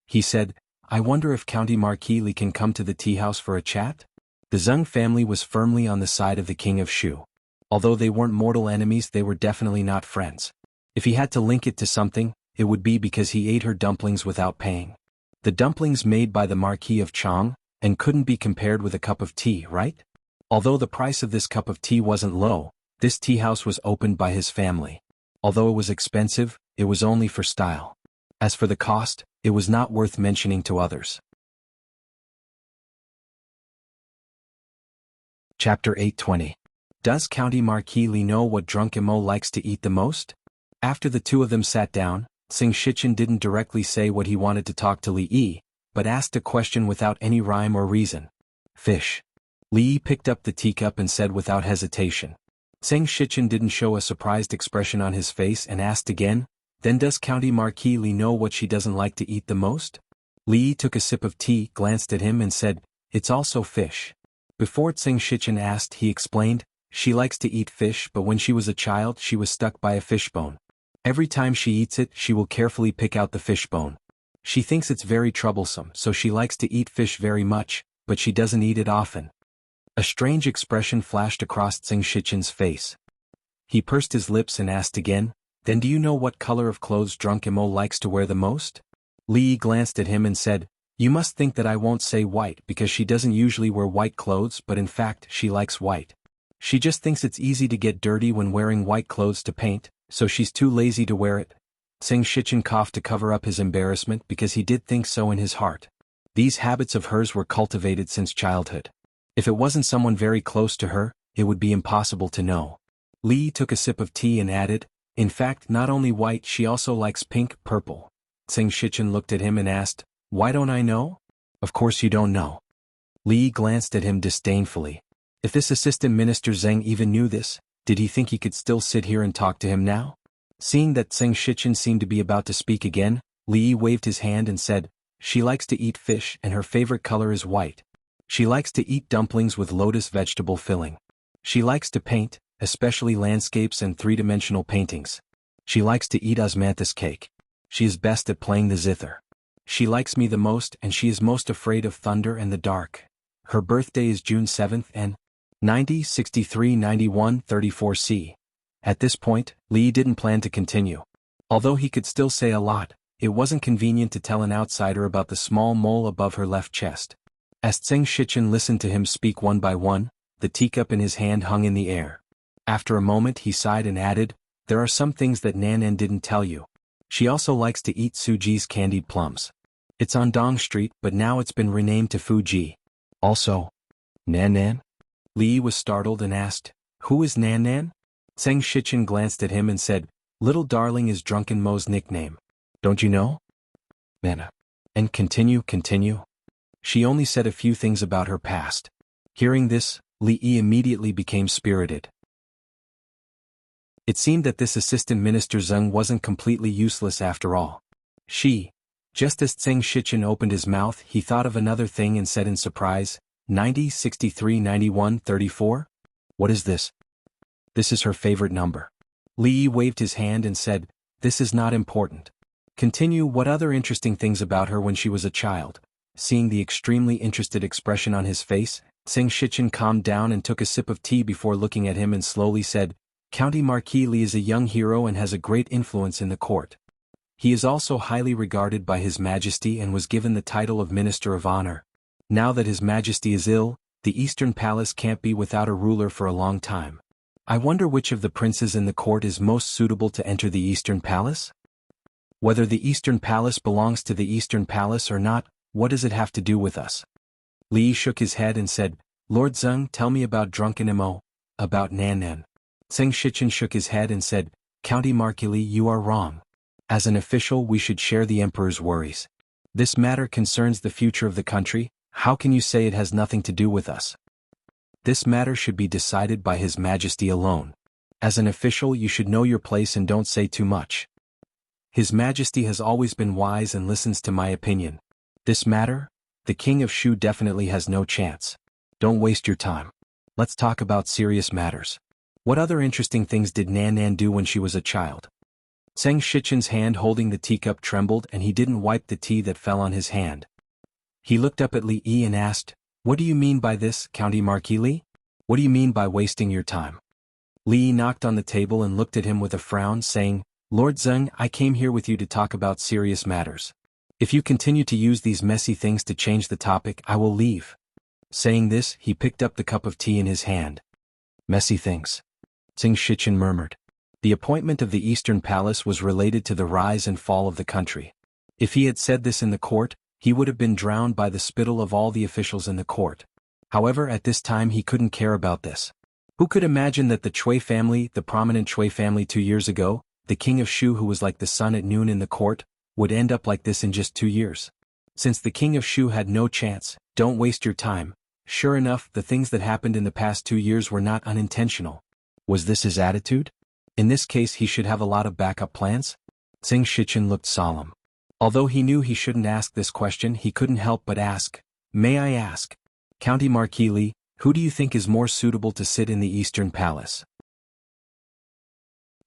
[SPEAKER 1] He said, I wonder if County Marquis Li can come to the tea house for a chat? The Zheng family was firmly on the side of the King of Shu. Although they weren't mortal enemies, they were definitely not friends. If he had to link it to something, it would be because he ate her dumplings without paying. The dumplings made by the Marquis of Chang, and couldn't be compared with a cup of tea, right? Although the price of this cup of tea wasn't low, this tea house was opened by his family. Although it was expensive, it was only for style. As for the cost, it was not worth mentioning to others. Chapter 820. Does County Marquis Li know what drunk Imo likes to eat the most? After the two of them sat down, Zheng Shichen didn't directly say what he wanted to talk to Li Yi, but asked a question without any rhyme or reason. Fish. Li Yi picked up the teacup and said without hesitation. Zheng Shichen didn't show a surprised expression on his face and asked again, then does County Marquis Li know what she doesn't like to eat the most? Li Yi took a sip of tea, glanced at him and said, it's also fish. Before Zheng Shichen asked, he explained, she likes to eat fish, but when she was a child she was stuck by a fishbone. Every time she eats it, she will carefully pick out the fishbone. She thinks it's very troublesome, so she likes to eat fish very much, but she doesn't eat it often. A strange expression flashed across Zheng Shichen's face. He pursed his lips and asked again, then do you know what color of clothes drunk Imo likes to wear the most? Li Yi glanced at him and said, you must think that I won't say white because she doesn't usually wear white clothes, but in fact she likes white. She just thinks it's easy to get dirty when wearing white clothes to paint, so she's too lazy to wear it. Zheng Shichen coughed to cover up his embarrassment because he did think so in his heart. These habits of hers were cultivated since childhood. If it wasn't someone very close to her, it would be impossible to know. Li Yi took a sip of tea and added, in fact, not only white, she also likes pink, purple. Zheng Shichen looked at him and asked, why don't I know? Of course you don't know. Li Yi glanced at him disdainfully. If this assistant minister Zheng even knew this, did he think he could still sit here and talk to him now? Seeing that Zheng Shichen seemed to be about to speak again, Li Yi waved his hand and said, she likes to eat fish and her favorite color is white. She likes to eat dumplings with lotus vegetable filling. She likes to paint, especially landscapes and three-dimensional paintings. She likes to eat osmanthus cake. She is best at playing the zither. She likes me the most and she is most afraid of thunder and the dark. Her birthday is June 7th and 90, 63, 91, 34c. At this point, Li didn't plan to continue. Although he could still say a lot, it wasn't convenient to tell an outsider about the small mole above her left chest. As Tseng Shichen listened to him speak one by one, the teacup in his hand hung in the air. After a moment he sighed and added, "There are some things that Nanan didn't tell you. She also likes to eat Suji's candied plums. It's on Dong Street but now it's been renamed to Fuji. Also, Nanan?" Li was startled and asked, "Who is Nanan?" Tseng Shichen glanced at him and said, "Little Darling is Drunken Mo's nickname. Don't you know?" Nana. And continue. She only said a few things about her past. Hearing this, Li immediately became spirited. It seemed that this assistant minister Zeng wasn't completely useless after all. Just as Tseng Shichen opened his mouth, he thought of another thing and said in surprise, 90, 63, 91, 34? What is this? This is her favorite number. Li waved his hand and said, "This is not important. Continue. What other interesting things about her when she was a child?" Seeing the extremely interested expression on his face, Tseng Shichen calmed down and took a sip of tea before looking at him and slowly said, "County Marquis Li is a young hero and has a great influence in the court. He is also highly regarded by His Majesty and was given the title of Minister of Honor. Now that His Majesty is ill, the Eastern Palace can't be without a ruler for a long time. I wonder which of the princes in the court is most suitable to enter the Eastern Palace? Whether the Eastern Palace belongs to the Eastern Palace or not, what does it have to do with us?" Li shook his head and said, "Lord Zeng, tell me about Drunken Mo, about Nanan." Tseng Shichen shook his head and said, "County Marquis Li, you are wrong. As an official we should share the emperor's worries. This matter concerns the future of the country. How can you say it has nothing to do with us? This matter should be decided by His Majesty alone. As an official you should know your place and don't say too much. His Majesty has always been wise and listens to my opinion. This matter, the King of Shu definitely has no chance. Don't waste your time. Let's talk about serious matters. What other interesting things did Nanan do when she was a child?" Tseng Shichen's hand holding the teacup trembled and he didn't wipe the tea that fell on his hand. He looked up at Li Yi and asked, "What do you mean by this, County Marquis Li? What do you mean by wasting your time?" Li knocked on the table and looked at him with a frown, saying, "Lord Zeng, I came here with you to talk about serious matters. If you continue to use these messy things to change the topic, I will leave." Saying this, he picked up the cup of tea in his hand. "Messy things," Tseng Shichen murmured. The appointment of the Eastern Palace was related to the rise and fall of the country. If he had said this in the court, he would have been drowned by the spittle of all the officials in the court. However, at this time he couldn't care about this. Who could imagine that the Chui family, the prominent Chui family 2 years ago, the King of Shu who was like the sun at noon in the court, would end up like this in just 2 years? Since the King of Shu had no chance, don't waste your time. Sure enough, the things that happened in the past 2 years were not unintentional. Was this his attitude? In this case he should have a lot of backup plans? Tseng Shichen looked solemn. Although he knew he shouldn't ask this question, he couldn't help but ask, "May I ask, County Marquis Li, who do you think is more suitable to sit in the Eastern Palace?"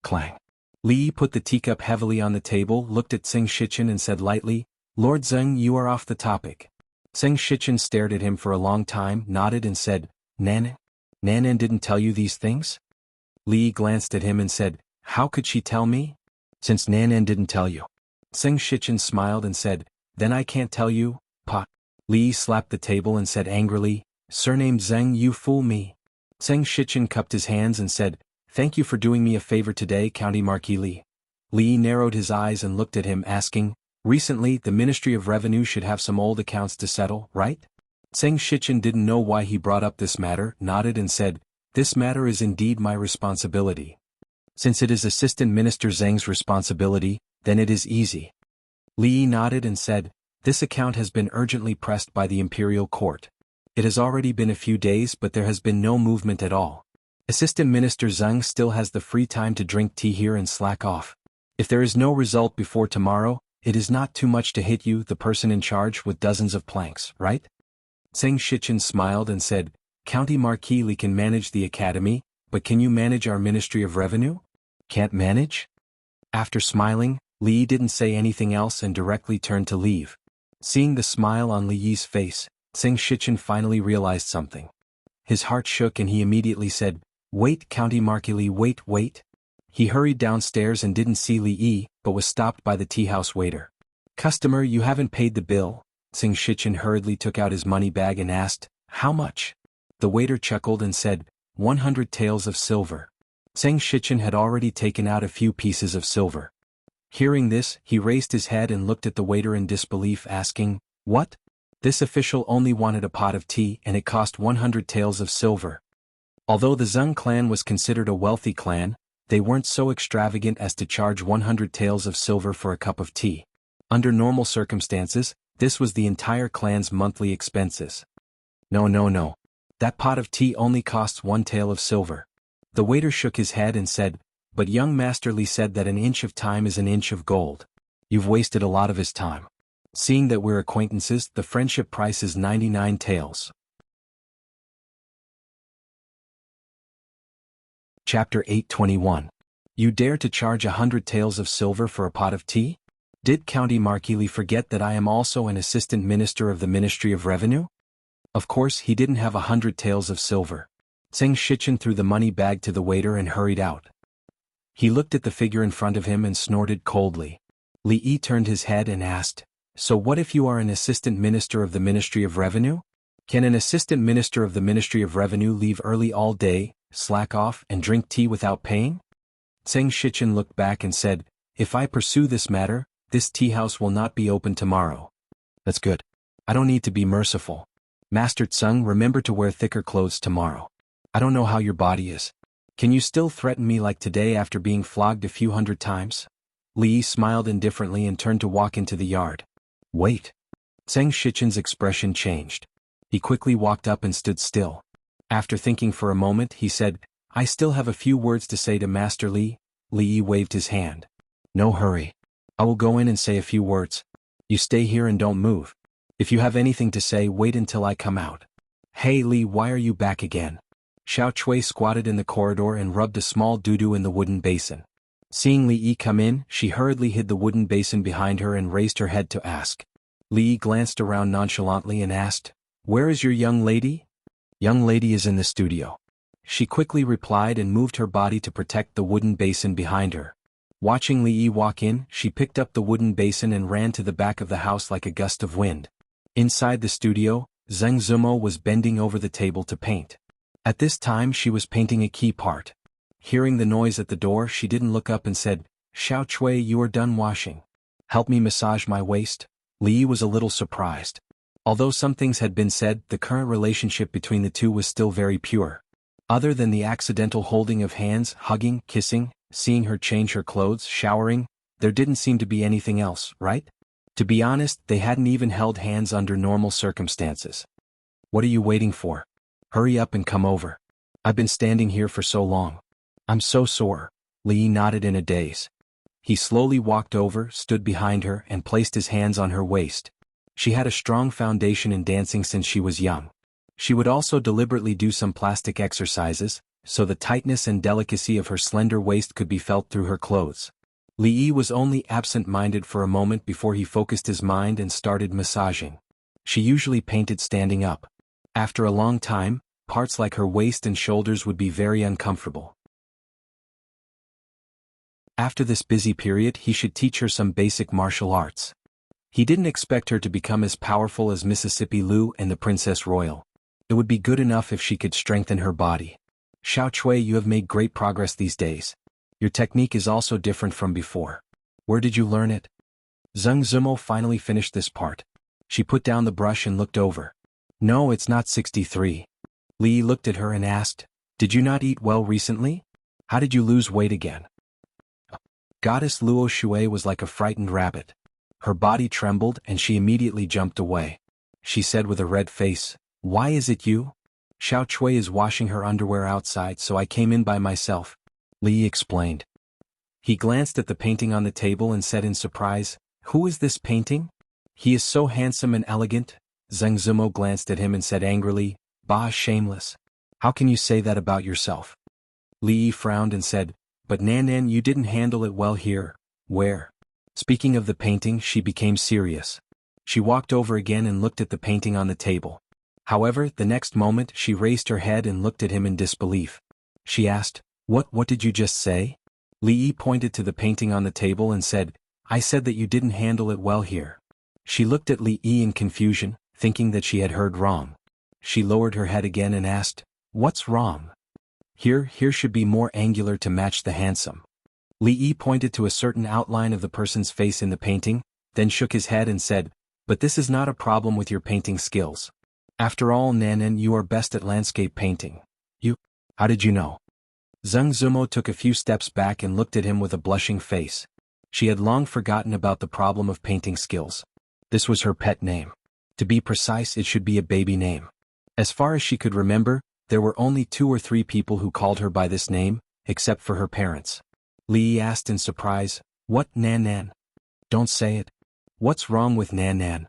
[SPEAKER 1] Clang. Li put the teacup heavily on the table, looked at Tseng Shichen and said lightly, "Lord Zeng, you are off the topic." Tseng Shichen stared at him for a long time, nodded and said, "Nanan? Nanan didn't tell you these things?" Li glanced at him and said, "How could she tell me? Since Nanan didn't tell you." Tseng Shichen smiled and said, "Then I can't tell you, Pa." Li slapped the table and said angrily, "Surnamed Zeng, you fool me." Tseng Shichen cupped his hands and said, "Thank you for doing me a favor today, County Marquis Li." Li narrowed his eyes and looked at him, asking, "Recently, the Ministry of Revenue should have some old accounts to settle, right?" Tseng Shichen didn't know why he brought up this matter, nodded and said, "This matter is indeed my responsibility. Since it is Assistant Minister Zeng's responsibility, then it is easy." Li nodded and said, "This account has been urgently pressed by the Imperial Court. It has already been a few days but there has been no movement at all. Assistant Minister Zeng still has the free time to drink tea here and slack off. If there is no result before tomorrow, it is not too much to hit you, the person in charge, with dozens of planks, right?" Tseng Shichen smiled and said, County Marquis Li can manage the academy, but can you manage our Ministry of Revenue? Can't manage? After smiling, Li didn't say anything else and directly turned to leave. Seeing the smile on Li Yi's face, Zheng Shichen finally realized something. His heart shook and he immediately said, "Wait, County Marquis Li, wait." He hurried downstairs and didn't see Li Yi, but was stopped by the tea-house waiter. "Customer, you haven't paid the bill." Zheng Shichen hurriedly took out his money bag and asked, "How much?" The waiter chuckled and said, 100 taels of silver. Zheng Shichen had already taken out a few pieces of silver. Hearing this, he raised his head and looked at the waiter in disbelief, asking, "What?" This official only wanted a pot of tea and it cost 100 taels of silver. Although the Zheng clan was considered a wealthy clan, they weren't so extravagant as to charge 100 taels of silver for a cup of tea. Under normal circumstances, this was the entire clan's monthly expenses. No. That pot of tea only costs 1 tael of silver. The waiter shook his head and said, "But young Master Li said that an inch of time is an inch of gold. You've wasted a lot of his time. Seeing that we're acquaintances, the friendship price is 99 taels. Chapter 821. You dare to charge 100 taels of silver for a pot of tea? Did County Marquis Li forget that I am also an assistant minister of the Ministry of Revenue? Of course he didn't have 100 taels of silver. Zheng Shichen threw the money bag to the waiter and hurried out. He looked at the figure in front of him and snorted coldly. Li Yi turned his head and asked, "So what if you are an assistant minister of the Ministry of Revenue? Can an assistant minister of the Ministry of Revenue leave early all day, slack off, and drink tea without paying?" Zheng Shichen looked back and said, "If I pursue this matter, this tea house will not be open tomorrow." "That's good. I don't need to be merciful. Master Tseng, remember to wear thicker clothes tomorrow. I don't know how your body is. Can you still threaten me like today after being flogged a few hundred times?" Li Yi smiled indifferently and turned to walk into the yard. "Wait." Zheng Shichen's expression changed. He quickly walked up and stood still. After thinking for a moment, he said, "I still have a few words to say to Master Li." Li Yi waved his hand. "No hurry. I will go in and say a few words. You stay here and don't move. If you have anything to say, wait until I come out." "Hey Li, why are you back again?" Xiao Chui squatted in the corridor and rubbed a small doo-doo in the wooden basin. Seeing Li Yi come in, she hurriedly hid the wooden basin behind her and raised her head to ask. Li Yi glanced around nonchalantly and asked, "Where is your young lady?" "Young lady is in the studio." She quickly replied and moved her body to protect the wooden basin behind her. Watching Li Yi walk in, she picked up the wooden basin and ran to the back of the house like a gust of wind. Inside the studio, Zheng Zumo was bending over the table to paint. At this time she was painting a key part. Hearing the noise at the door, she didn't look up and said, "Xiao Chui, you are done washing. Help me massage my waist?" Li Yi was a little surprised. Although some things had been said, the current relationship between the two was still very pure. Other than the accidental holding of hands, hugging, kissing, seeing her change her clothes, showering, there didn't seem to be anything else, right? To be honest, they hadn't even held hands under normal circumstances. "What are you waiting for? Hurry up and come over. I've been standing here for so long. I'm so sore." Li Yi nodded in a daze. He slowly walked over, stood behind her, and placed his hands on her waist. She had a strong foundation in dancing since she was young. She would also deliberately do some plastic exercises, so the tightness and delicacy of her slender waist could be felt through her clothes. Li Yi was only absent-minded for a moment before he focused his mind and started massaging. She usually painted standing up. After a long time, parts like her waist and shoulders would be very uncomfortable. After this busy period, he should teach her some basic martial arts. He didn't expect her to become as powerful as Mississippi Lu and the Princess Royal. It would be good enough if she could strengthen her body. "Xiao Chui, you have made great progress these days. Your technique is also different from before. Where did you learn it?" Zheng Zumo finally finished this part. She put down the brush and looked over. "No, it's not 63. Li Yi looked at her and asked, "Did you not eat well recently? How did you lose weight again?" Goddess Luo Shui was like a frightened rabbit. Her body trembled and she immediately jumped away. She said with a red face, "Why is it you?" "Xiao Chui is washing her underwear outside, so I came in by myself," Li Yi explained. He glanced at the painting on the table and said in surprise, "Who is this painting? He is so handsome and elegant." Zheng Zumo glanced at him and said angrily, Bah, shameless. How can you say that about yourself? Li Yi frowned and said, but Nan, you didn't handle it well here. Where? Speaking of the painting, she became serious. She walked over again and looked at the painting on the table. However, the next moment she raised her head and looked at him in disbelief. She asked, What did you just say? Li Yi pointed to the painting on the table and said, I said that you didn't handle it well here. She looked at Li Yi in confusion, thinking that she had heard wrong. She lowered her head again and asked, What's wrong? Here should be more angular to match the handsome. Li Yi pointed to a certain outline of the person's face in the painting, then shook his head and said, But this is not a problem with your painting skills. After all, Nan, you are best at landscape painting. How did you know? Zheng Zumo took a few steps back and looked at him with a blushing face. She had long forgotten about the problem of painting skills. This was her pet name. To be precise, it should be a baby name. As far as she could remember, there were only 2 or 3 people who called her by this name, except for her parents. Li Yi asked in surprise, What, Nan? Don't say it. What's wrong with Nan?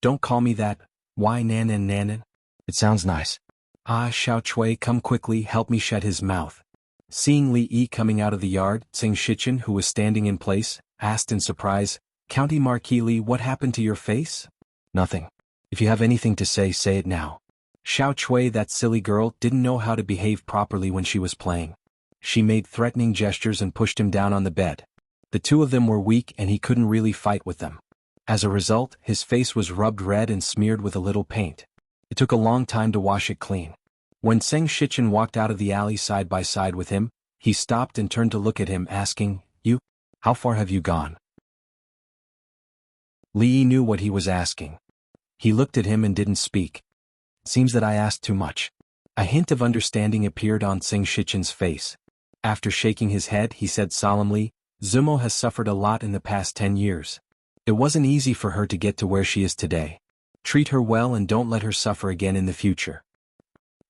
[SPEAKER 1] Don't call me that. Why Nan? It sounds nice. Ah, Xiao Chui, come quickly, help me shut his mouth. Seeing Li Yi coming out of the yard, Tsing Shichen, who was standing in place, asked in surprise, County Marquis Li, what happened to your face? Nothing. If you have anything to say it now. Xiao Chui, that silly girl, didn't know how to behave properly when she was playing. She made threatening gestures and pushed him down on the bed. The 2 of them were weak and he couldn't really fight with them. As a result, his face was rubbed red and smeared with a little paint. It took a long time to wash it clean. When Tseng Shichen walked out of the alley side by side with him, he stopped and turned to look at him, asking, How far have you gone? Li Yi knew what he was asking. He looked at him and didn't speak. Seems that I asked too much. A hint of understanding appeared on Tseng Shichen's face. After shaking his head, he said solemnly, Zumo has suffered a lot in the past 10 years. It wasn't easy for her to get to where she is today. Treat her well and don't let her suffer again in the future.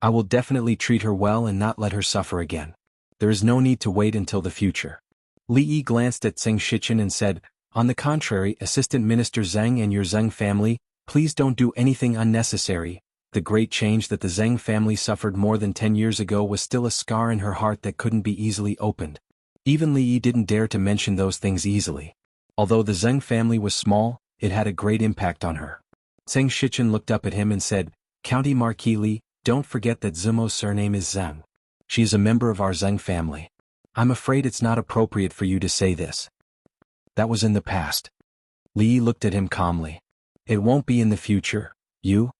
[SPEAKER 1] I will definitely treat her well and not let her suffer again. There is no need to wait until the future. Li Yi glanced at Tseng Shichen and said, On the contrary, Assistant Minister Zheng and your Zheng family, please don't do anything unnecessary. The great change that the Zheng family suffered more than 10 years ago was still a scar in her heart that couldn't be easily opened. Even Li Yi didn't dare to mention those things easily. Although the Zheng family was small, it had a great impact on her. Tseng Shichen looked up at him and said, County Marquis Li, don't forget that Zumo's surname is Zheng. She is a member of our Zheng family. I'm afraid it's not appropriate for you to say this. That was in the past. Li Yi looked at him calmly. It won't be in the future, you?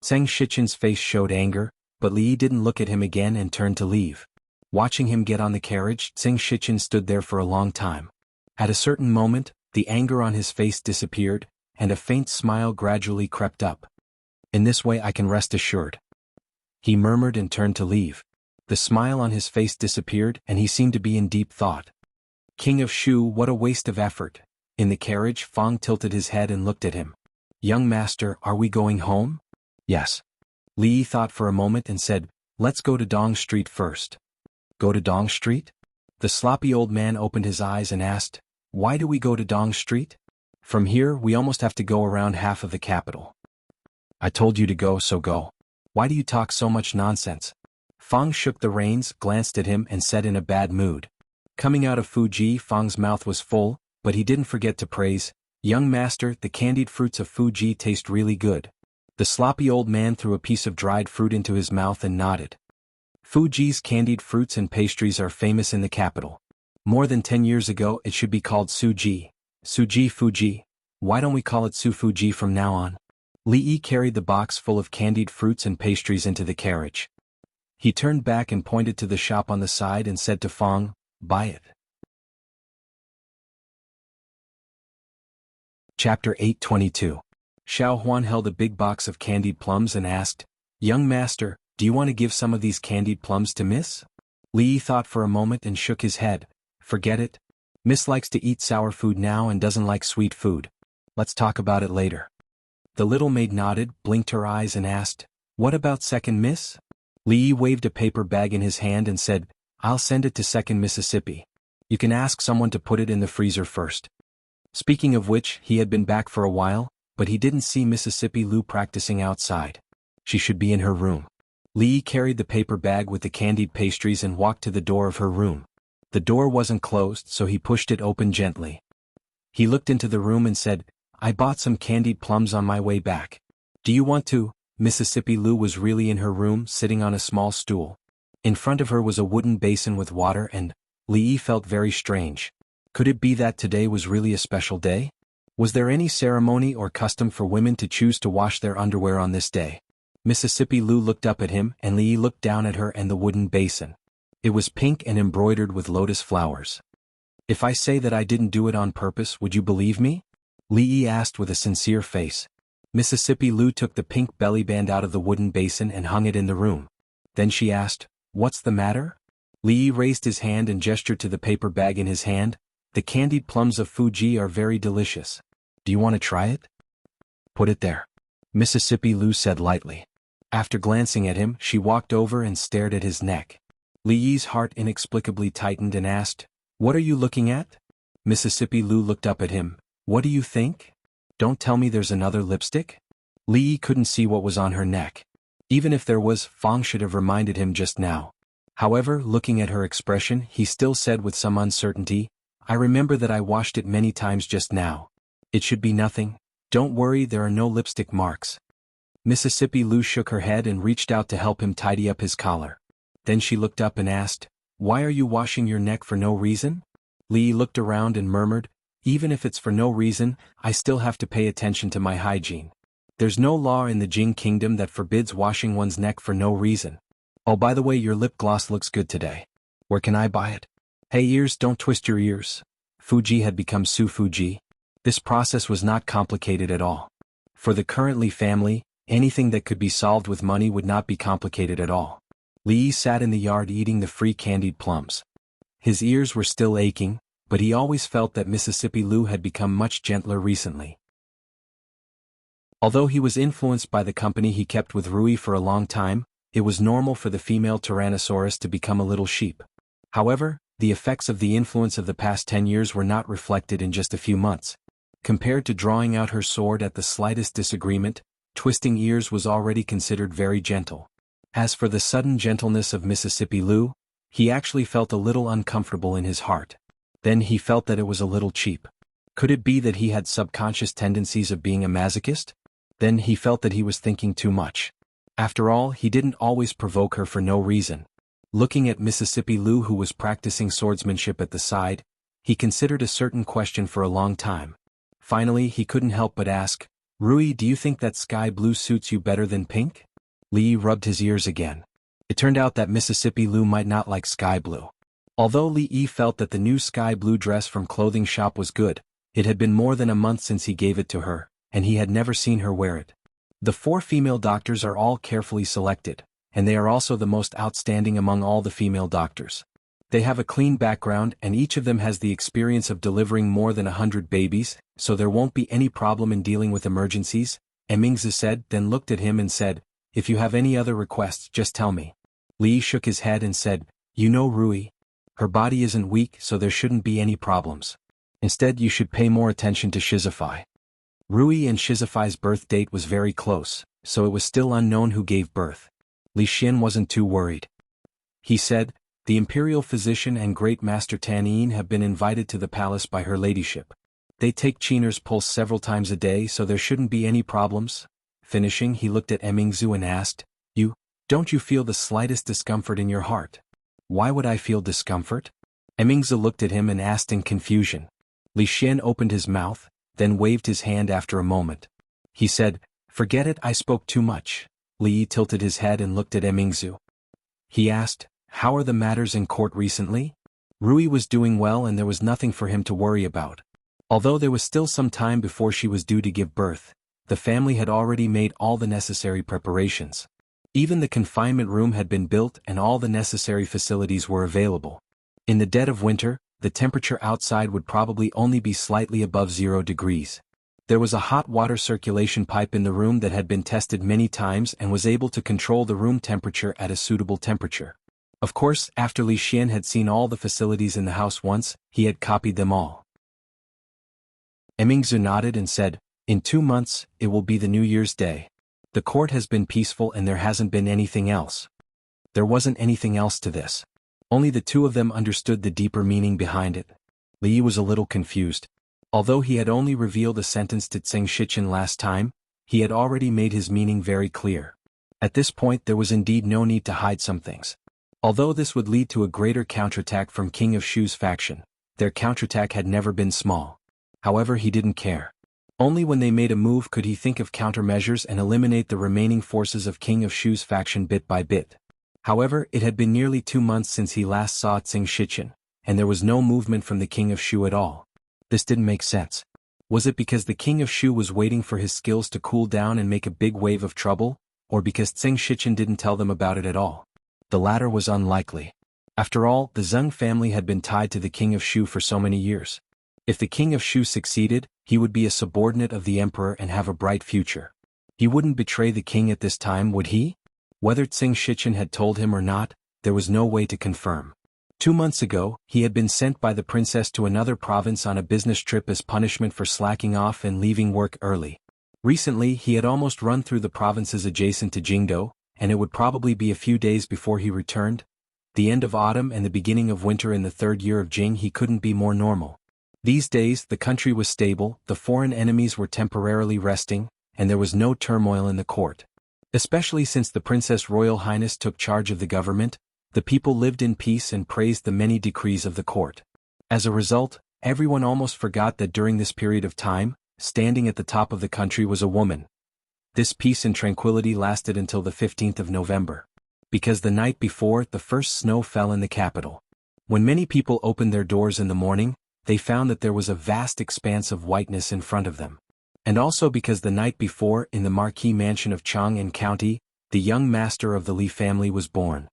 [SPEAKER 1] Tseng Shichen's face showed anger, but Li Yi didn't look at him again and turned to leave. Watching him get on the carriage, Tseng Shichen stood there for a long time. At a certain moment, the anger on his face disappeared, and a faint smile gradually crept up. In this way I can rest assured. He murmured and turned to leave. The smile on his face disappeared and he seemed to be in deep thought. King of Shu, what a waste of effort. In the carriage, Fang tilted his head and looked at him. Young master, are we going home? Yes. Li Yi thought for a moment and said, Let's go to Dong Street first. Go to Dong Street? The sloppy old man opened his eyes and asked, Why do we go to Dong Street? From here, we almost have to go around half of the capital. I told you to go, so go. Why do you talk so much nonsense? Fang shook the reins, glanced at him and said in a bad mood. Coming out of Fuji, Fang's mouth was full, but he didn't forget to praise, Young master, the candied fruits of Fuji taste really good. The sloppy old man threw a piece of dried fruit into his mouth and nodded. Fuji's candied fruits and pastries are famous in the capital. More than 10 years ago it should be called Suji. Suji Fuji. Why don't we call it Su Fuji from now on? Li Yi carried the box full of candied fruits and pastries into the carriage. He turned back and pointed to the shop on the side and said to Fang, Buy it. Chapter 822. Xiao Huan held a big box of candied plums and asked, Young master, do you want to give some of these candied plums to Miss? Li Yi thought for a moment and shook his head. Forget it. Miss likes to eat sour food now and doesn't like sweet food. Let's talk about it later. The little maid nodded, blinked her eyes and asked, What about second Miss? Li Yi waved a paper bag in his hand and said, I'll send it to second Mississippi. You can ask someone to put it in the freezer first. Speaking of which, he had been back for a while, but he didn't see Mississippi Lu practicing outside. She should be in her room. Li carried the paper bag with the candied pastries and walked to the door of her room. The door wasn't closed, so he pushed it open gently. He looked into the room and said, "I bought some candied plums on my way back. Do you want to?" Mississippi Lu was really in her room, sitting on a small stool. In front of her was a wooden basin with water and Li felt very strange. Could it be that today was really a special day? Was there any ceremony or custom for women to choose to wash their underwear on this day? Mississippi Lu looked up at him and Li looked down at her and the wooden basin. It was pink and embroidered with lotus flowers. "If I say that I didn't do it on purpose, would you believe me?" Li asked with a sincere face. Mississippi Lu took the pink belly band out of the wooden basin and hung it in the room. Then she asked, "What's the matter?" Li raised his hand and gestured to the paper bag in his hand. "The candied plums of Fuji are very delicious. Do you want to try it?" "Put it there," Mississippi Lu said lightly. After glancing at him, she walked over and stared at his neck. Li's heart inexplicably tightened and asked, "What are you looking at?" Mississippi Lu looked up at him. "What do you think? Don't tell me there's another lipstick?" Li couldn't see what was on her neck. Even if there was, Fong should have reminded him just now. However, looking at her expression, he still said with some uncertainty, "I remember that I washed it many times just now. It should be nothing. Don't worry, there are no lipstick marks." Mississippi Lu shook her head and reached out to help him tidy up his collar. Then she looked up and asked, "Why are you washing your neck for no reason?" Li looked around and murmured, "Even if it's for no reason, I still have to pay attention to my hygiene. There's no law in the Jing Kingdom that forbids washing one's neck for no reason. Oh, by the way, your lip gloss looks good today. Where can I buy it?" "Hey ears, don't twist your ears." Fuji had become Su Fuji. This process was not complicated at all. For the currently family, anything that could be solved with money would not be complicated at all. Li sat in the yard eating the free candied plums. His ears were still aching, but he always felt that Mississippi Lu had become much gentler recently. Although he was influenced by the company he kept with Rui for a long time, it was normal for the female Tyrannosaurus to become a little sheep. However, the effects of the influence of the past 10 years were not reflected in just a few months. Compared to drawing out her sword at the slightest disagreement, twisting ears was already considered very gentle. As for the sudden gentleness of Mississippi Lu, he actually felt a little uncomfortable in his heart. Then he felt that it was a little cheap. Could it be that he had subconscious tendencies of being a masochist? Then he felt that he was thinking too much. After all, he didn't always provoke her for no reason. Looking at Mississippi Lu, who was practicing swordsmanship at the side, he considered a certain question for a long time. Finally, he couldn't help but ask, "Rui, do you think that sky blue suits you better than pink?" Li rubbed his ears again. It turned out that Mississippi Lu might not like sky blue. Although Li felt that the new sky blue dress from clothing shop was good, it had been more than a month since he gave it to her, and he had never seen her wear it. The 4 female doctors are all carefully selected, and they are also the most outstanding among all the female doctors. They have a clean background and each of them has the experience of delivering more than 100 babies, so there won't be any problem in dealing with emergencies, Emingzi said, then looked at him and said, "If you have any other requests, just tell me." Li shook his head and said, "You know Rui. Her body isn't weak, so there shouldn't be any problems. Instead, you should pay more attention to Shizify." Rui and Shizify's birth date was very close, so it was still unknown who gave birth. Li Xian wasn't too worried. He said, "The imperial physician and great master Tanyin have been invited to the palace by her ladyship. They take Qinger's pulse several times a day, so there shouldn't be any problems." Finishing, he looked at Emingzu and asked, Don't you feel the slightest discomfort in your heart?" "Why would I feel discomfort?" Emingzu looked at him and asked in confusion. Li Xian opened his mouth, then waved his hand after a moment. He said, "Forget it, I spoke too much." Li tilted his head and looked at Emingzu. He asked, "How are the matters in court recently?" Rui was doing well and there was nothing for him to worry about. Although there was still some time before she was due to give birth, the family had already made all the necessary preparations. Even the confinement room had been built and all the necessary facilities were available. In the dead of winter, the temperature outside would probably only be slightly above 0 degrees. There was a hot water circulation pipe in the room that had been tested many times and was able to control the room temperature at a suitable temperature. Of course, after Li Xian had seen all the facilities in the house once, he had copied them all. Emingzu nodded and said, "In 2 months, it will be the New Year's Day. The court has been peaceful and there hasn't been anything else. There wasn't anything else to this. Only the two of them understood the deeper meaning behind it. Li was a little confused. Although he had only revealed a sentence to Tsing Shichen last time, he had already made his meaning very clear. At this point there was indeed no need to hide some things. Although this would lead to a greater counterattack from King of Shu's faction, their counterattack had never been small. However, he didn't care. Only when they made a move could he think of countermeasures and eliminate the remaining forces of King of Shu's faction bit by bit. However, it had been nearly 2 months since he last saw Tsing Shichen, and there was no movement from the King of Shu at all. This didn't make sense. Was it because the King of Shu was waiting for his skills to cool down and make a big wave of trouble, or because Tsing Shichen didn't tell them about it at all? The latter was unlikely. After all, the Zheng family had been tied to the King of Shu for so many years. If the King of Shu succeeded, he would be a subordinate of the Emperor and have a bright future. He wouldn't betray the king at this time, would he? Whether Tsing Shichen had told him or not, there was no way to confirm. 2 months ago, he had been sent by the princess to another province on a business trip as punishment for slacking off and leaving work early. Recently, he had almost run through the provinces adjacent to Jingdo, and it would probably be a few days before he returned. The end of autumn and the beginning of winter in the 3rd year of Jing, he couldn't be more normal. These days, the country was stable, the foreign enemies were temporarily resting, and there was no turmoil in the court. Especially since the Princess Royal Highness took charge of the government, the people lived in peace and praised the many decrees of the court. As a result, everyone almost forgot that during this period of time, standing at the top of the country was a woman. This peace and tranquility lasted until the 15th of November. Because the night before, the first snow fell in the capital. When many people opened their doors in the morning, they found that there was a vast expanse of whiteness in front of them. And also because the night before, in the Marquis Mansion of Chang'an County, the young master of the Li family was born.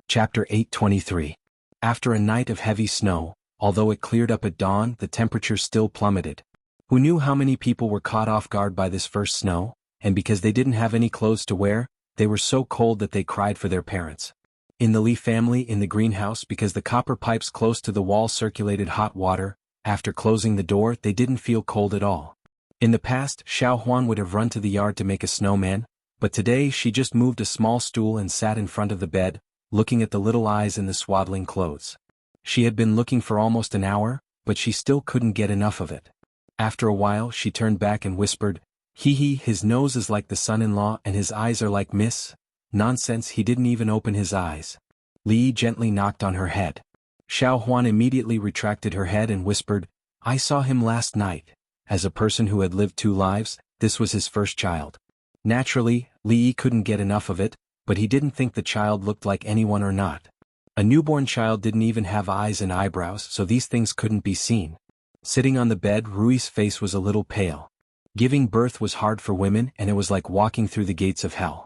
[SPEAKER 1] Chapter 823. After a night of heavy snow, although it cleared up at dawn, the temperature still plummeted. Who knew how many people were caught off guard by this first snow, and because they didn't have any clothes to wear, they were so cold that they cried for their parents. In the Li family in the greenhouse, because the copper pipes close to the wall circulated hot water, after closing the door they didn't feel cold at all. In the past, Xiao Huan would have run to the yard to make a snowman, but today she just moved a small stool and sat in front of the bed, looking at the little eyes in the swaddling clothes. She had been looking for almost an hour, but she still couldn't get enough of it. After a while she turned back and whispered, "Hee, his nose is like the son-in-law and his eyes are like Miss." Nonsense, he didn't even open his eyes. Li gently knocked on her head. Xiao Huan immediately retracted her head and whispered, "I saw him last night." As a person who had lived 2 lives, this was his first child. Naturally, Li couldn't get enough of it, but he didn't think the child looked like anyone or not. A newborn child didn't even have eyes and eyebrows, so these things couldn't be seen. Sitting on the bed, Rui's face was a little pale. Giving birth was hard for women, and it was like walking through the gates of hell.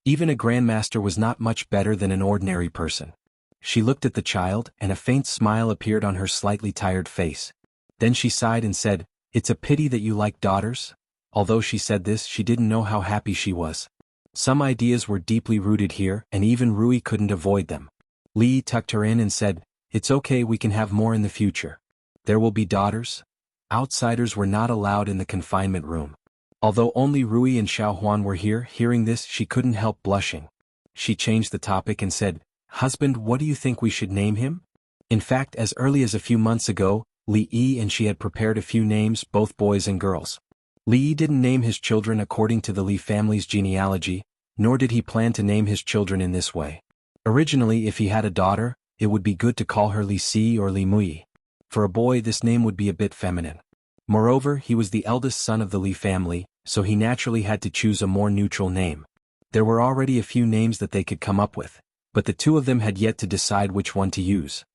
[SPEAKER 1] Even a grandmaster was not much better than an ordinary person. She looked at the child, and a faint smile appeared on her slightly tired face. Then she sighed and said, "It's a pity that you like daughters." Although she said this, she didn't know how happy she was. Some ideas were deeply rooted here, and even Rui couldn't avoid them. Li tucked her in and said, "It's okay, we can have more in the future. There will be daughters." Outsiders were not allowed in the confinement room. Although only Rui and Xiao Huan were here, hearing this she couldn't help blushing. She changed the topic and said, "Husband, what do you think we should name him?" In fact, as early as a few months ago, Li Yi and she had prepared a few names, both boys and girls. Li Yi didn't name his children according to the Li family's genealogy, nor did he plan to name his children in this way. Originally, if he had a daughter, it would be good to call her Li Si or Li Mui. For a boy, this name would be a bit feminine. Moreover, he was the eldest son of the Li family, so he naturally had to choose a more neutral name. There were already a few names that they could come up with, but the two of them had yet to decide which one to use.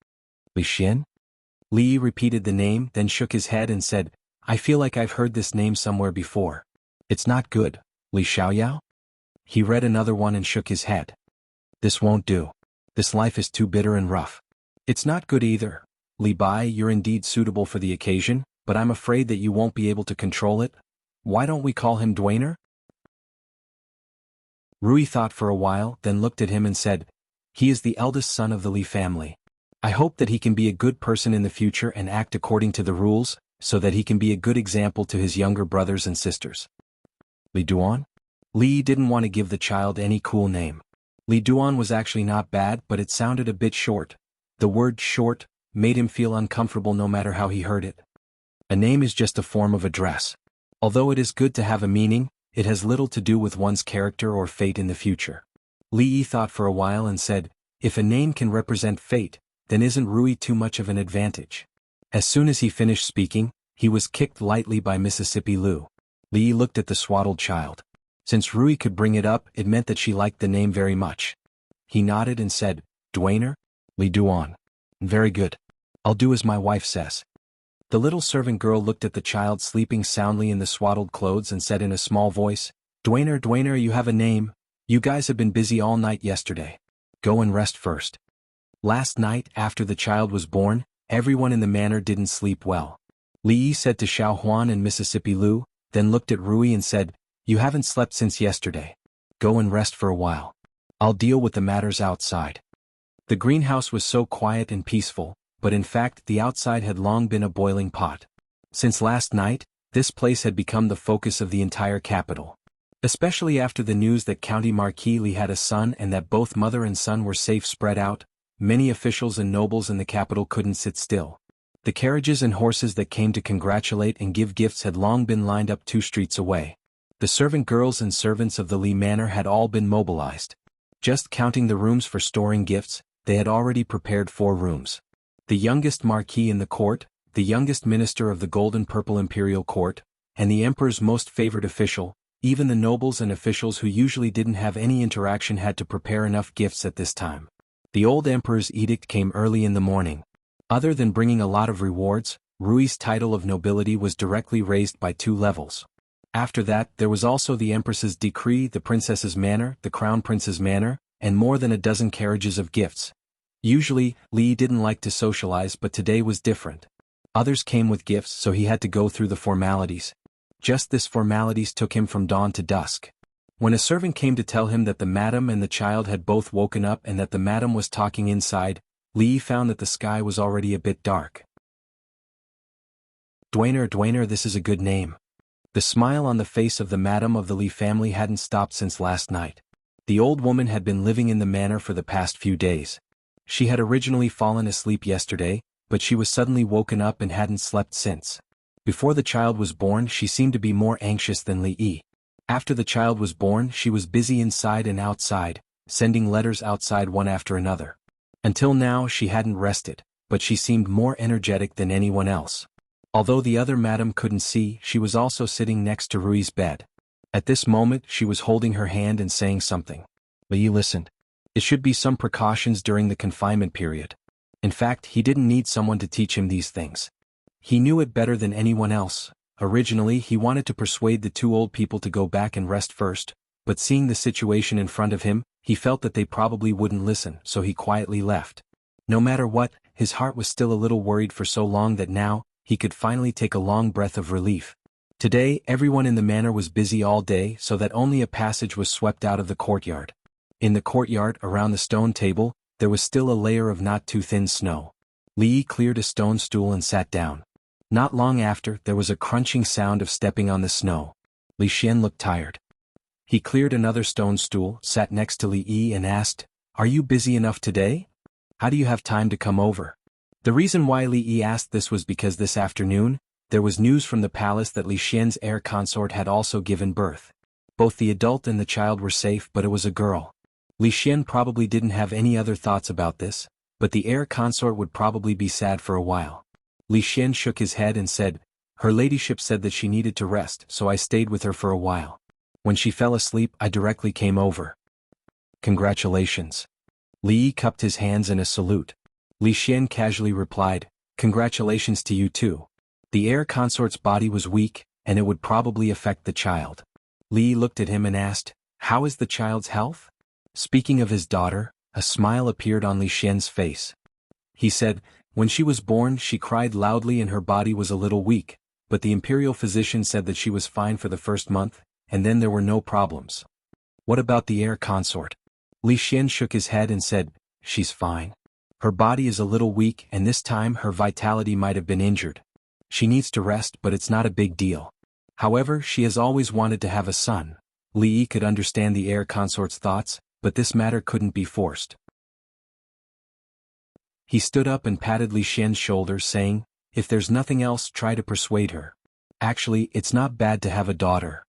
[SPEAKER 1] Li Xian? Li repeated the name, then shook his head and said, "I feel like I've heard this name somewhere before. It's not good." Li Xiaoyao? He read another one and shook his head. "This won't do. This life is too bitter and rough." "It's not good either. Li Bai, you're indeed suitable for the occasion, but I'm afraid that you won't be able to control it. Why don't we call him Dwainer?" Rui thought for a while, then looked at him and said, "He is the eldest son of the Li family. I hope that he can be a good person in the future and act according to the rules, so that he can be a good example to his younger brothers and sisters. Li Duan? Li didn't want to give the child any cool name. Li Duan was actually not bad, but it sounded a bit short. The word short made him feel uncomfortable no matter how he heard it. A name is just a form of address. Although it is good to have a meaning, it has little to do with one's character or fate in the future. Li Yi thought for a while and said, if a name can represent fate, then isn't Rui too much of an advantage? As soon as he finished speaking, he was kicked lightly by Mississippi Lu. Li Yi looked at the swaddled child. Since Rui could bring it up, it meant that she liked the name very much. He nodded and said, Duaner? Li Duan. Very good. I'll do as my wife says. The little servant girl looked at the child sleeping soundly in the swaddled clothes and said in a small voice, Duaner, Duaner, you have a name. You guys have been busy all night yesterday. Go and rest first. Last night, after the child was born, everyone in the manor didn't sleep well. Li Yi said to Xiao Huan and Mississippi Lu, then looked at Rui and said, you haven't slept since yesterday. Go and rest for a while. I'll deal with the matters outside. The greenhouse was so quiet and peaceful, but in fact the outside had long been a boiling pot. Since last night, this place had become the focus of the entire capital. Especially after the news that County Marquis Li had a son and that both mother and son were safe spread out, many officials and nobles in the capital couldn't sit still. The carriages and horses that came to congratulate and give gifts had long been lined up 2 streets away. The servant girls and servants of the Li Manor had all been mobilized. Just counting the rooms for storing gifts, they had already prepared 4 rooms. The youngest marquis in the court, the youngest minister of the golden-purple imperial court, and the emperor's most favored official, even the nobles and officials who usually didn't have any interaction had to prepare enough gifts at this time. The old emperor's edict came early in the morning. Other than bringing a lot of rewards, Rui's title of nobility was directly raised by 2 levels. After that, there was also the empress's decree, the princess's manor, the crown prince's manor, and more than a dozen carriages of gifts. Usually, Li didn't like to socialize, but today was different. Others came with gifts, so he had to go through the formalities. Just this formalities took him from dawn to dusk. When a servant came to tell him that the madam and the child had both woken up and that the madam was talking inside, Li found that the sky was already a bit dark. Duaner, Duaner, this is a good name. The smile on the face of the madam of the Li family hadn't stopped since last night. The old woman had been living in the manor for the past few days. She had originally fallen asleep yesterday, but she was suddenly woken up and hadn't slept since. Before the child was born, she seemed to be more anxious than Li Yi. After the child was born, she was busy inside and outside, sending letters outside one after another. Until now she hadn't rested, but she seemed more energetic than anyone else. Although the other madam couldn't see, she was also sitting next to Rui's bed. At this moment she was holding her hand and saying something. Li Yi listened. It should be some precautions during the confinement period. In fact, he didn't need someone to teach him these things. He knew it better than anyone else. Originally he wanted to persuade the 2 old people to go back and rest first, but seeing the situation in front of him, he felt that they probably wouldn't listen, so he quietly left. No matter what, his heart was still a little worried for so long that now, he could finally take a long breath of relief. Today, everyone in the manor was busy all day so that only a passage was swept out of the courtyard. In the courtyard, around the stone table, there was still a layer of not too thin snow. Li Yi cleared a stone stool and sat down. Not long after, there was a crunching sound of stepping on the snow. Li Xian looked tired. He cleared another stone stool, sat next to Li Yi and asked, "Are you busy enough today? How do you have time to come over?" The reason why Li Yi asked this was because this afternoon, there was news from the palace that Li Xian's heir consort had also given birth. Both the adult and the child were safe, but it was a girl. Li Xian probably didn't have any other thoughts about this, but the heir consort would probably be sad for a while. Li Xian shook his head and said, "Her ladyship said that she needed to rest, so I stayed with her for a while. When she fell asleep, I directly came over." "Congratulations." Li Yi cupped his hands in a salute. Li Xian casually replied, "Congratulations to you too." The heir consort's body was weak, and it would probably affect the child. Li Yi looked at him and asked, "How is the child's health?" Speaking of his daughter, a smile appeared on Li Xian's face. He said, "When she was born, she cried loudly and her body was a little weak, but the imperial physician said that she was fine for the first month, and then there were no problems." "What about the heir consort?" Li Xian shook his head and said, "She's fine. Her body is a little weak and this time her vitality might have been injured. She needs to rest, but it's not a big deal. However, she has always wanted to have a son. Li Yi could understand the heir consort's thoughts, but this matter couldn't be forced. He stood up and patted Li Xian's shoulder, saying, "If there's nothing else, try to persuade her. Actually, it's not bad to have a daughter."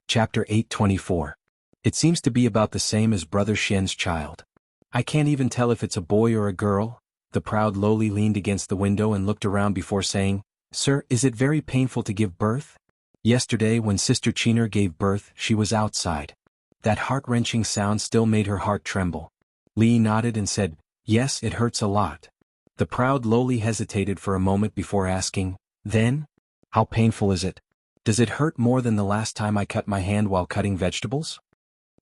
[SPEAKER 1] Chapter 824. It seems to be about the same as Brother Xian's child. I can't even tell if it's a boy or a girl. The proud lowly leaned against the window and looked around before saying, "Sir, is it very painful to give birth? Yesterday when Sister Chiner gave birth, she was outside. That heart-wrenching sound still made her heart tremble." Li nodded and said, "Yes, it hurts a lot." The proud lowly hesitated for a moment before asking, "Then? How painful is it? Does it hurt more than the last time I cut my hand while cutting vegetables?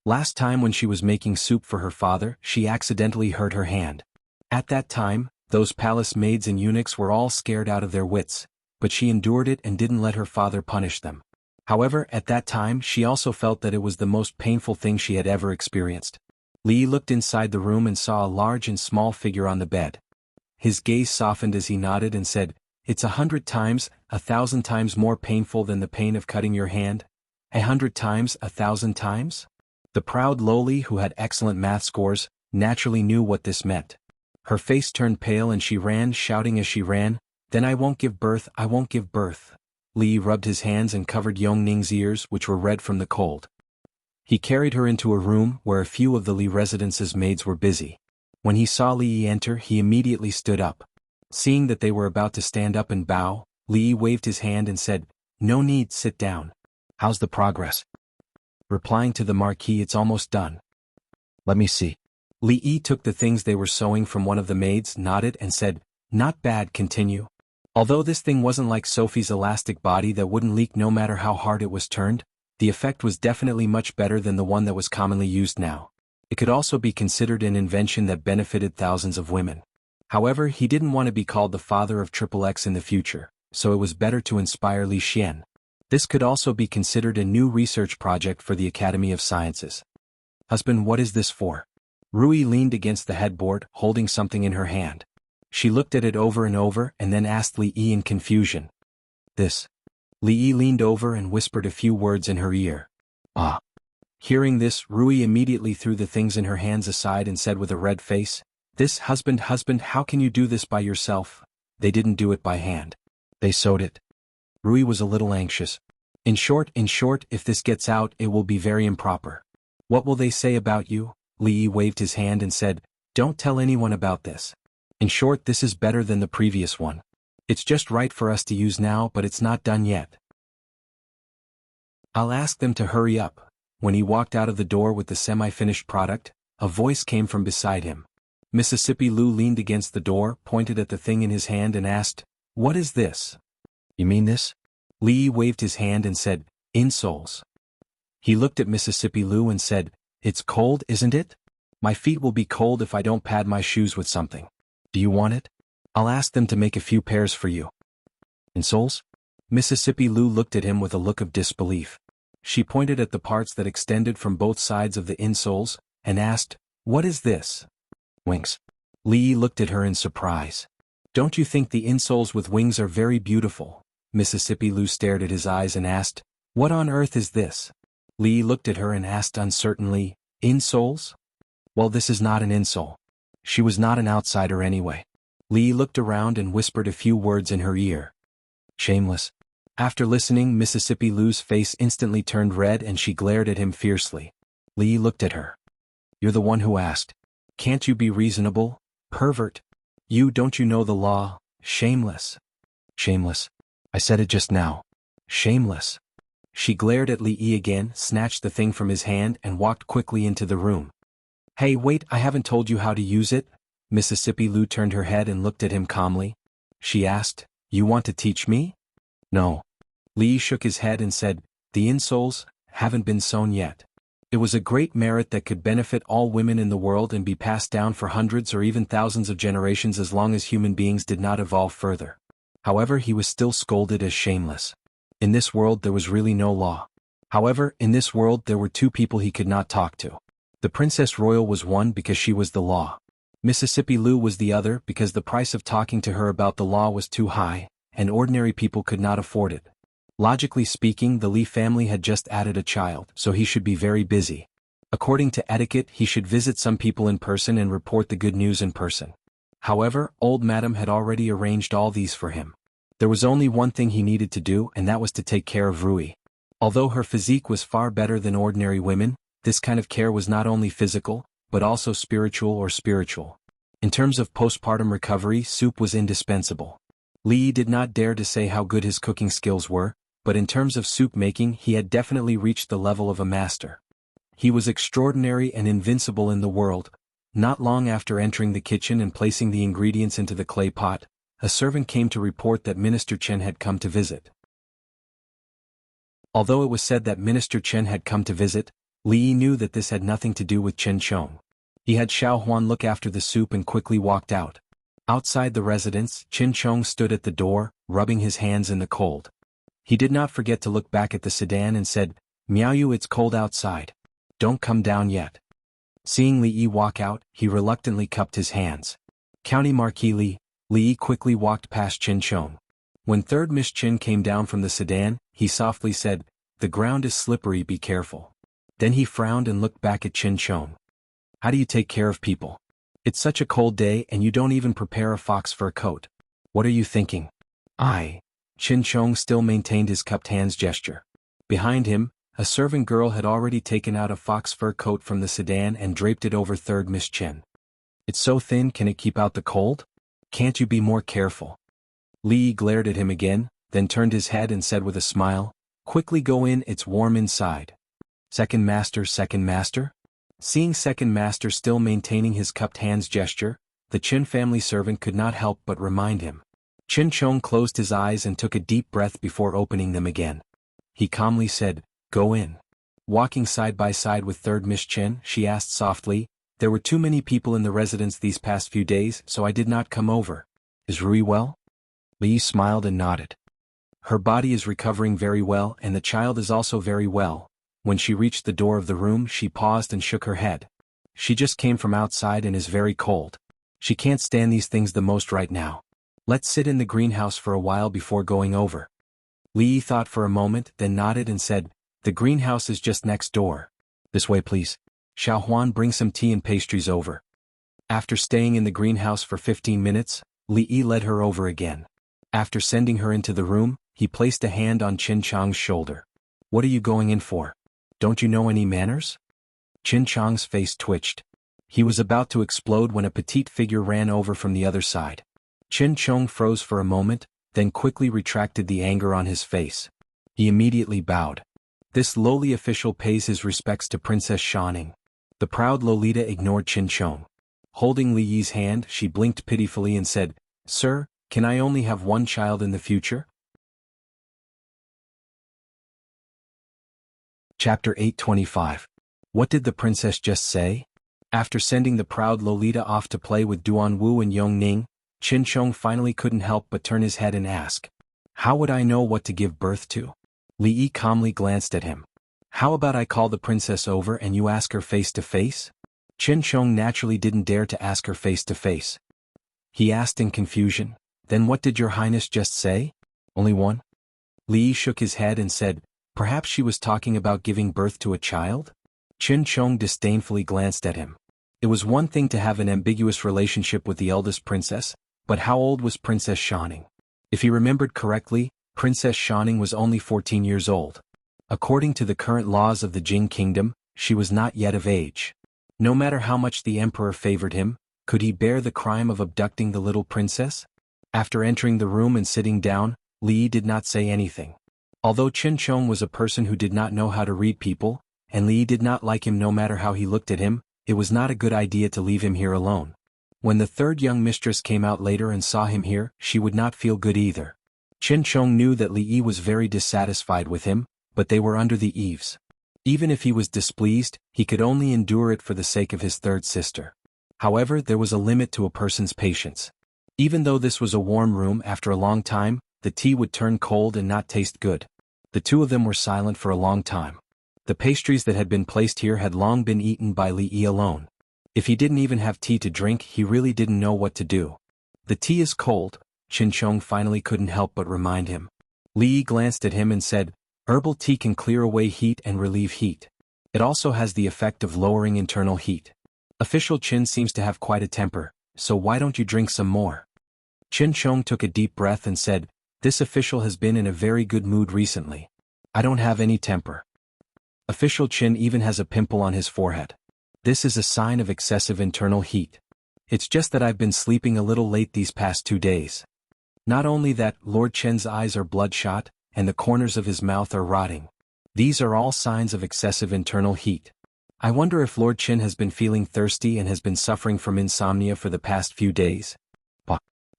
[SPEAKER 1] Last time when she was making soup for her father, she accidentally hurt her hand. At that time, those palace maids and eunuchs were all scared out of their wits, but she endured it and didn't let her father punish them. However, at that time she also felt that it was the most painful thing she had ever experienced." Li looked inside the room and saw a large and small figure on the bed. His gaze softened as he nodded and said, "It's 100 times, 1,000 times more painful than the pain of cutting your hand? 100 times, 1,000 times?" The proud lowly, who had excellent math scores, naturally knew what this meant. Her face turned pale and she ran, shouting as she ran, "Then I won't give birth, I won't give birth." Li rubbed his hands and covered Yongning's ears, which were red from the cold. He carried her into a room where a few of the Li residence's maids were busy. When he saw Li enter, he immediately stood up. Seeing that they were about to stand up and bow, Li waved his hand and said, "No need, sit down. How's the progress?" Replying to the Marquis, "It's almost done." "Let me see." Li Yi took the things they were sewing from one of the maids, nodded and said, "Not bad, continue." Although this thing wasn't like Sophie's elastic body that wouldn't leak no matter how hard it was turned, the effect was definitely much better than the one that was commonly used now. It could also be considered an invention that benefited thousands of women. However, he didn't want to be called the father of XXX in the future, so it was better to inspire Li Xian. This could also be considered a new research project for the Academy of Sciences. "Husband, what is this for?" Rui leaned against the headboard, holding something in her hand. She looked at it over and over and then asked Li Yi in confusion. "This." Li Yi leaned over and whispered a few words in her ear. "Ah." Hearing this, Rui immediately threw the things in her hands aside and said with a red face, Husband, how can you do this by yourself? They didn't do it by hand. They sewed it." Rui was a little anxious. In short, if this gets out, it will be very improper." "What will they say about you?" Li Yi waved his hand and said, "Don't tell anyone about this. In short, this is better than the previous one. It's just right for us to use now, but it's not done yet. I'll ask them to hurry up." When he walked out of the door with the semi-finished product, a voice came from beside him. Mississippi Lu leaned against the door, pointed at the thing in his hand and asked, "What is this?" "You mean this?" Li waved his hand and said, "Insoles." He looked at Mississippi Lu and said, "It's cold, isn't it? My feet will be cold if I don't pad my shoes with something. Do you want it? I'll ask them to make a few pairs for you." "Insoles?" Mississippi Lu looked at him with a look of disbelief. She pointed at the parts that extended from both sides of the insoles, and asked, "What is this?" "Wings." Li looked at her in surprise. "Don't you think the insoles with wings are very beautiful?" Mississippi Lu stared at his eyes and asked, "What on earth is this?" Li looked at her and asked uncertainly, "Insoles?" "Well, this is not an insole." She was not an outsider anyway. Li looked around and whispered a few words in her ear. "Shameless." After listening, Mississippi Lu's face instantly turned red and she glared at him fiercely. Li looked at her. "You're the one who asked. Can't you be reasonable, pervert? Don't you know the law? Shameless." "Shameless. I said it just now. Shameless." She glared at Li Yi again, snatched the thing from his hand and walked quickly into the room. "Hey, wait, I haven't told you how to use it." Mississippi Lu turned her head and looked at him calmly. She asked, "You want to teach me?" "No." Li shook his head and said, "The insoles haven't been sewn yet. It was a great merit that could benefit all women in the world and be passed down for hundreds or even thousands of generations as long as human beings did not evolve further." However, he was still scolded as shameless. In this world there was really no law. However, in this world there were two people he could not talk to. The Princess Royal was one because she was the law. Mississippi Lou was the other because the price of talking to her about the law was too high, and ordinary people could not afford it. Logically speaking, the Lee family had just added a child, so he should be very busy. According to etiquette, he should visit some people in person and report the good news in person. However, old Madam had already arranged all these for him. There was only one thing he needed to do, and that was to take care of Rui. Although her physique was far better than ordinary women, this kind of care was not only physical, but also spiritual. In terms of postpartum recovery, soup was indispensable. Lee did not dare to say how good his cooking skills were, but in terms of soup making he had definitely reached the level of a master. He was extraordinary and invincible in the world. Not long after entering the kitchen and placing the ingredients into the clay pot, a servant came to report that Minister Chen had come to visit. Although it was said that Minister Chen had come to visit, Li knew that this had nothing to do with Chen Chong. He had Xiao Huan look after the soup and quickly walked out. Outside the residence, Chen Chong stood at the door, rubbing his hands in the cold. He did not forget to look back at the sedan and said, "Miao Yu, it's cold outside. Don't come down yet." Seeing Li Yi walk out, he reluctantly cupped his hands. County Marquis Li Yi quickly walked past Chen Chong. When third Miss Chen came down from the sedan, he softly said, "The ground is slippery, be careful." Then he frowned and looked back at Chen Chong. "How do you take care of people? It's such a cold day and you don't even prepare a fox fur coat. What are you thinking?" Chen Chong still maintained his cupped hands gesture. Behind him, a servant girl had already taken out a fox fur coat from the sedan and draped it over third Miss Chen. "It's so thin, can it keep out the cold? Can't you be more careful?" Li glared at him again, then turned his head and said with a smile, "Quickly go in, it's warm inside." Second master." Seeing second master still maintaining his cupped hands gesture, the Chen family servant could not help but remind him. Chen Chong closed his eyes and took a deep breath before opening them again. He calmly said, "Go in." Walking side by side with third Miss Chen, she asked softly, "There were too many people in the residence these past few days, so I did not come over. Is Rui well?" Li smiled and nodded. "Her body is recovering very well and the child is also very well." When she reached the door of the room, she paused and shook her head. "She just came from outside and is very cold. She can't stand these things the most right now. Let's sit in the greenhouse for a while before going over." Li thought for a moment, then nodded and said, "The greenhouse is just next door. This way please. Xiao Huan, bring some tea and pastries over." After staying in the greenhouse for 15 minutes, Li led her over again. After sending her into the room, he placed a hand on Chen Chong's shoulder. "What are you going in for? Don't you know any manners?" Chen Chong's face twitched. He was about to explode when a petite figure ran over from the other side. Chen Chong froze for a moment, then quickly retracted the anger on his face. He immediately bowed. This lowly official pays his respects to Princess Shaning. The proud Lolita ignored Chen Chong. Holding Li Yi's hand, she blinked pitifully and said, "Sir, can I only have one child in the future?" Chapter 825. What did the princess just say? After sending the proud Lolita off to play with Duan Wu and Yong Ning, Chen Chong finally couldn't help but turn his head and ask, "How would I know what to give birth to?" Li Yi calmly glanced at him. "How about I call the princess over and you ask her face to face?" Chen Chong naturally didn't dare to ask her face to face. He asked in confusion, "Then what did your highness just say? Only one?" Li Yi shook his head and said, "Perhaps she was talking about giving birth to a child?" Chen Chong disdainfully glanced at him. It was one thing to have an ambiguous relationship with the eldest princess, but how old was Princess Shaning? If he remembered correctly, Princess Shaning was only 14 years old. According to the current laws of the Jing Kingdom, she was not yet of age. No matter how much the emperor favored him, could he bear the crime of abducting the little princess? After entering the room and sitting down, Li did not say anything. Although Chen Chong was a person who did not know how to read people, and Li did not like him no matter how he looked at him, it was not a good idea to leave him here alone. When the third young mistress came out later and saw him here, she would not feel good either. Chen Chong knew that Li Yi was very dissatisfied with him, but they were under the eaves. Even if he was displeased, he could only endure it for the sake of his third sister. However, there was a limit to a person's patience. Even though this was a warm room, after a long time, the tea would turn cold and not taste good. The two of them were silent for a long time. The pastries that had been placed here had long been eaten by Li Yi alone. If he didn't even have tea to drink, he really didn't know what to do. The tea is cold, Qin Chong finally couldn't help but remind him. Li Yi glanced at him and said, herbal tea can clear away heat and relieve heat. It also has the effect of lowering internal heat. Official Qin seems to have quite a temper, so why don't you drink some more? Qin Chong took a deep breath and said, this official has been in a very good mood recently. I don't have any temper. Official Qin even has a pimple on his forehead. This is a sign of excessive internal heat. It's just that I've been sleeping a little late these past 2 days. Not only that, Lord Chen's eyes are bloodshot, and the corners of his mouth are rotting. These are all signs of excessive internal heat. I wonder if Lord Chen has been feeling thirsty and has been suffering from insomnia for the past few days.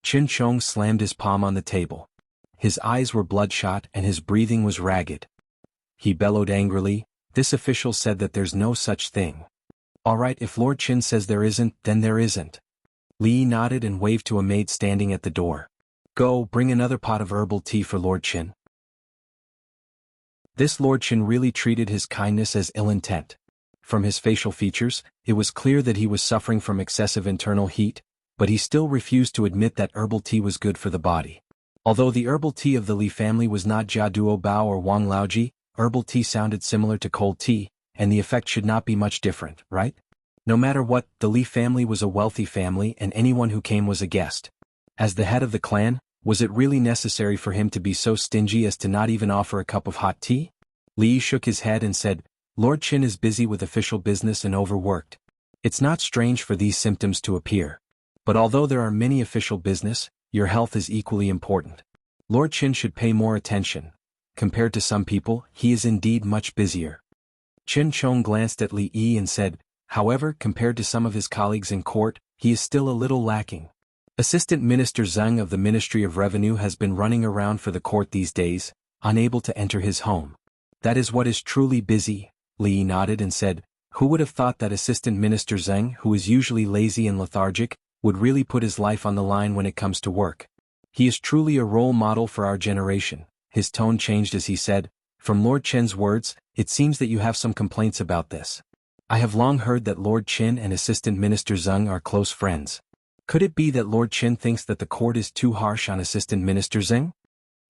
[SPEAKER 1] Qin Chong slammed his palm on the table. His eyes were bloodshot and his breathing was ragged. He bellowed angrily, this official said that there's no such thing. Alright, if Lord Chen says there isn't, then there isn't. Li Yi nodded and waved to a maid standing at the door. Go, bring another pot of herbal tea for Lord Chen. This Lord Chen really treated his kindness as ill intent. From his facial features, it was clear that he was suffering from excessive internal heat, but he still refused to admit that herbal tea was good for the body. Although the herbal tea of the Li family was not Jia Duo Bao or Wang Laoji, herbal tea sounded similar to cold tea, and the effect should not be much different, right? No matter what, the Li family was a wealthy family and anyone who came was a guest. As the head of the clan, was it really necessary for him to be so stingy as to not even offer a cup of hot tea? Li Yi shook his head and said, Lord Qin is busy with official business and overworked. It's not strange for these symptoms to appear. But although there are many official business, your health is equally important. Lord Qin should pay more attention. Compared to some people, he is indeed much busier. Qin Chong glanced at Li Yi and said, however, compared to some of his colleagues in court, he is still a little lacking. Assistant Minister Zheng of the Ministry of Revenue has been running around for the court these days, unable to enter his home. That is what is truly busy, Li Yi nodded and said, who would have thought that Assistant Minister Zheng, who is usually lazy and lethargic, would really put his life on the line when it comes to work. He is truly a role model for our generation. His tone changed as he said, from Lord Chen's words, it seems that you have some complaints about this. I have long heard that Lord Chen and Assistant Minister Zheng are close friends. Could it be that Lord Chen thinks that the court is too harsh on Assistant Minister Zheng?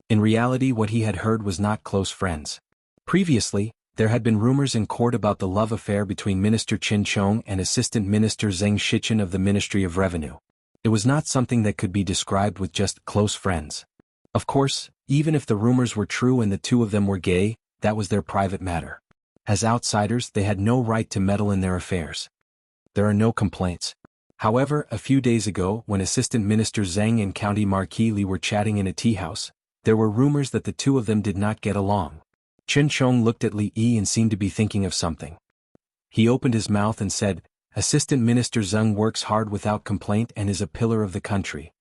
[SPEAKER 1] In reality, what he had heard was not close friends. Previously, there had been rumors in court about the love affair between Minister Qin Chong and Assistant Minister Zheng Shichen of the Ministry of Revenue. It was not something that could be described with just close friends. Of course, even if the rumors were true and the two of them were gay, that was their private matter. As outsiders, they had no right to meddle in their affairs. There are no complaints. However, a few days ago, when Assistant Minister Zheng and County Marquis Li were chatting in a tea house, there were rumors that the two of them did not get along. Qin Chong looked at Li Yi and seemed to be thinking of something. He opened his mouth and said, Assistant Minister Zheng works hard without complaint and is a pillar of the country.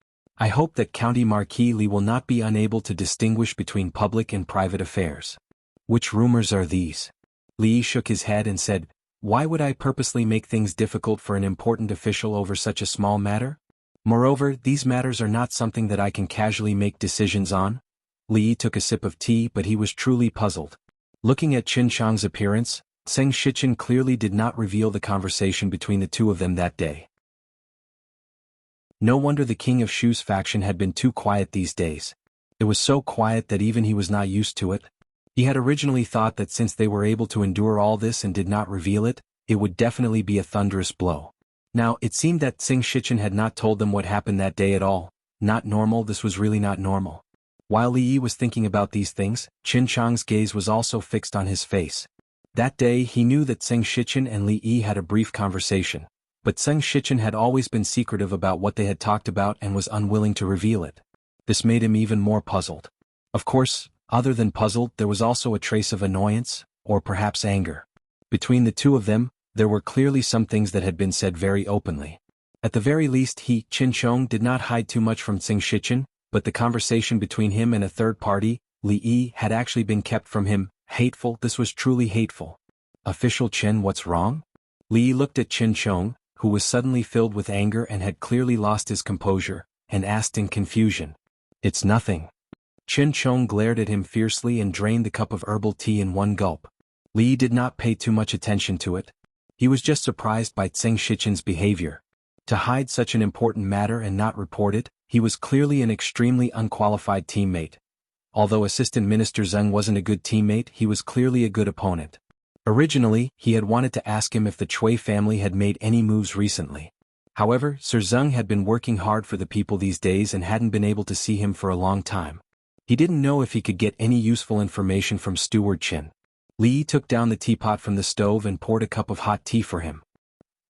[SPEAKER 1] I hope that County Marquis Li will not be unable to distinguish between public and private affairs. Which rumors are these? Li Yi shook his head and said, why would I purposely make things difficult for an important official over such a small matter? Moreover, these matters are not something that I can casually make decisions on. Li Yi took a sip of tea, but he was truly puzzled. Looking at Qin Chong's appearance, Zheng Shichen clearly did not reveal the conversation between the two of them that day. No wonder the King of Shu's faction had been too quiet these days. It was so quiet that even he was not used to it. He had originally thought that since they were able to endure all this and did not reveal it, it would definitely be a thunderous blow. Now, it seemed that Zheng Shichen had not told them what happened that day at all. Not normal, this was really not normal. While Li Yi was thinking about these things, Qin Chong's gaze was also fixed on his face. That day he knew that Zheng Shichen and Li Yi had a brief conversation, but Zheng Shichen had always been secretive about what they had talked about and was unwilling to reveal it. This made him even more puzzled. Of course, other than puzzled, there was also a trace of annoyance, or perhaps anger. Between the two of them, there were clearly some things that had been said very openly. At the very least Qin Chong did not hide too much from Zheng Shichen, but the conversation between him and a third party, Li Yi, had actually been kept from him. Hateful, this was truly hateful. Official Chen, what's wrong? Li Yi looked at Qin Chong, who was suddenly filled with anger and had clearly lost his composure, and asked in confusion. It's nothing. Qin Chong glared at him fiercely and drained the cup of herbal tea in one gulp. Li Yi did not pay too much attention to it. He was just surprised by Zheng Shichen's behavior. To hide such an important matter and not report it, he was clearly an extremely unqualified teammate. Although Assistant Minister Zheng wasn't a good teammate, he was clearly a good opponent. Originally, he had wanted to ask him if the Chui family had made any moves recently. However, Sir Zheng had been working hard for the people these days and hadn't been able to see him for a long time. He didn't know if he could get any useful information from Steward Qin. Li Yi took down the teapot from the stove and poured a cup of hot tea for him.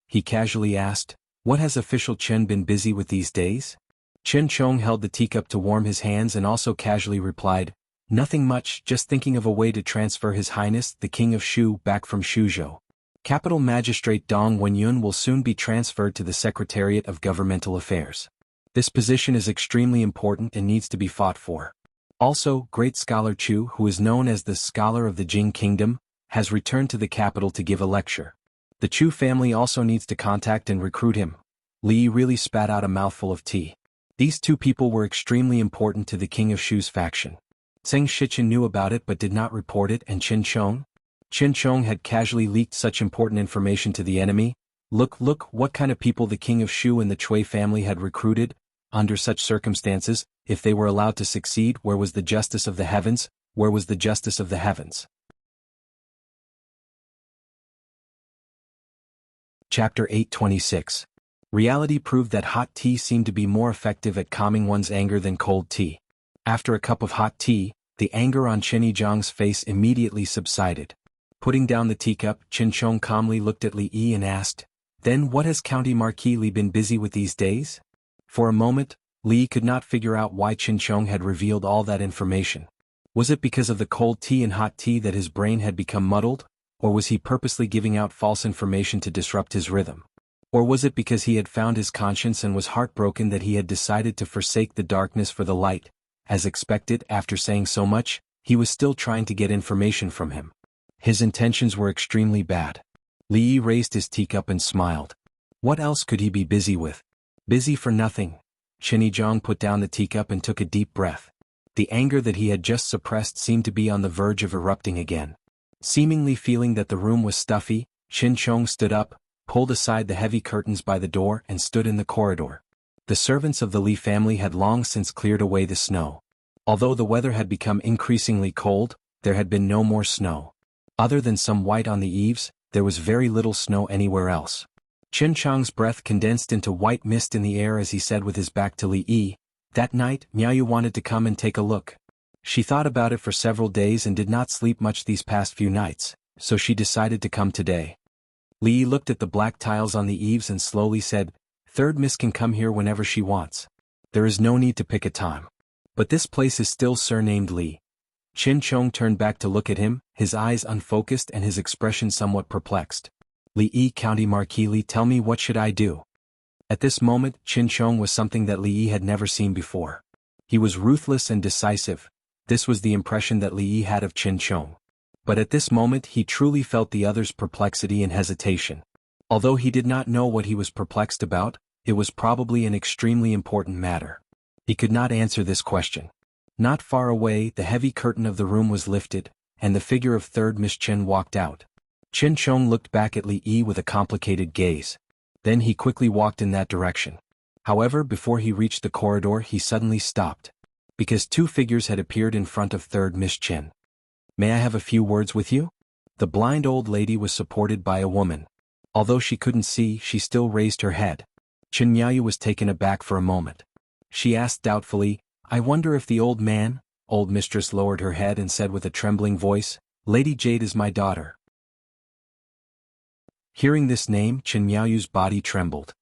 [SPEAKER 1] He casually asked, "What has official Chen been busy with these days?" Chen Chong held the teacup to warm his hands and also casually replied, "Nothing much, just thinking of a way to transfer His Highness the King of Shu back from Shuzhou. Capital Magistrate Dong Wenyun will soon be transferred to the Secretariat of Governmental Affairs. This position is extremely important and needs to be fought for. Also, Great Scholar Chu, who is known as the Scholar of the Jing Kingdom, has returned to the capital to give a lecture. The Chu family also needs to contact and recruit him." Li Yi really spat out a mouthful of tea. These two people were extremely important to the King of Shu's faction. Zheng Shichen knew about it but did not report it, and Qin Chong had casually leaked such important information to the enemy. Look, what kind of people the King of Shu and the Chui family had recruited. Under such circumstances, if they were allowed to succeed, where was the justice of the heavens? Where was the justice of the heavens? Chapter 826. Reality proved that hot tea seemed to be more effective at calming one's anger than cold tea. After a cup of hot tea, the anger on Chen Yizhang's face immediately subsided. Putting down the teacup, Qin Chong calmly looked at Li Yi and asked, "Then what has County Marquis Li been busy with these days?" For a moment, Li could not figure out why Qin Chong had revealed all that information. Was it because of the cold tea and hot tea that his brain had become muddled, or was he purposely giving out false information to disrupt his rhythm? Or was it because he had found his conscience and was heartbroken that he had decided to forsake the darkness for the light? As expected, after saying so much, he was still trying to get information from him. His intentions were extremely bad. Li Yi raised his teacup and smiled. What else could he be busy with? Busy for nothing. Chen Yizhang put down the teacup and took a deep breath. The anger that he had just suppressed seemed to be on the verge of erupting again. Seemingly feeling that the room was stuffy, Qin Chong stood up, pulled aside the heavy curtains by the door and stood in the corridor. The servants of the Li family had long since cleared away the snow. Although the weather had become increasingly cold, there had been no more snow. Other than some white on the eaves, there was very little snow anywhere else. Qin Chong's breath condensed into white mist in the air as he said with his back to Li Yi, "That night, Miaoyu wanted to come and take a look. She thought about it for several days and did not sleep much these past few nights, so she decided to come today." Li Yi looked at the black tiles on the eaves and slowly said, "Third Miss can come here whenever she wants. There is no need to pick a time. But this place is still surnamed Li." Qin Chong turned back to look at him, his eyes unfocused and his expression somewhat perplexed. "Li Yi, County Marquis Li, tell me, what should I do?" At this moment, Qin Chong was something that Li Yi had never seen before. He was ruthless and decisive. This was the impression that Li Yi had of Qin Chong. But at this moment he truly felt the other's perplexity and hesitation. Although he did not know what he was perplexed about, it was probably an extremely important matter. He could not answer this question. Not far away, the heavy curtain of the room was lifted, and the figure of Third Miss Chen walked out. Qin Chong looked back at Li Yi with a complicated gaze. Then he quickly walked in that direction. However, before he reached the corridor he suddenly stopped. Because two figures had appeared in front of Third Miss Chen. "May I have a few words with you?" The blind old lady was supported by a woman. Although she couldn't see, she still raised her head. Chen Miaoyu was taken aback for a moment. She asked doubtfully, "I wonder if the old man?" Old mistress lowered her head and said with a trembling voice, "Lady Jade is my daughter." Hearing this name, Chen Miaoyu's body trembled.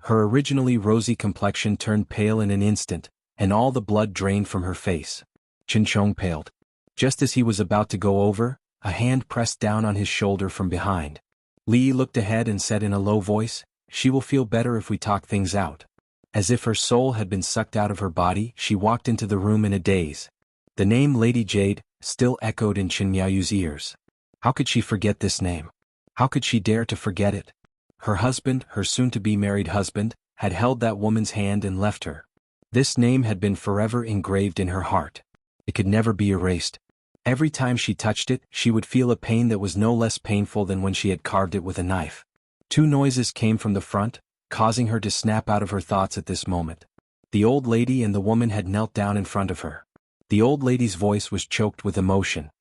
[SPEAKER 1] Her originally rosy complexion turned pale in an instant, and all the blood drained from her face. Qin Chong paled. Just as he was about to go over, a hand pressed down on his shoulder from behind. Li Yi looked ahead and said in a low voice, "She will feel better if we talk things out." As if her soul had been sucked out of her body, she walked into the room in a daze. The name Lady Jade still echoed in Chen Miaoyu's ears. How could she forget this name? How could she dare to forget it? Her husband, her soon-to-be married husband, had held that woman's hand and left her. This name had been forever engraved in her heart. It could never be erased. Every time she touched it, she would feel a pain that was no less painful than when she had carved it with a knife. Two noises came from the front, causing her to snap out of her thoughts at this moment. The old lady and the woman had knelt down in front of her. The old lady's voice was choked with emotion.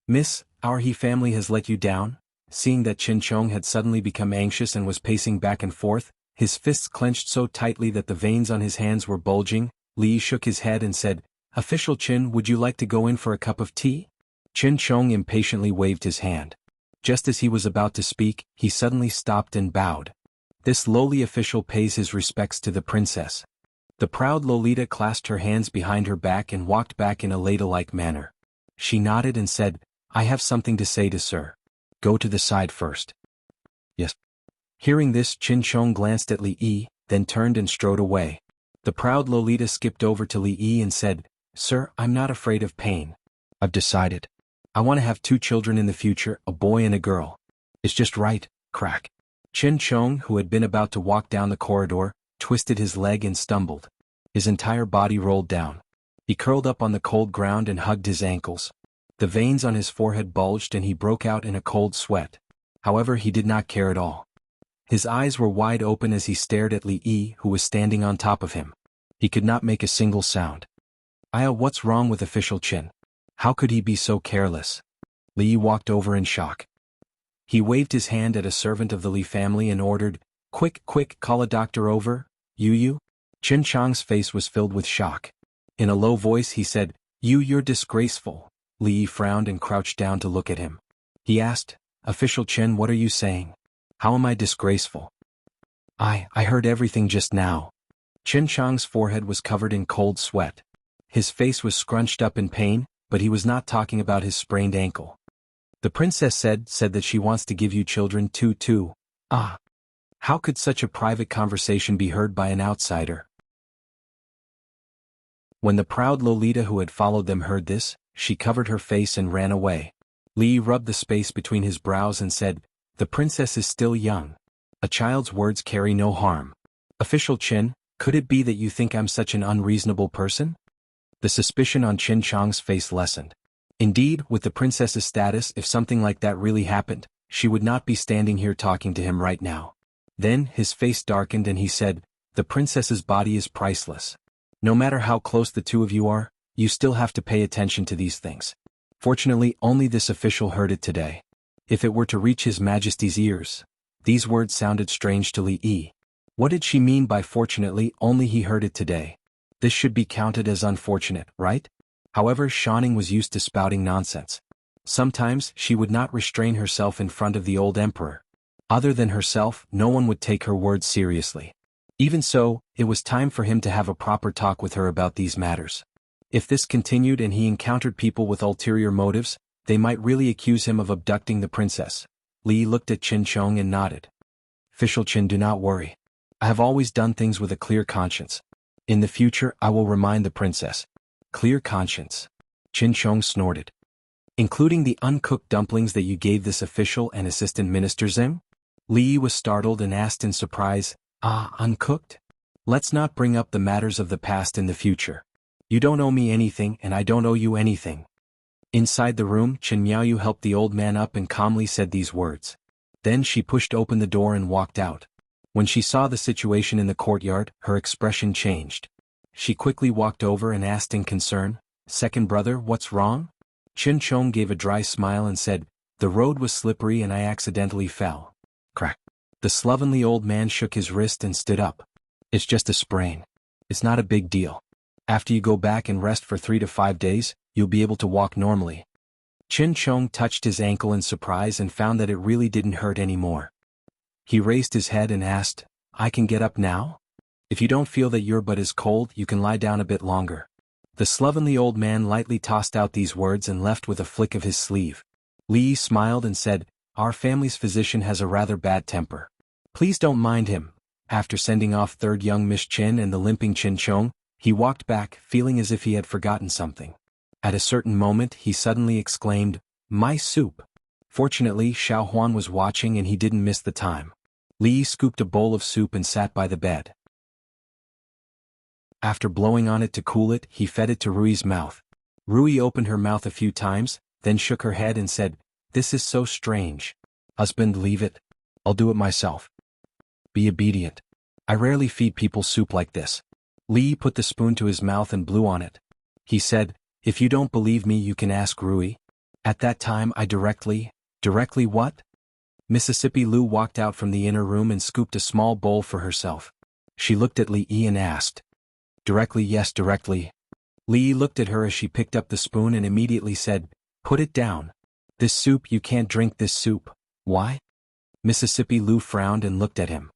[SPEAKER 1] "Miss, our He family has let you down?" Seeing that Qin Chong had suddenly become anxious and was pacing back and forth, his fists clenched so tightly that the veins on his hands were bulging, Li shook his head and said, "Official Qin, would you like to go in for a cup of tea?" Qin Chong impatiently waved his hand. Just as he was about to speak, he suddenly stopped and bowed. This lowly official pays his respects to the princess. The proud Lolita clasped her hands behind her back and walked back in a ladylike manner. She nodded and said, "I have something to say to sir. Go to the side first." "Yes." Hearing this, Qin Chong glanced at Li Yi, then turned and strode away. The proud Lolita skipped over to Li Yi and said, "Sir, I'm not afraid of pain. I've decided. I want to have 2 children in the future, a boy and a girl. It's just right." Crack. Qin Chong, who had been about to walk down the corridor, twisted his leg and stumbled. His entire body rolled down. He curled up on the cold ground and hugged his ankles. The veins on his forehead bulged and he broke out in a cold sweat. However, he did not care at all. His eyes were wide open as he stared at Li Yi, who was standing on top of him. He could not make a single sound. What's wrong with official Qin? How could he be so careless?" Li Yi walked over in shock. He waved his hand at a servant of the Li family and ordered, Quick, call a doctor over, Yu." Qin Chong's face was filled with shock. In a low voice he said, You're disgraceful." Li Yi frowned and crouched down to look at him. He asked, "Official Qin, what are you saying? How am I disgraceful?" I heard everything just now." Qin Chong's forehead was covered in cold sweat. His face was scrunched up in pain, but he was not talking about his sprained ankle. "The princess said that she wants to give you children too. How could such a private conversation be heard by an outsider?" When the proud Lolita who had followed them heard this, she covered her face and ran away. Li rubbed the space between his brows and said, "The princess is still young. A child's words carry no harm. Official Qin, could it be that you think I'm such an unreasonable person?" The suspicion on Qin Chong's face lessened. Indeed, with the princess's status, if something like that really happened, she would not be standing here talking to him right now. Then, his face darkened and he said, "The princess's body is priceless. No matter how close the two of you are, you still have to pay attention to these things." Fortunately, only this official heard it today. If it were to reach His Majesty's ears, these words sounded strange to Li Yi. What did she mean by fortunately only he heard it today? This should be counted as unfortunate, right? However, Shanning was used to spouting nonsense. Sometimes she would not restrain herself in front of the old emperor. Other than herself, no one would take her words seriously. Even so, it was time for him to have a proper talk with her about these matters. If this continued and he encountered people with ulterior motives, they might really accuse him of abducting the princess. Li looked at Qin Chong and nodded. "Official Qin, do not worry. I have always done things with a clear conscience. In the future, I will remind the princess." "Clear conscience?" Qin Chong snorted. "Including the uncooked dumplings that you gave this official and assistant minister Zeng?" Li was startled and asked in surprise, Uncooked? Let's not bring up the matters of the past in the future. You don't owe me anything and I don't owe you anything." Inside the room, Chen Miaoyu helped the old man up and calmly said these words. Then she pushed open the door and walked out. When she saw the situation in the courtyard, her expression changed. She quickly walked over and asked in concern, "Second brother, what's wrong?" Qin Chong gave a dry smile and said, "The road was slippery and I accidentally fell." Crack. The slovenly old man shook his wrist and stood up. "It's just a sprain. It's not a big deal. After you go back and rest for 3 to 5 days, you'll be able to walk normally." Qin Chong touched his ankle in surprise and found that it really didn't hurt anymore. He raised his head and asked, "I can get up now? If you don't feel that your butt is cold, you can lie down a bit longer." The slovenly old man lightly tossed out these words and left with a flick of his sleeve. Li smiled and said, "Our family's physician has a rather bad temper. Please don't mind him." After sending off third young Miss Qin and the limping Qin Chong, he walked back, feeling as if he had forgotten something. At a certain moment, he suddenly exclaimed, "My soup!" Fortunately, Xiao Huan was watching and he didn't miss the time. Li scooped a bowl of soup and sat by the bed. After blowing on it to cool it, he fed it to Rui's mouth. Rui opened her mouth a few times, then shook her head and said, "This is so strange. Husband, leave it." I'll do it myself. Be obedient. I rarely feed people soup like this. Li put the spoon to his mouth and blew on it. He said, if you don't believe me you can ask Rui. At that time I directly what? Mississippi Lu walked out from the inner room and scooped a small bowl for herself. She looked at Li and asked. Directly, yes, directly. Li looked at her as she picked up the spoon and immediately said, put it down. This soup, you can't drink this soup. Why? Mississippi Lu frowned and looked at him.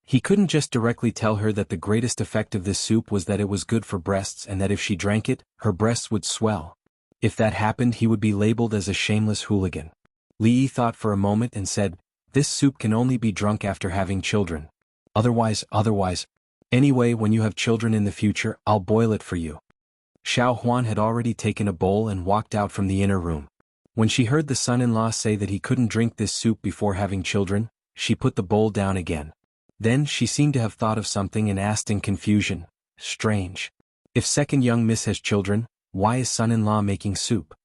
[SPEAKER 1] He couldn't just directly tell her that the greatest effect of this soup was that it was good for breasts and that if she drank it, her breasts would swell. If that happened he would be labeled as a shameless hooligan. Li thought for a moment and said, this soup can only be drunk after having children. Otherwise. Anyway, when you have children in the future, I'll boil it for you. Xiao Huan had already taken a bowl and walked out from the inner room. When she heard the son-in-law say that he couldn't drink this soup before having children, she put the bowl down again. Then she seemed to have thought of something and asked in confusion, strange. If second young miss has children, why is son-in-law making soup?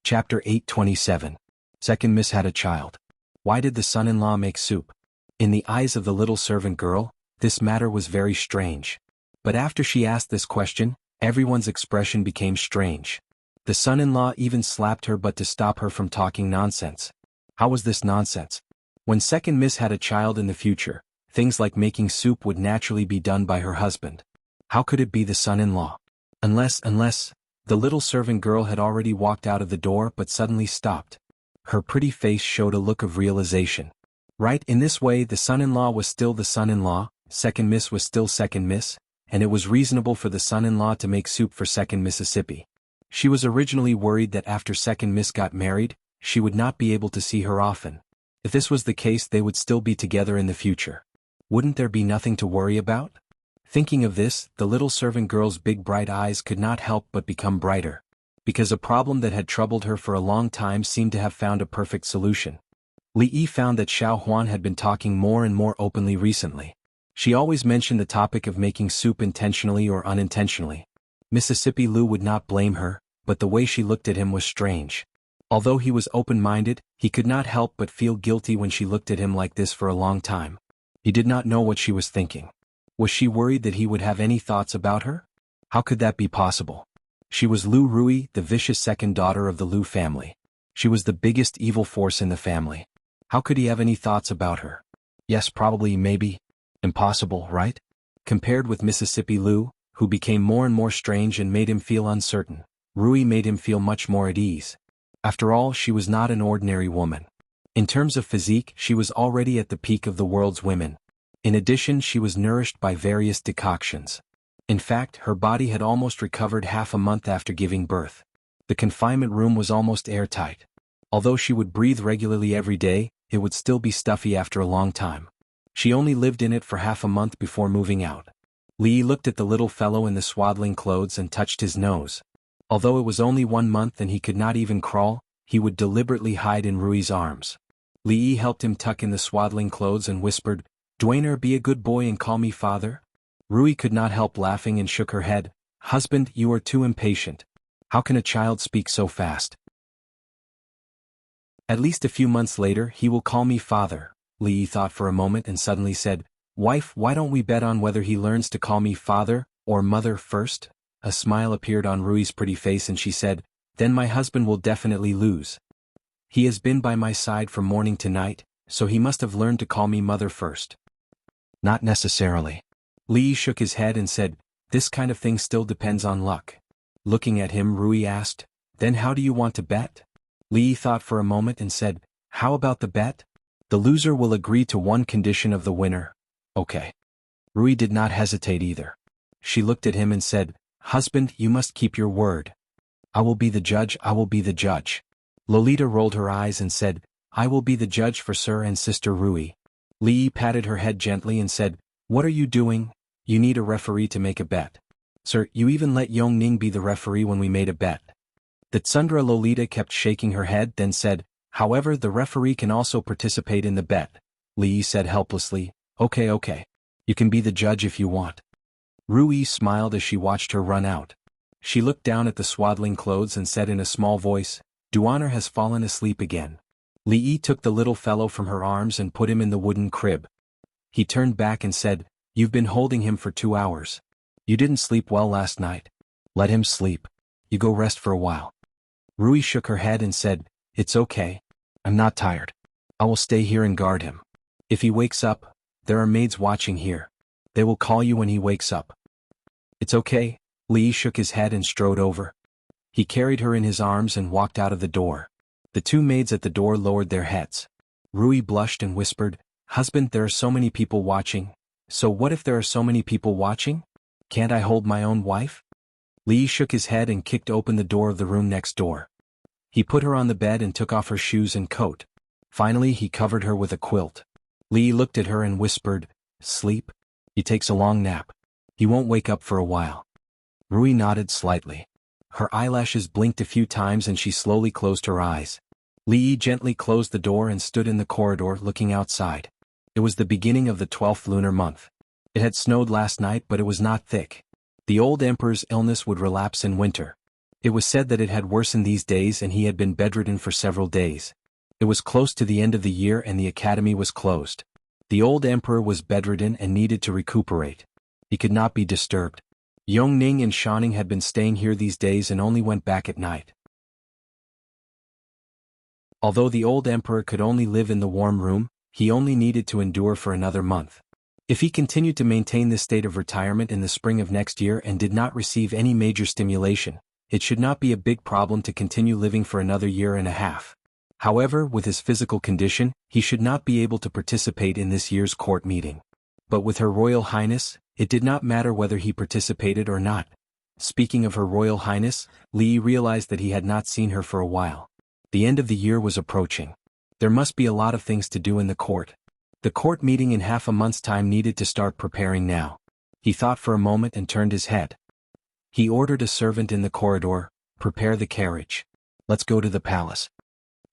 [SPEAKER 1] Chapter 8:27. Second miss had a child. Why did the son-in-law make soup? In the eyes of the little servant girl, this matter was very strange. But after she asked this question, everyone's expression became strange. The son-in-law even slapped her butt to stop her from talking nonsense. How was this nonsense? When second miss had a child in the future, things like making soup would naturally be done by her husband. How could it be the son-in-law? Unless, the little servant girl had already walked out of the door but suddenly stopped. Her pretty face showed a look of realization. Right, in this way the son-in-law was still the son-in-law, second miss was still second miss, and it was reasonable for the son-in-law to make soup for second Mississippi. She was originally worried that after second miss got married, she would not be able to see her often. If this was the case they would still be together in the future. Wouldn't there be nothing to worry about? Thinking of this, the little servant girl's big bright eyes could not help but become brighter. Because a problem that had troubled her for a long time seemed to have found a perfect solution. Li found that Xiao Huan had been talking more and more openly recently. She always mentioned the topic of making soup intentionally or unintentionally. Mississippi Lu would not blame her, but the way she looked at him was strange. Although he was open-minded, he could not help but feel guilty when she looked at him like this for a long time. He did not know what she was thinking. Was she worried that he would have any thoughts about her? How could that be possible? She was Lu Rui, the vicious second daughter of the Lu family. She was the biggest evil force in the family. How could he have any thoughts about her? Yes, probably, maybe. Impossible, right? Compared with Mississippi Lu, who became more and more strange and made him feel uncertain, Rui made him feel much more at ease. After all, she was not an ordinary woman. In terms of physique, she was already at the peak of the world's women. In addition, she was nourished by various decoctions. In fact, her body had almost recovered half a month after giving birth. The confinement room was almost airtight. Although she would breathe regularly every day, it would still be stuffy after a long time. She only lived in it for half a month before moving out. Li looked at the little fellow in the swaddling clothes and touched his nose. Although it was only 1 month and he could not even crawl, he would deliberately hide in Rui's arms. Li helped him tuck in the swaddling clothes and whispered, "Dwainer, be a good boy and call me father." Rui could not help laughing and shook her head. "Husband, you are too impatient. How can a child speak so fast?" At least a few months later he will call me father. Li thought for a moment and suddenly said, "Wife, why don't we bet on whether he learns to call me father or mother first?" A smile appeared on Rui's pretty face and she said, "Then my husband will definitely lose. He has been by my side from morning to night, so he must have learned to call me mother first." "Not necessarily." Li shook his head and said, "This kind of thing still depends on luck." Looking at him, Rui asked, "Then how do you want to bet?" Li thought for a moment and said, "How about the bet? The loser will agree to one condition of the winner." "Okay." Rui did not hesitate either. She looked at him and said, "Husband, you must keep your word." "I will be the judge, I will be the judge." Lolita rolled her eyes and said, "I will be the judge for Sir and Sister Rui." Li patted her head gently and said, "What are you doing? You need a referee to make a bet. Sir, you even let Yong Ning be the referee when we made a bet." The Tsundra Lolita kept shaking her head then said, "However, the referee can also participate in the bet." Li said helplessly, Okay. You can be the judge if you want." Rui smiled as she watched her run out. She looked down at the swaddling clothes and said in a small voice, Duaner has fallen asleep again. Li Yi took the little fellow from her arms and put him in the wooden crib. He turned back and said, "You've been holding him for 2 hours. You didn't sleep well last night. Let him sleep. You go rest for a while." Rui shook her head and said, "It's okay. I'm not tired. I will stay here and guard him. If he wakes up, there are maids watching here. They will call you when he wakes up." "It's okay." Li Yi shook his head and strode over. He carried her in his arms and walked out of the door. The 2 maids at the door lowered their heads. Rui blushed and whispered, "Husband, there are so many people watching." "So what if there are so many people watching? Can't I hold my own wife?" Li Yi shook his head and kicked open the door of the room next door. He put her on the bed and took off her shoes and coat. Finally he covered her with a quilt. Li Yi looked at her and whispered, "Sleep? He takes a long nap. He won't wake up for a while." Rui nodded slightly. Her eyelashes blinked a few times and she slowly closed her eyes. Li Yi gently closed the door and stood in the corridor looking outside. It was the beginning of the 12th lunar month. It had snowed last night but it was not thick. The old emperor's illness would relapse in winter. It was said that it had worsened these days and he had been bedridden for several days. It was close to the end of the year and the academy was closed. The old emperor was bedridden and needed to recuperate. He could not be disturbed. Yongning and Shanning had been staying here these days and only went back at night. Although the old emperor could only live in the warm room, he only needed to endure for another month. If he continued to maintain this state of retirement in the spring of next year and did not receive any major stimulation, it should not be a big problem to continue living for another year and a half. However, with his physical condition, he should not be able to participate in this year's court meeting. But with Her Royal Highness, it did not matter whether he participated or not. Speaking of Her Royal Highness, Li Yi realized that he had not seen her for a while. The end of the year was approaching. There must be a lot of things to do in the court. The court meeting in half a month's time needed to start preparing now. He thought for a moment and turned his head. He ordered a servant in the corridor, "Prepare the carriage. Let's go to the palace."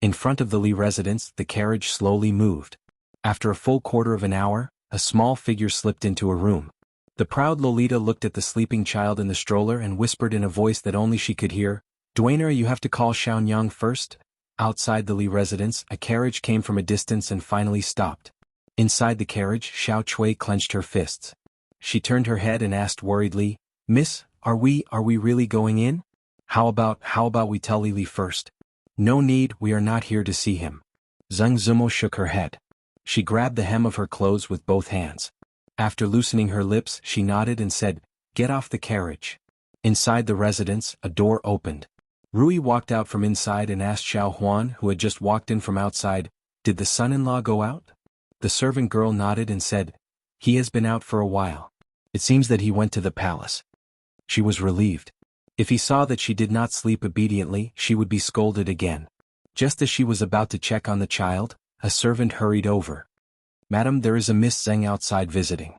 [SPEAKER 1] In front of the Li residence, the carriage slowly moved. After a full quarter of an hour, a small figure slipped into a room. The proud Lolita looked at the sleeping child in the stroller and whispered in a voice that only she could hear, "Duaner, you have to call Xiaonyang first." Outside the Li residence, a carriage came from a distance and finally stopped. Inside the carriage, Xiao Chui clenched her fists. She turned her head and asked worriedly, "Miss, are we really going in? How about we tell Li first?" "No need, we are not here to see him." Zheng Zumo shook her head. She grabbed the hem of her clothes with both hands. After loosening her lips, she nodded and said, "Get off the carriage." Inside the residence, a door opened. Rui walked out from inside and asked Xiao Huan, who had just walked in from outside, "Did the son-in-law go out?" The servant girl nodded and said, "He has been out for a while. It seems that he went to the palace." She was relieved. If he saw that she did not sleep obediently, she would be scolded again. Just as she was about to check on the child, a servant hurried over. "Madam, there is a Miss Zheng outside visiting."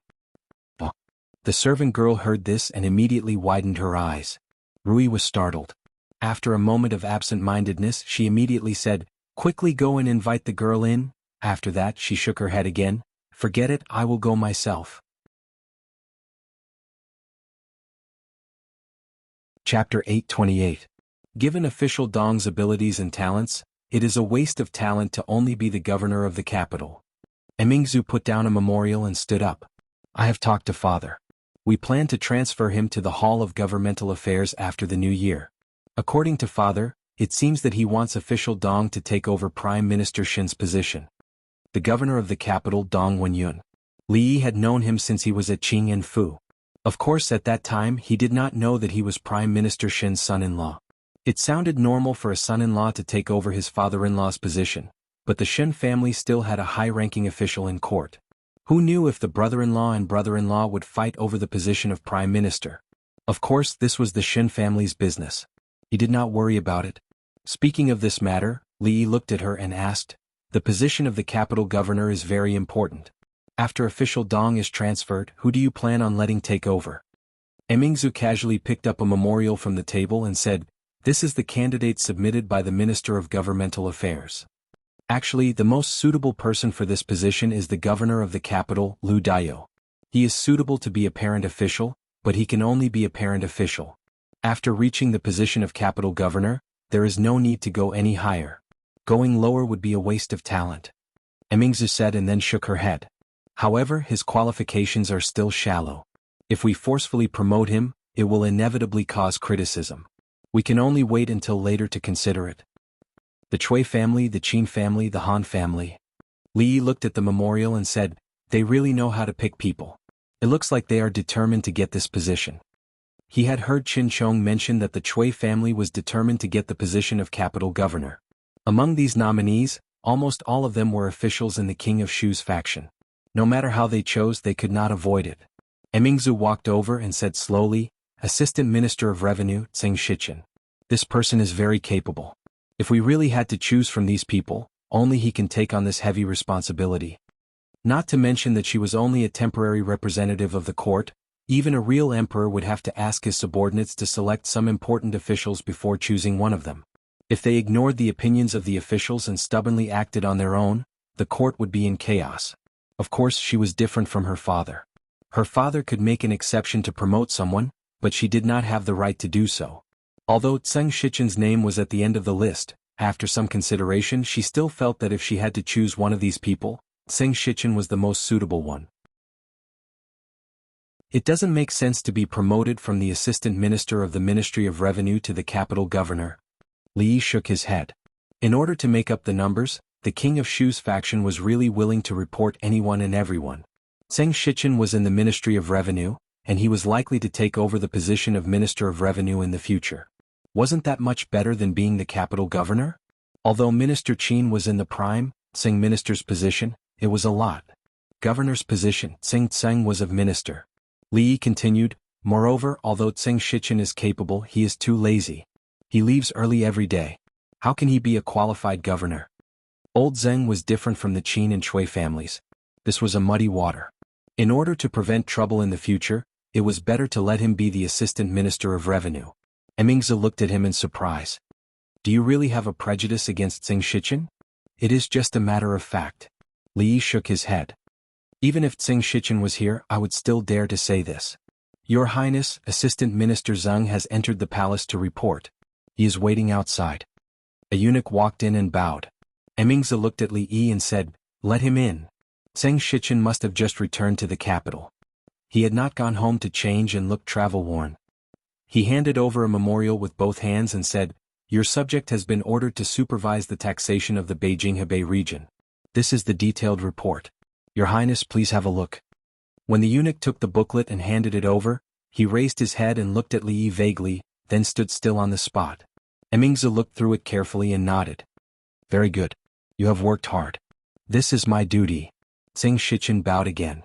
[SPEAKER 1] The servant girl heard this and immediately widened her eyes. Rui was startled. After a moment of absent-mindedness, she immediately said, "Quickly go and invite the girl in." After that, she shook her head again. "Forget it, I will go myself." Chapter 828. Given official Dong's abilities and talents, it is a waste of talent to only be the governor of the capital. Emingzu put down a memorial and stood up. "I have talked to father. We plan to transfer him to the Hall of Governmental Affairs after the new year. According to father, it seems that he wants official Dong to take over Prime Minister Shin's position." The governor of the capital, Dong Wenyun. Li Yi had known him since he was at Qing and Fu. Of course, at that time he did not know that he was Prime Minister Shin's son-in-law. It sounded normal for a son-in-law to take over his father-in-law's position, but the Shin family still had a high-ranking official in court. Who knew if the brother-in-law and brother-in-law would fight over the position of Prime Minister? Of course, this was the Shin family's business. He did not worry about it. Speaking of this matter, Li Yi looked at her and asked, "The position of the capital governor is very important. After official Dong is transferred, who do you plan on letting take over?" Emingzu casually picked up a memorial from the table and said, "This is the candidate submitted by the Minister of Governmental Affairs. Actually, the most suitable person for this position is the governor of the capital, Lu Dayo. He is suitable to be a parent official, but he can only be a parent official. After reaching the position of capital governor, there is no need to go any higher. Going lower would be a waste of talent. Emingzu said and then shook her head. However, his qualifications are still shallow. If we forcefully promote him, it will inevitably cause criticism. We can only wait until later to consider it. The Chui family, the Qin family, the Han family. Li Yi looked at the memorial and said, they really know how to pick people. It looks like they are determined to get this position. He had heard Qin Chong mention that the Chui family was determined to get the position of capital governor. Among these nominees, almost all of them were officials in the King of Shu's faction. No matter how they chose, they could not avoid it. Emingzu walked over and said slowly, Assistant Minister of Revenue, Tseng Shichen. This person is very capable. If we really had to choose from these people, only he can take on this heavy responsibility. Not to mention that she was only a temporary representative of the court, even a real emperor would have to ask his subordinates to select some important officials before choosing one of them. If they ignored the opinions of the officials and stubbornly acted on their own, the court would be in chaos. Of course, she was different from her father. Her father could make an exception to promote someone, but she did not have the right to do so. Although Tseng Shichen's name was at the end of the list, after some consideration she still felt that if she had to choose one of these people, Tseng Shichen was the most suitable one. It doesn't make sense to be promoted from the assistant minister of the Ministry of Revenue to the capital governor. Li Yi shook his head. In order to make up the numbers, the King of Shu's faction was really willing to report anyone and everyone. Tseng Shichen was in the Ministry of Revenue, and he was likely to take over the position of Minister of Revenue in the future. Wasn't that much better than being the capital governor? Although Minister Qin was in the prime, Tseng minister's position, it was a lot. Governor's position, Tseng was of minister. Li Yi continued, moreover, although Tseng Shichen is capable, he is too lazy. He leaves early every day. How can he be a qualified governor? Old Zheng was different from the Qin and Chui families. This was a muddy water. In order to prevent trouble in the future, it was better to let him be the assistant minister of revenue. Emingzu looked at him in surprise. Do you really have a prejudice against Tseng Shichen? It is just a matter of fact. Li Yi shook his head. Even if Tseng Shichen was here, I would still dare to say this. Your Highness, Assistant Minister Zheng has entered the palace to report. He is waiting outside. A eunuch walked in and bowed. Emingzu looked at Li Yi and said, let him in. Tseng Shichen must have just returned to the capital. He had not gone home to change and looked travel-worn. He handed over a memorial with both hands and said, your subject has been ordered to supervise the taxation of the Beijing-Hebei region. This is the detailed report. Your Highness, please have a look. When the eunuch took the booklet and handed it over, he raised his head and looked at Li Yi vaguely, then stood still on the spot. Emingzu looked through it carefully and nodded. Very good. You have worked hard. This is my duty. Tseng Shichen bowed again.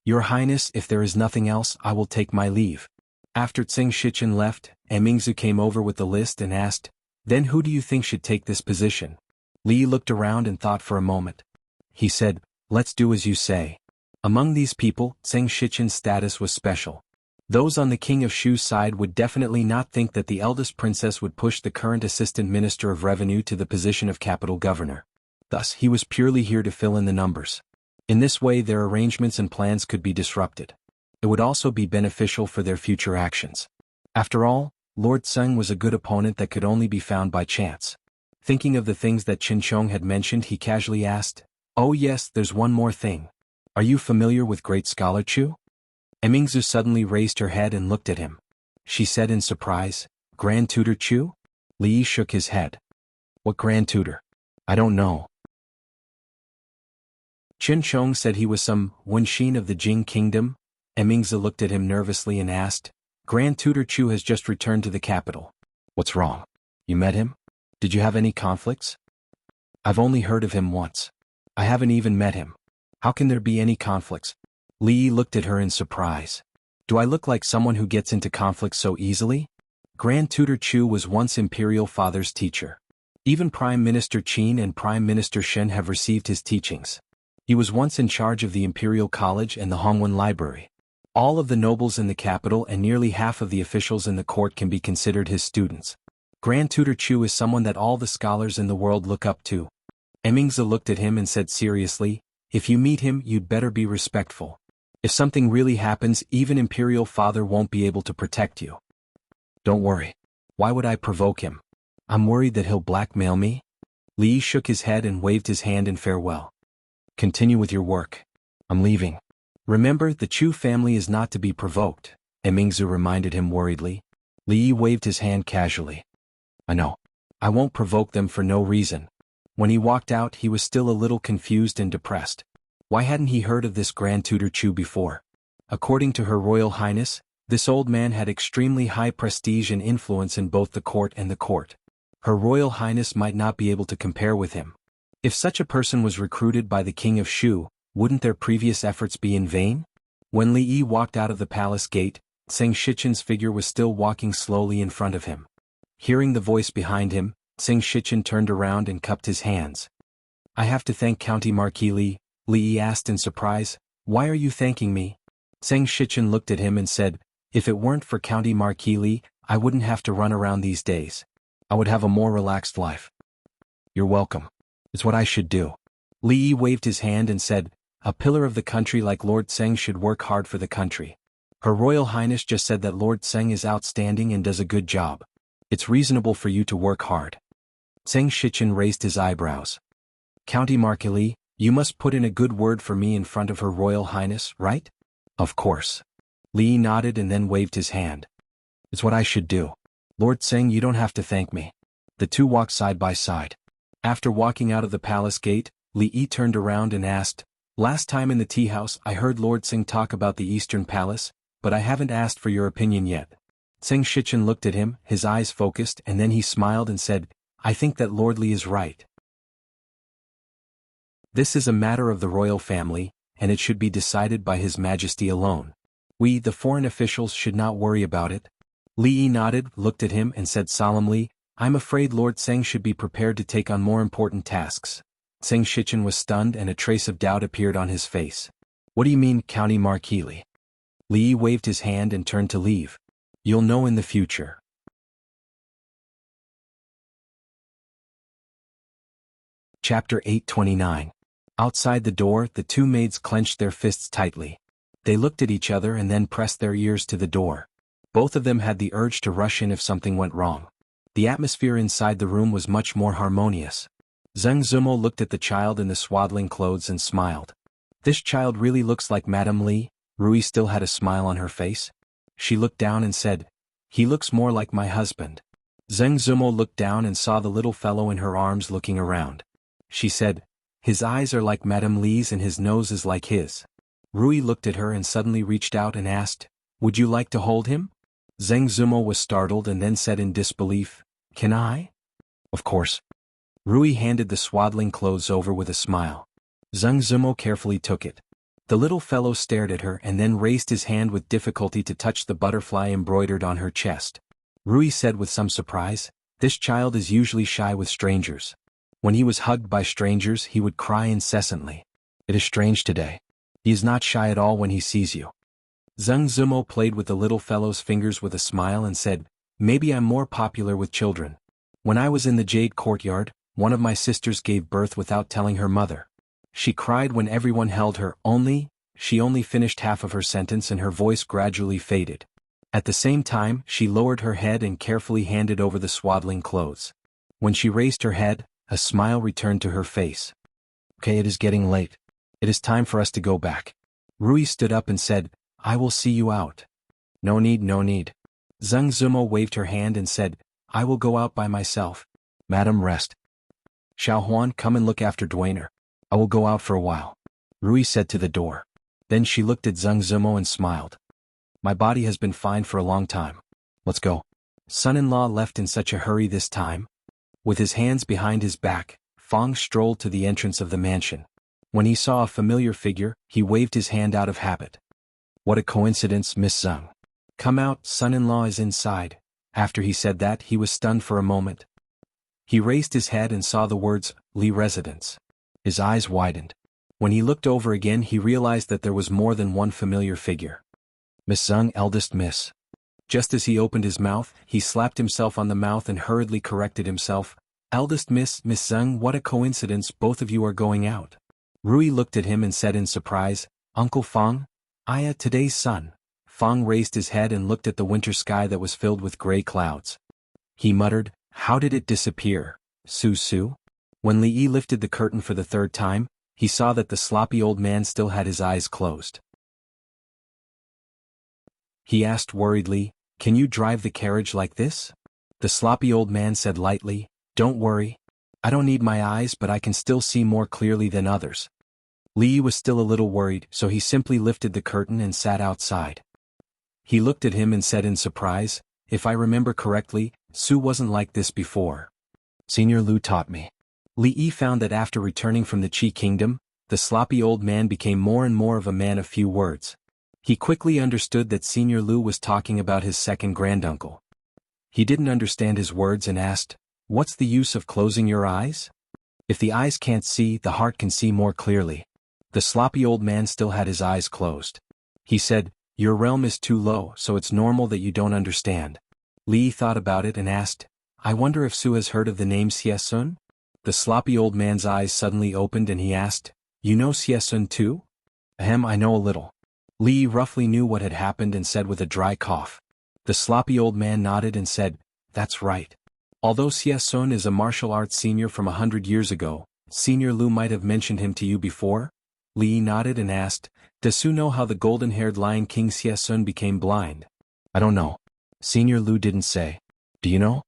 [SPEAKER 1] Your Highness, if there is nothing else, I will take my leave. After Tseng Shichen left, Emingzu came over with the list and asked, then who do you think should take this position? Li Yi looked around and thought for a moment. He said, let's do as you say. Among these people, Tseng Shichen's status was special. Those on the King of Shu's side would definitely not think that the eldest princess would push the current assistant minister of revenue to the position of capital governor. Thus, he was purely here to fill in the numbers. In this way, their arrangements and plans could be disrupted. It would also be beneficial for their future actions. After all, Lord Tseng was a good opponent that could only be found by chance. Thinking of the things that Qin Chong had mentioned, he casually asked, oh yes, there's one more thing. Are you familiar with great scholar Chu? Emingzu suddenly raised her head and looked at him. She said in surprise, Grand Tutor Chu? Li Yi shook his head. What Grand Tutor? I don't know. Qin Chong said he was some Wunshin of the Jing Kingdom. Emingzu looked at him nervously and asked, Grand Tutor Chu has just returned to the capital. What's wrong? You met him? Did you have any conflicts? I've only heard of him once. I haven't even met him. How can there be any conflicts? Li Yi looked at her in surprise. Do I look like someone who gets into conflicts so easily? Grand Tutor Chu was once Imperial Father's teacher. Even Prime Minister Qin and Prime Minister Shen have received his teachings. He was once in charge of the Imperial College and the Hongwen Library. All of the nobles in the capital and nearly half of the officials in the court can be considered his students. Grand Tutor Chu is someone that all the scholars in the world look up to. Emingzu looked at him and said seriously, if you meet him, you'd better be respectful. If something really happens, even Imperial Father won't be able to protect you. Don't worry. Why would I provoke him? I'm worried that he'll blackmail me. Li shook his head and waved his hand in farewell. Continue with your work. I'm leaving. Remember, the Chu family is not to be provoked, Emingzu reminded him worriedly. Li waved his hand casually. I know. I won't provoke them for no reason. When he walked out, he was still a little confused and depressed. Why hadn't he heard of this Grand Tutor Chu before? According to Her Royal Highness, this old man had extremely high prestige and influence in both the court and the court. Her Royal Highness might not be able to compare with him. If such a person was recruited by the King of Shu, wouldn't their previous efforts be in vain? When Li Yi walked out of the palace gate, Zheng Shichen's figure was still walking slowly in front of him. Hearing the voice behind him, Zheng Shichen turned around and cupped his hands. I have to thank County Marquis Li, Li Yi asked in surprise. Why are you thanking me? Zheng Shichen looked at him and said, if it weren't for County Marquis Li, I wouldn't have to run around these days. I would have a more relaxed life. You're welcome. It's what I should do. Li Yi waved his hand and said, a pillar of the country like Lord Zheng should work hard for the country. Her Royal Highness just said that Lord Zheng is outstanding and does a good job. It's reasonable for you to work hard. Zheng Shichen raised his eyebrows. County Marquis Li, you must put in a good word for me in front of Her Royal Highness, right? Of course. Li nodded and then waved his hand. It's what I should do. Lord Zheng, you don't have to thank me. The two walked side by side. After walking out of the palace gate, Li Yi turned around and asked, last time in the tea house I heard Lord Zheng talk about the Eastern Palace, but I haven't asked for your opinion yet. Zheng Shichen looked at him, his eyes focused, and then he smiled and said, I think that Lord Li is right. This is a matter of the royal family, and it should be decided by His Majesty alone. We, the foreign officials, should not worry about it. Li Yi nodded, looked at him and said solemnly, I'm afraid Lord Zheng should be prepared to take on more important tasks. Zheng Shichen was stunned and a trace of doubt appeared on his face. What do you mean, County Marquis Li? Li Yi waved his hand and turned to leave. You'll know in the future. Chapter 829. Outside the door, the two maids clenched their fists tightly. They looked at each other and then pressed their ears to the door. Both of them had the urge to rush in if something went wrong. The atmosphere inside the room was much more harmonious. Zheng Zumo looked at the child in the swaddling clothes and smiled. This child really looks like Madame Li. Rui still had a smile on her face. She looked down and said, he looks more like my husband. Zheng Zumo looked down and saw the little fellow in her arms looking around. She said, his eyes are like Madame Li's and his nose is like his. Rui looked at her and suddenly reached out and asked, would you like to hold him? Zheng Zumo was startled and then said in disbelief, can I? Of course. Rui handed the swaddling clothes over with a smile. Zheng Zumo carefully took it. The little fellow stared at her and then raised his hand with difficulty to touch the butterfly embroidered on her chest. Rui said with some surprise, this child is usually shy with strangers. When he was hugged by strangers he would cry incessantly. It is strange today. He is not shy at all when he sees you. Zheng Zumo played with the little fellow's fingers with a smile and said, maybe I'm more popular with children. When I was in the Jade Courtyard, one of my sisters gave birth without telling her mother. She cried when everyone held her, she only finished half of her sentence and her voice gradually faded. At the same time, she lowered her head and carefully handed over the swaddling clothes. When she raised her head, a smile returned to her face. Okay, it is getting late. It is time for us to go back. Rui stood up and said, I will see you out. No need, no need. Zheng Zumo waved her hand and said, I will go out by myself. Madam, rest. Xiao Huan, come and look after Duaner. I will go out for a while. Rui said to the door. Then she looked at Zheng Zumo and smiled. My body has been fine for a long time. Let's go. Son-in-law left in such a hurry this time. With his hands behind his back, Fang strolled to the entrance of the mansion. When he saw a familiar figure, he waved his hand out of habit. What a coincidence, Miss Zheng. Come out, son-in-law is inside. After he said that, he was stunned for a moment. He raised his head and saw the words, Li Residence. His eyes widened. When he looked over again, he realized that there was more than one familiar figure. Miss Zheng, eldest miss. Just as he opened his mouth, he slapped himself on the mouth and hurriedly corrected himself. Eldest Miss Zheng, what a coincidence, both of you are going out. Rui looked at him and said in surprise, Uncle Fang? Today's sun. Fang raised his head and looked at the winter sky that was filled with gray clouds. He muttered, How did it disappear, Su? When Li Yi lifted the curtain for the third time, he saw that the sloppy old man still had his eyes closed. He asked worriedly, "Can you drive the carriage like this?" The sloppy old man said lightly, "Don't worry. I don't need my eyes, but I can still see more clearly than others." Li Yi was still a little worried, so he simply lifted the curtain and sat outside. He looked at him and said in surprise, "If I remember correctly, Su wasn't like this before. Senior Lu taught me." Li Yi found that after returning from the Qi kingdom, the sloppy old man became more and more of a man of few words. He quickly understood that Senior Lu was talking about his second granduncle. He didn't understand his words and asked, "What's the use of closing your eyes? If the eyes can't see, the heart can see more clearly." The sloppy old man still had his eyes closed. He said, "Your realm is too low, so it's normal that you don't understand." Li Yi thought about it and asked, "I wonder if Su has heard of the name Xie Sun?" The sloppy old man's eyes suddenly opened and he asked, "You know Xie Sun too?" "Ahem, I know a little." Li Yi roughly knew what had happened and said with a dry cough. The sloppy old man nodded and said, "That's right. Although Xie Sun is a martial arts senior from 100 years ago, Senior Lu might have mentioned him to you before?" Li Yi nodded and asked, "Does Su know how the golden-haired Lion King Xie Sun became blind?" "I don't know. Senior Lu didn't say. Do you know?"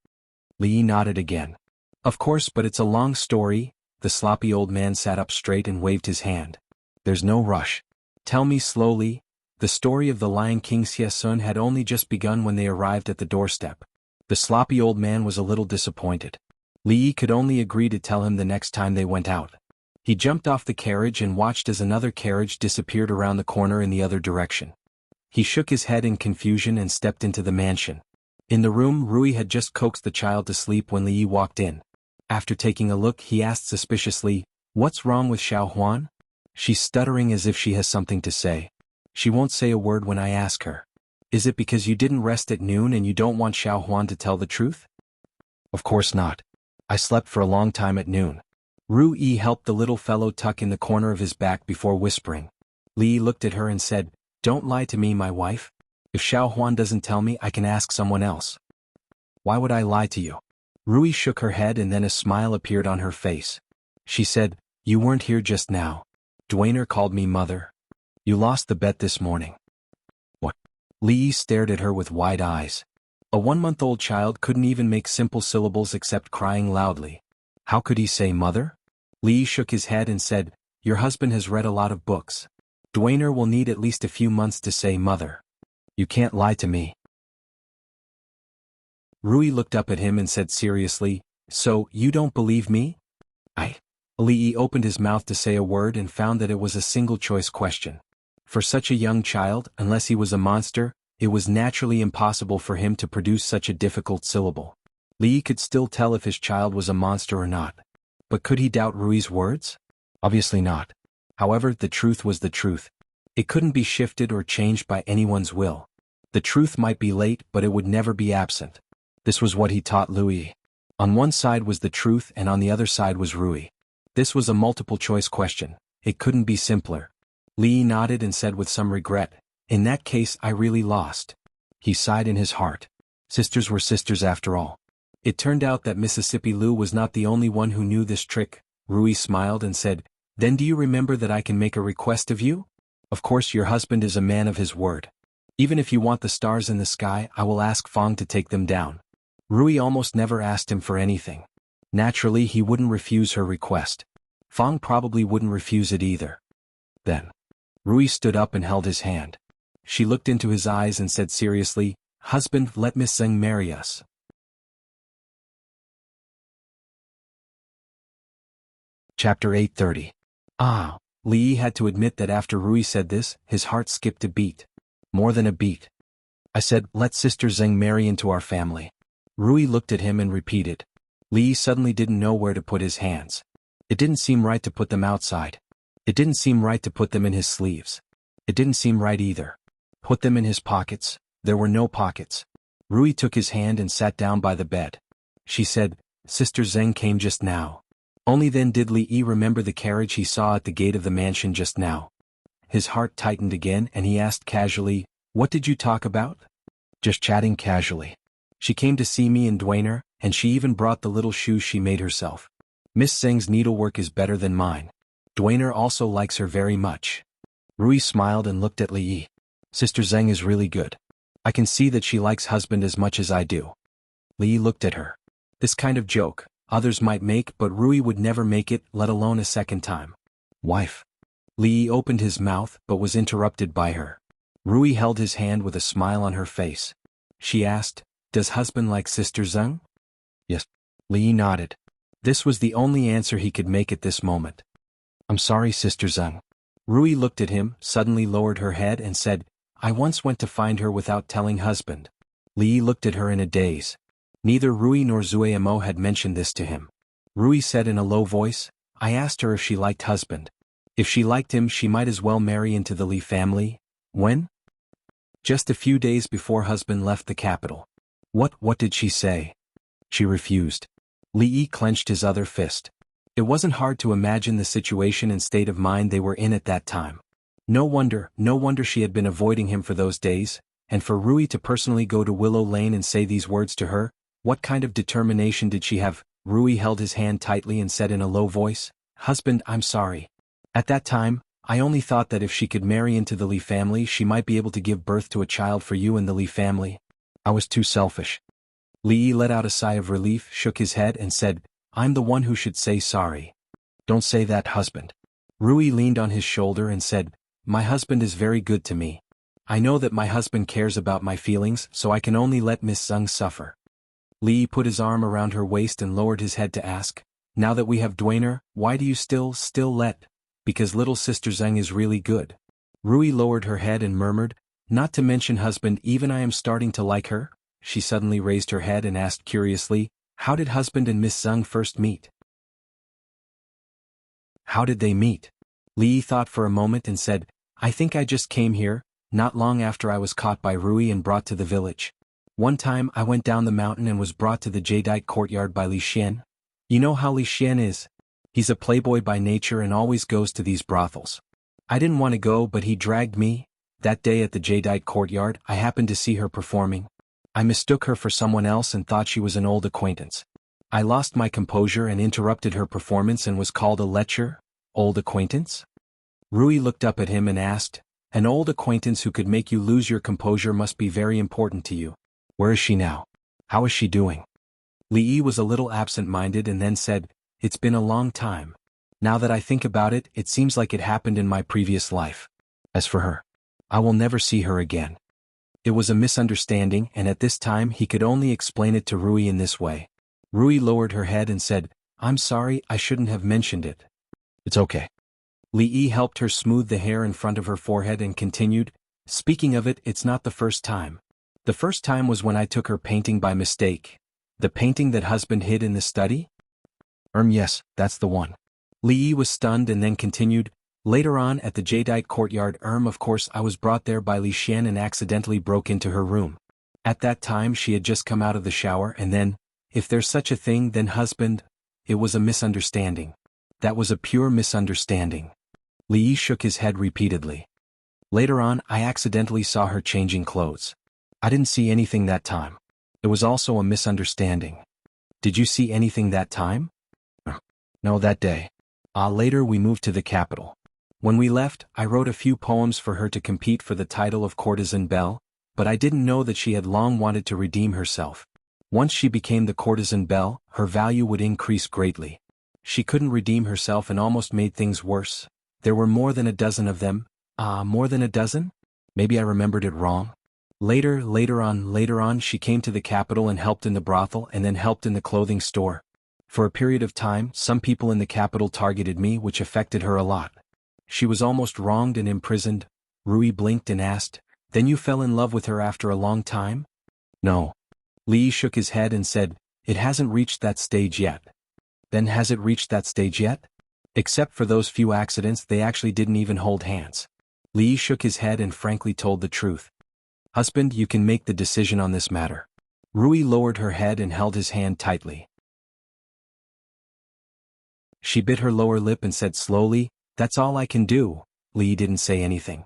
[SPEAKER 1] Li Yi nodded again. "Of course, but it's a long story." The sloppy old man sat up straight and waved his hand. "There's no rush. Tell me slowly." The story of the Lion King Xie Sun had only just begun when they arrived at the doorstep. The sloppy old man was a little disappointed. Li Yi could only agree to tell him the next time they went out. He jumped off the carriage and watched as another carriage disappeared around the corner in the other direction. He shook his head in confusion and stepped into the mansion. In the room, Rui had just coaxed the child to sleep when Li Yi walked in. After taking a look, he asked suspiciously, "What's wrong with Xiao Huan?" "She's stuttering as if she has something to say. She won't say a word when I ask her." "Is it because you didn't rest at noon and you don't want Xiao Huan to tell the truth?" "Of course not. I slept for a long time at noon." Rui helped the little fellow tuck in the corner of his back before whispering. Li looked at her and said, "Don't lie to me, my wife. If Xiao Huan doesn't tell me, I can ask someone else." "Why would I lie to you?" Rui shook her head and then a smile appeared on her face. She said, "You weren't here just now. Dwayner called me mother. You lost the bet this morning." "What?" Li stared at her with wide eyes. A 1-month-old child couldn't even make simple syllables except crying loudly. How could he say mother? Li shook his head and said, "Your husband has read a lot of books. Dwayner will need at least a few months to say mother. You can't lie to me." Rui looked up at him and said seriously, "So, you don't believe me?" Li opened his mouth to say a word and found that it was a single-choice question. For such a young child, unless he was a monster, it was naturally impossible for him to produce such a difficult syllable. Li could still tell if his child was a monster or not. But could he doubt Rui's words? Obviously not. However, the truth was the truth. It couldn't be shifted or changed by anyone's will. The truth might be late, but it would never be absent. This was what he taught Louis. On one side was the truth and on the other side was Rui. This was a multiple-choice question. It couldn't be simpler. Li nodded and said with some regret, "In that case I really lost." He sighed in his heart. Sisters were sisters after all. It turned out that Mississippi Lou was not the only one who knew this trick. Rui smiled and said, "Then do you remember that I can make a request of you? Of course your husband is a man of his word. Even if you want the stars in the sky, I will ask Fong to take them down." Rui almost never asked him for anything. Naturally, he wouldn't refuse her request. Fong probably wouldn't refuse it either. Then, Rui stood up and held his hand. She looked into his eyes and said seriously, "Husband, let Miss Zheng marry us." Chapter 830. Li had to admit that after Rui said this, his heart skipped a beat. More than a beat. "I said, let Sister Zheng marry into our family." Rui looked at him and repeated. Li suddenly didn't know where to put his hands. It didn't seem right to put them outside. It didn't seem right to put them in his sleeves. It didn't seem right either. Put them in his pockets. There were no pockets. Rui took his hand and sat down by the bed. She said, "Sister Zheng came just now." Only then did Li remember the carriage he saw at the gate of the mansion just now. His heart tightened again and he asked casually, "What did you talk about?" "Just chatting casually. She came to see me and Dwayner, and she even brought the little shoes she made herself. Miss Zheng's needlework is better than mine. Duaner also likes her very much. Rui smiled and looked at Li Yi. Sister Zheng is really good. I can see that she likes husband as much as I do. Li Yi looked at her. This kind of joke, others might make, but Rui would never make it, let alone a second time. Wife. Li Yi opened his mouth but was interrupted by her. Rui held his hand with a smile on her face. She asked, Does husband like Sister Zheng? Yes. Li Yi nodded. This was the only answer he could make at this moment. I'm sorry, Sister Zheng. Rui looked at him, suddenly lowered her head and said, I once went to find her without telling husband. Li Yi looked at her in a daze. Neither Rui nor Zueimo had mentioned this to him. Rui said in a low voice, I asked her if she liked husband. If she liked him, she might as well marry into the Li family. When? Just a few days before husband left the capital. What did she say? She refused. Li Yi clenched his other fist. It wasn't hard to imagine the situation and state of mind they were in at that time. No wonder she had been avoiding him for those days, and for Rui to personally go to Willow Lane and say these words to her, what kind of determination did she have? Rui held his hand tightly and said in a low voice, Husband, I'm sorry. At that time, I only thought that if she could marry into the Li family she might be able to give birth to a child for you and the Li family. I was too selfish. Li Yi let out a sigh of relief, shook his head and said, I'm the one who should say sorry. Don't say that, husband. Rui leaned on his shoulder and said, My husband is very good to me. I know that my husband cares about my feelings, so I can only let Miss Zheng suffer. Li Yi put his arm around her waist and lowered his head to ask, Now that we have Duaner, why do you still let? Because little Sister Zheng is really good. Rui lowered her head and murmured, Not to mention husband, even I am starting to like her. She suddenly raised her head and asked curiously, How did husband and Miss Zheng first meet? How did they meet? Li Yi thought for a moment and said, I think I just came here, not long after I was caught by Rui and brought to the village. One time I went down the mountain and was brought to the jadeite courtyard by Li Xian. You know how Li Xian is? He's a playboy by nature and always goes to these brothels. I didn't want to go, but he dragged me. That day at the jadeite courtyard I happened to see her performing. I mistook her for someone else and thought she was an old acquaintance. I lost my composure and interrupted her performance and was called a lecher. Old acquaintance? Rui looked up at him and asked, An old acquaintance who could make you lose your composure must be very important to you. Where is she now? How is she doing? Li Yi was a little absent-minded and then said, It's been a long time. Now that I think about it, it seems like it happened in my previous life. As for her, I will never see her again. It was a misunderstanding, and at this time he could only explain it to Rui in this way. Rui lowered her head and said, I'm sorry, I shouldn't have mentioned it. It's okay. Li Yi helped her smooth the hair in front of her forehead and continued, Speaking of it, it's not the first time. The first time was when I took her painting by mistake. The painting that husband hid in the study? Yes, that's the one. Li Yi was stunned and then continued, Later on at the jadeite courtyard, of course I was brought there by Li Xian and accidentally broke into her room. At that time she had just come out of the shower and then, if there's such a thing, then husband, it was a misunderstanding. That was a pure misunderstanding. Li Yi shook his head repeatedly. Later on I accidentally saw her changing clothes. I didn't see anything that time. It was also a misunderstanding. Did you see anything that time? No, that day. Later we moved to the capital. When we left, I wrote a few poems for her to compete for the title of courtesan belle, but I didn't know that she had long wanted to redeem herself. Once she became the courtesan belle, her value would increase greatly. She couldn't redeem herself and almost made things worse. There were more than a dozen of them. More than a dozen? Maybe I remembered it wrong. Later on she came to the capital and helped in the brothel and then helped in the clothing store. For a period of time, some people in the capital targeted me, which affected her a lot. She was almost wronged and imprisoned. Rui blinked and asked, Then you fell in love with her after a long time? No. Li Yi shook his head and said, It hasn't reached that stage yet. Then has it reached that stage yet? Except for those few accidents, they actually didn't even hold hands. Li Yi shook his head and frankly told the truth. Husband, you can make the decision on this matter. Rui lowered her head and held his hand tightly. She bit her lower lip and said slowly, That's all I can do. Li Yi didn't say anything.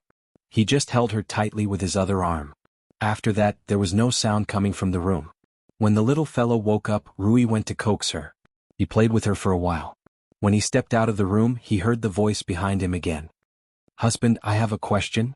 [SPEAKER 1] He just held her tightly with his other arm. After that, there was no sound coming from the room. When the little fellow woke up, Rui went to coax her. He played with her for a while. When he stepped out of the room, he heard the voice behind him again. "Husband, I have a question."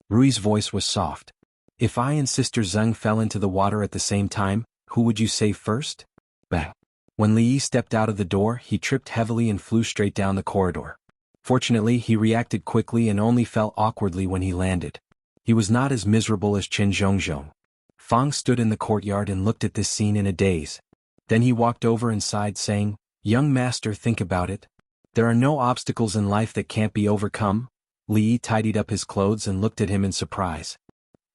[SPEAKER 1] Rui's voice was soft. "If I and Sister Zheng fell into the water at the same time, who would you save first?" Bang. When Li Yi stepped out of the door, he tripped heavily and flew straight down the corridor. Fortunately, he reacted quickly and only fell awkwardly when he landed. He was not as miserable as Chen Zhongzhong. Fang stood in the courtyard and looked at this scene in a daze. Then he walked over and sighed, saying, "Young master, think about it. There are no obstacles in life that can't be overcome." Li Yi tidied up his clothes and looked at him in surprise.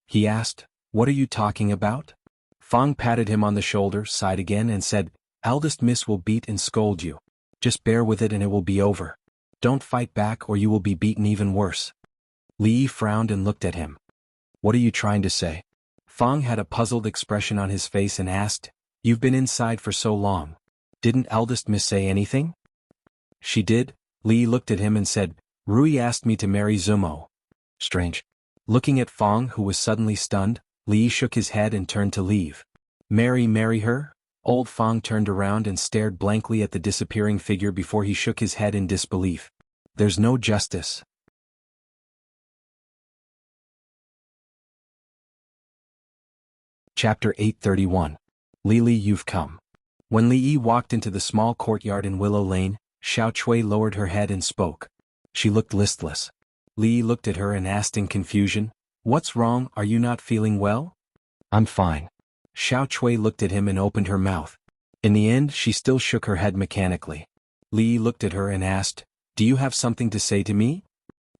[SPEAKER 1] He asked, "What are you talking about?" Fang patted him on the shoulder, sighed again and said, "Eldest miss will beat and scold you. Just bear with it and it will be over. Don't fight back or you will be beaten even worse." Li Yi frowned and looked at him. "What are you trying to say?" Fang had a puzzled expression on his face and asked, "You've been inside for so long. Didn't eldest miss say anything?" "She did." Li Yi looked at him and said, "Rui asked me to marry Zumo." Strange. Looking at Fang, who was suddenly stunned, Li Yi shook his head and turned to leave. Marry her?" Old Fang turned around and stared blankly at the disappearing figure before he shook his head in disbelief. "There's no justice." Chapter 831. Lili, you've come. When Li Yi walked into the small courtyard in Willow Lane, Xiao Chui lowered her head and spoke. She looked listless. Li Yi looked at her and asked in confusion, "What's wrong, are you not feeling well?" "I'm fine." Xiao Chui looked at him and opened her mouth. In the end, she still shook her head mechanically. Li Yi looked at her and asked, "Do you have something to say to me?"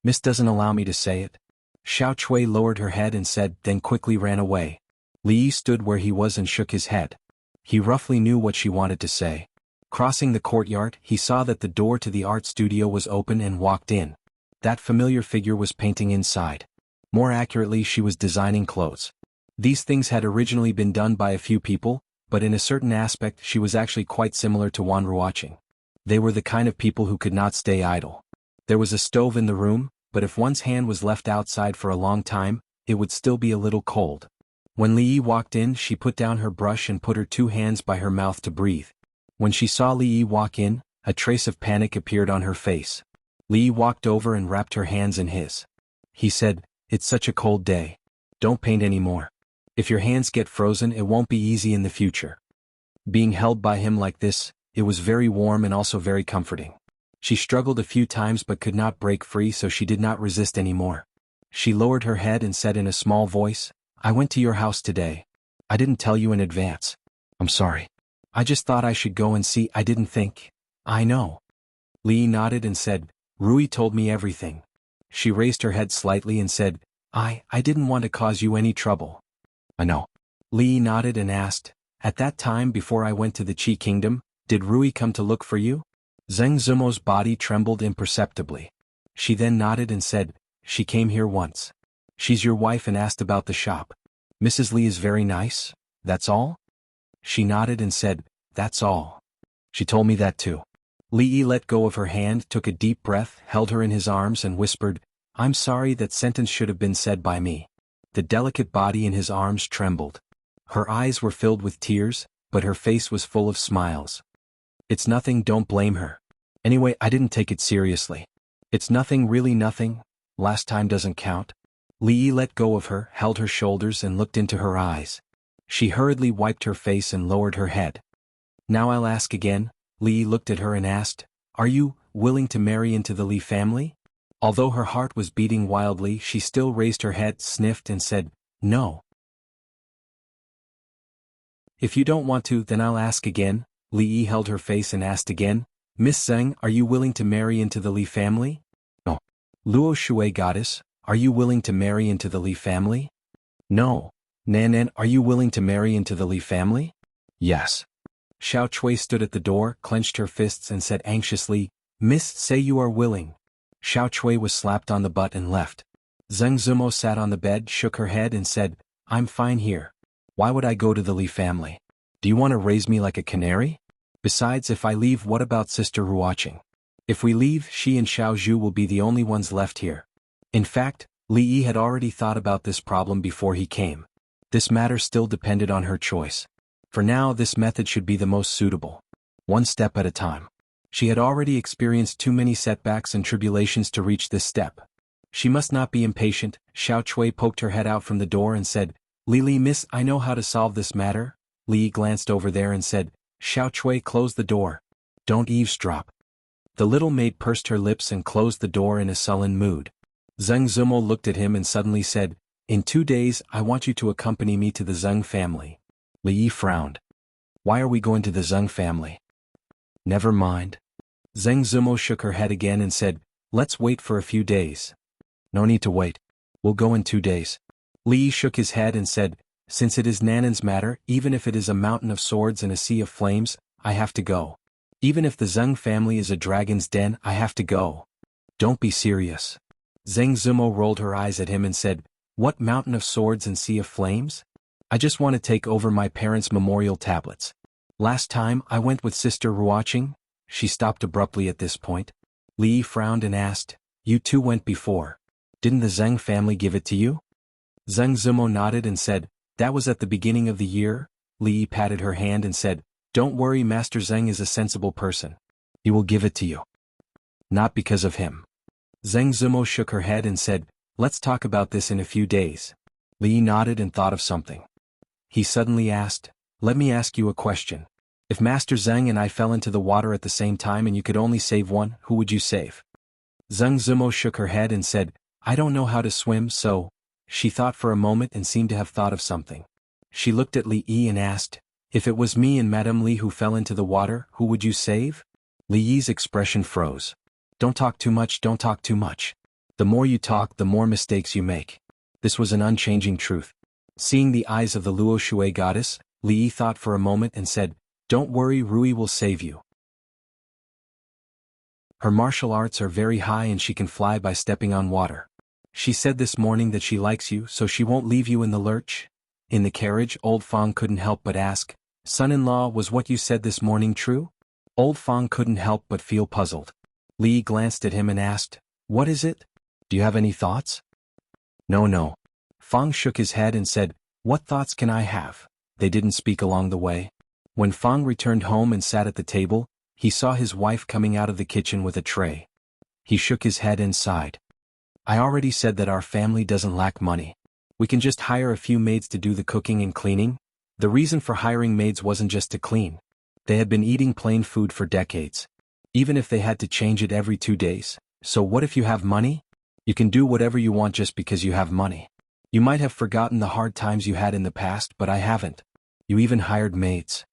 [SPEAKER 1] "Miss doesn't allow me to say it." Xiao Chui lowered her head and said, then quickly ran away. Li Yi stood where he was and shook his head. He roughly knew what she wanted to say. Crossing the courtyard, he saw that the door to the art studio was open and walked in. That familiar figure was painting inside. More accurately, she was designing clothes. These things had originally been done by a few people, but in a certain aspect she was actually quite similar to Wan Ruoqing. They were the kind of people who could not stay idle. There was a stove in the room, but if one's hand was left outside for a long time, it would still be a little cold. When Li Yi walked in, she put down her brush and put her two hands by her mouth to breathe. When she saw Li Yi walk in, a trace of panic appeared on her face. Li Yi walked over and wrapped her hands in his. He said, "It's such a cold day. Don't paint anymore. If your hands get frozen, it won't be easy in the future." Being held by him like this, it was very warm and also very comforting. She struggled a few times but could not break free, so she did not resist anymore. She lowered her head and said in a small voice, "I went to your house today. I didn't tell you in advance. I'm sorry. I just thought I should go and see. I didn't think." "I know." Li Yi nodded and said, "Rui told me everything." She raised her head slightly and said, I didn't want to cause you any trouble." "I know." Li Yi nodded and asked, "At that time before I went to the Qi Kingdom, did Rui come to look for you?" Zheng Zumo's body trembled imperceptibly. She then nodded and said, "She came here once. She's your wife and asked about the shop. Mrs. Li is very nice, that's all?" She nodded and said, "That's all. She told me that too." Li Yi let go of her hand, took a deep breath, held her in his arms and whispered, "I'm sorry, that sentence should have been said by me." The delicate body in his arms trembled. Her eyes were filled with tears, but her face was full of smiles. "It's nothing, don't blame her. Anyway, I didn't take it seriously. It's nothing, really nothing. Last time doesn't count." Li Yi let go of her, held her shoulders and looked into her eyes. She hurriedly wiped her face and lowered her head. "Now I'll ask again." Li Yi looked at her and asked, "Are you willing to marry into the Li family?" Although her heart was beating wildly, she still raised her head, sniffed and said, "No." "If you don't want to, then I'll ask again." Li Yi held her face and asked again, "Miss Zheng, are you willing to marry into the Li family?" "No." "Luo Shui goddess, are you willing to marry into the Li family?" "No." "Nanan, are you willing to marry into the Li family?" "Yes." Xiao Chui stood at the door, clenched her fists and said anxiously, "Miss, say you are willing." Xiao Chui was slapped on the butt and left. Zheng Zumo sat on the bed, shook her head and said, "I'm fine here. Why would I go to the Li family? Do you want to raise me like a canary? Besides, if I leave, what about Sister Ruoqing? If we leave, she and Xiao Zhu will be the only ones left here." In fact, Li Yi had already thought about this problem before he came. This matter still depended on her choice. For now, this method should be the most suitable. One step at a time. She had already experienced too many setbacks and tribulations to reach this step. She must not be impatient. Xiao Chui poked her head out from the door and said, Li, miss, I know how to solve this matter. Li glanced over there and said, Xiao Chui, close the door. Don't eavesdrop. The little maid pursed her lips and closed the door in a sullen mood. Zheng Zumo looked at him and suddenly said, In 2 days, I want you to accompany me to the Zheng family. Li frowned. Why are we going to the Zheng family? Never mind. Zheng Zumo shook her head again and said, Let's wait for a few days. No need to wait. We'll go in 2 days. Li shook his head and said, Since it is Nanan's matter, even if it is a mountain of swords and a sea of flames, I have to go. Even if the Zheng family is a dragon's den, I have to go. Don't be serious. Zheng Zumo rolled her eyes at him and said, What mountain of swords and sea of flames? I just want to take over my parents' memorial tablets. Last time I went with Sister Ruoqing. She stopped abruptly at this point. Li frowned and asked, You two went before. Didn't the Zheng family give it to you? Zheng Zumo nodded and said, That was at the beginning of the year. Li patted her hand and said, Don't worry, Master Zheng is a sensible person. He will give it to you. Not because of him. Zheng Zumo shook her head and said, Let's talk about this in a few days. Li nodded and thought of something. He suddenly asked, Let me ask you a question. If Master Zheng and I fell into the water at the same time and you could only save one, who would you save? Zheng Zumo shook her head and said, I don't know how to swim, so. She thought for a moment and seemed to have thought of something. She looked at Li Yi and asked, If it was me and Madame Li who fell into the water, who would you save? Li Yi's expression froze. Don't talk too much, don't talk too much. The more you talk, the more mistakes you make. This was an unchanging truth. Seeing the eyes of the Luo Shui goddess, Li Yi thought for a moment and said, Don't worry, Rui will save you. Her martial arts are very high and she can fly by stepping on water. She said this morning that she likes you, so she won't leave you in the lurch. In the carriage, Old Fang couldn't help but ask, Son-in-law, was what you said this morning true? Old Fang couldn't help but feel puzzled. Li glanced at him and asked, What is it? Do you have any thoughts? No. Fang shook his head and said, What thoughts can I have? They didn't speak along the way. When Fang returned home and sat at the table, he saw his wife coming out of the kitchen with a tray. He shook his head and sighed. I already said that our family doesn't lack money. We can just hire a few maids to do the cooking and cleaning. The reason for hiring maids wasn't just to clean. They had been eating plain food for decades. Even if they had to change it every 2 days. So what if you have money? You can do whatever you want just because you have money. You might have forgotten the hard times you had in the past, but I haven't. You even hired maids.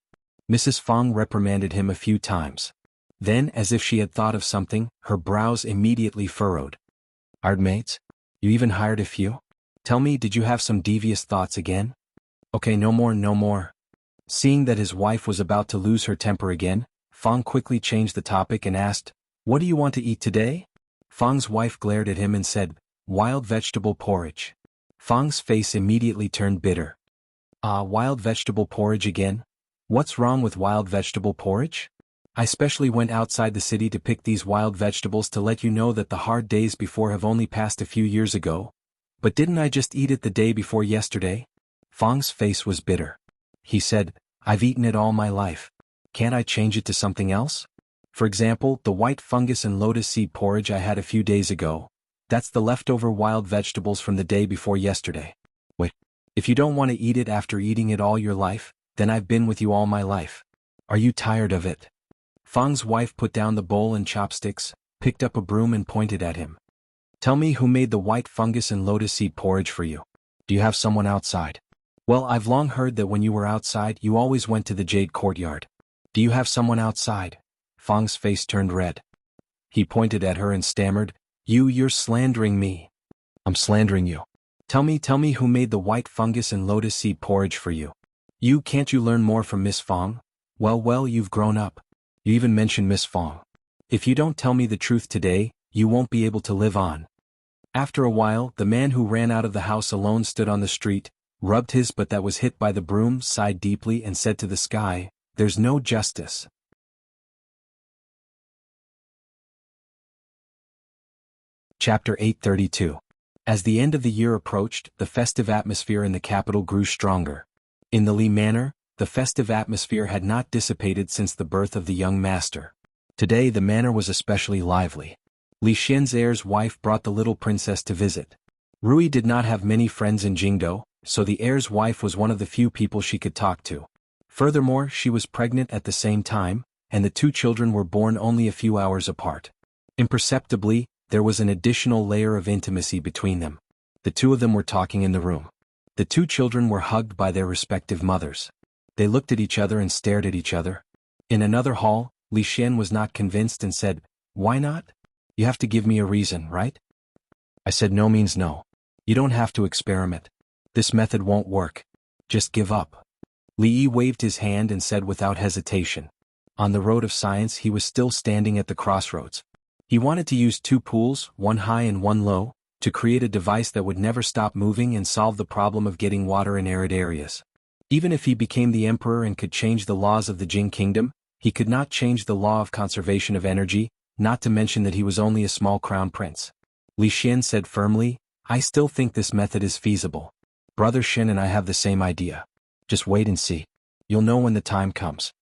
[SPEAKER 1] Mrs. Fang reprimanded him a few times. Then, as if she had thought of something, her brows immediately furrowed. Hired maids? You even hired a few? Tell me, did you have some devious thoughts again? Okay, no more. Seeing that his wife was about to lose her temper again, Fang quickly changed the topic and asked, What do you want to eat today? Fang's wife glared at him and said, Wild vegetable porridge. Fang's face immediately turned bitter. Wild vegetable porridge again? What's wrong with wild vegetable porridge? I specially went outside the city to pick these wild vegetables to let you know that the hard days before have only passed a few years ago. But didn't I just eat it the day before yesterday? Fang's face was bitter. He said, I've eaten it all my life. Can't I change it to something else? For example, the white fungus and lotus seed porridge I had a few days ago. That's the leftover wild vegetables from the day before yesterday. Wait, if you don't want to eat it after eating it all your life, then I've been with you all my life. Are you tired of it? Fang's wife put down the bowl and chopsticks, picked up a broom and pointed at him. Tell me who made the white fungus and lotus seed porridge for you. Do you have someone outside? Well, I've long heard that when you were outside you always went to the Jade Courtyard. Do you have someone outside? Fang's face turned red. He pointed at her and stammered, You're slandering me. I'm slandering you. Tell me who made the white fungus and lotus seed porridge for you. Can't you learn more from Miss Fang? Well, you've grown up. You even mentioned Miss Fang. If you don't tell me the truth today, you won't be able to live on. After a while, the man who ran out of the house alone stood on the street, rubbed his butt that was hit by the broom, sighed deeply and said to the sky, There's no justice. Chapter 832. As the end of the year approached, the festive atmosphere in the capital grew stronger. In the Li Manor, the festive atmosphere had not dissipated since the birth of the young master. Today the manor was especially lively. Li Xian's heir's wife brought the little princess to visit. Rui did not have many friends in Jingdo, so the heir's wife was one of the few people she could talk to. Furthermore, she was pregnant at the same time, and the two children were born only a few hours apart. Imperceptibly, there was an additional layer of intimacy between them. The two of them were talking in the room. The two children were hugged by their respective mothers. They looked at each other and stared at each other. In another hall, Li Xian was not convinced and said, "Why not? You have to give me a reason, right?" I said no means no. You don't have to experiment. This method won't work. Just give up. Li Yi waved his hand and said without hesitation. On the road of science he was still standing at the crossroads. He wanted to use two pools, one high and one low, to create a device that would never stop moving and solve the problem of getting water in arid areas. Even if he became the emperor and could change the laws of the Jing kingdom, he could not change the law of conservation of energy, not to mention that he was only a small crown prince. Li Xian said firmly, "I still think this method is feasible. Brother Shen and I have the same idea. Just wait and see. You'll know when the time comes."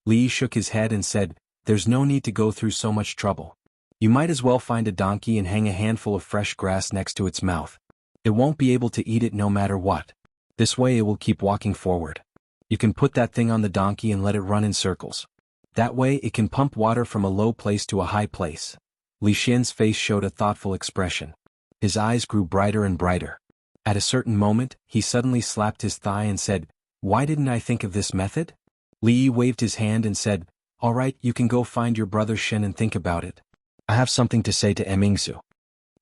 [SPEAKER 1] Li Yi shook his head and said, "There's no need to go through so much trouble. You might as well find a donkey and hang a handful of fresh grass next to its mouth. It won't be able to eat it no matter what. This way it will keep walking forward. You can put that thing on the donkey and let it run in circles. That way it can pump water from a low place to a high place." Li Xian's face showed a thoughtful expression. His eyes grew brighter and brighter. At a certain moment, he suddenly slapped his thigh and said, "Why didn't I think of this method?" Li Yi waved his hand and said, "All right, you can go find your brother Shen and think about it. I have something to say to Emingzu."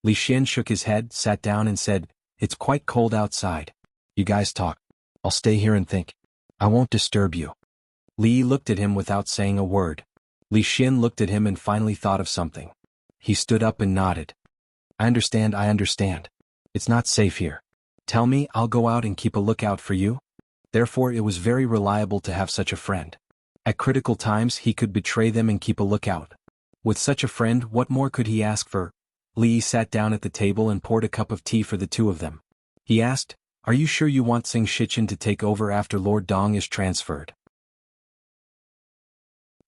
[SPEAKER 1] Li Xian shook his head, sat down and said, "It's quite cold outside. You guys talk. I'll stay here and think. I won't disturb you." Li Yi looked at him without saying a word. Li Xian looked at him and finally thought of something. He stood up and nodded. I understand. It's not safe here. Tell me, I'll go out and keep a lookout for you." Therefore it was very reliable to have such a friend. At critical times he could betray them and keep a lookout. With such a friend, what more could he ask for? Li Yi sat down at the table and poured a cup of tea for the two of them. He asked, "Are you sure you want Xing Shichen to take over after Lord Dong is transferred?"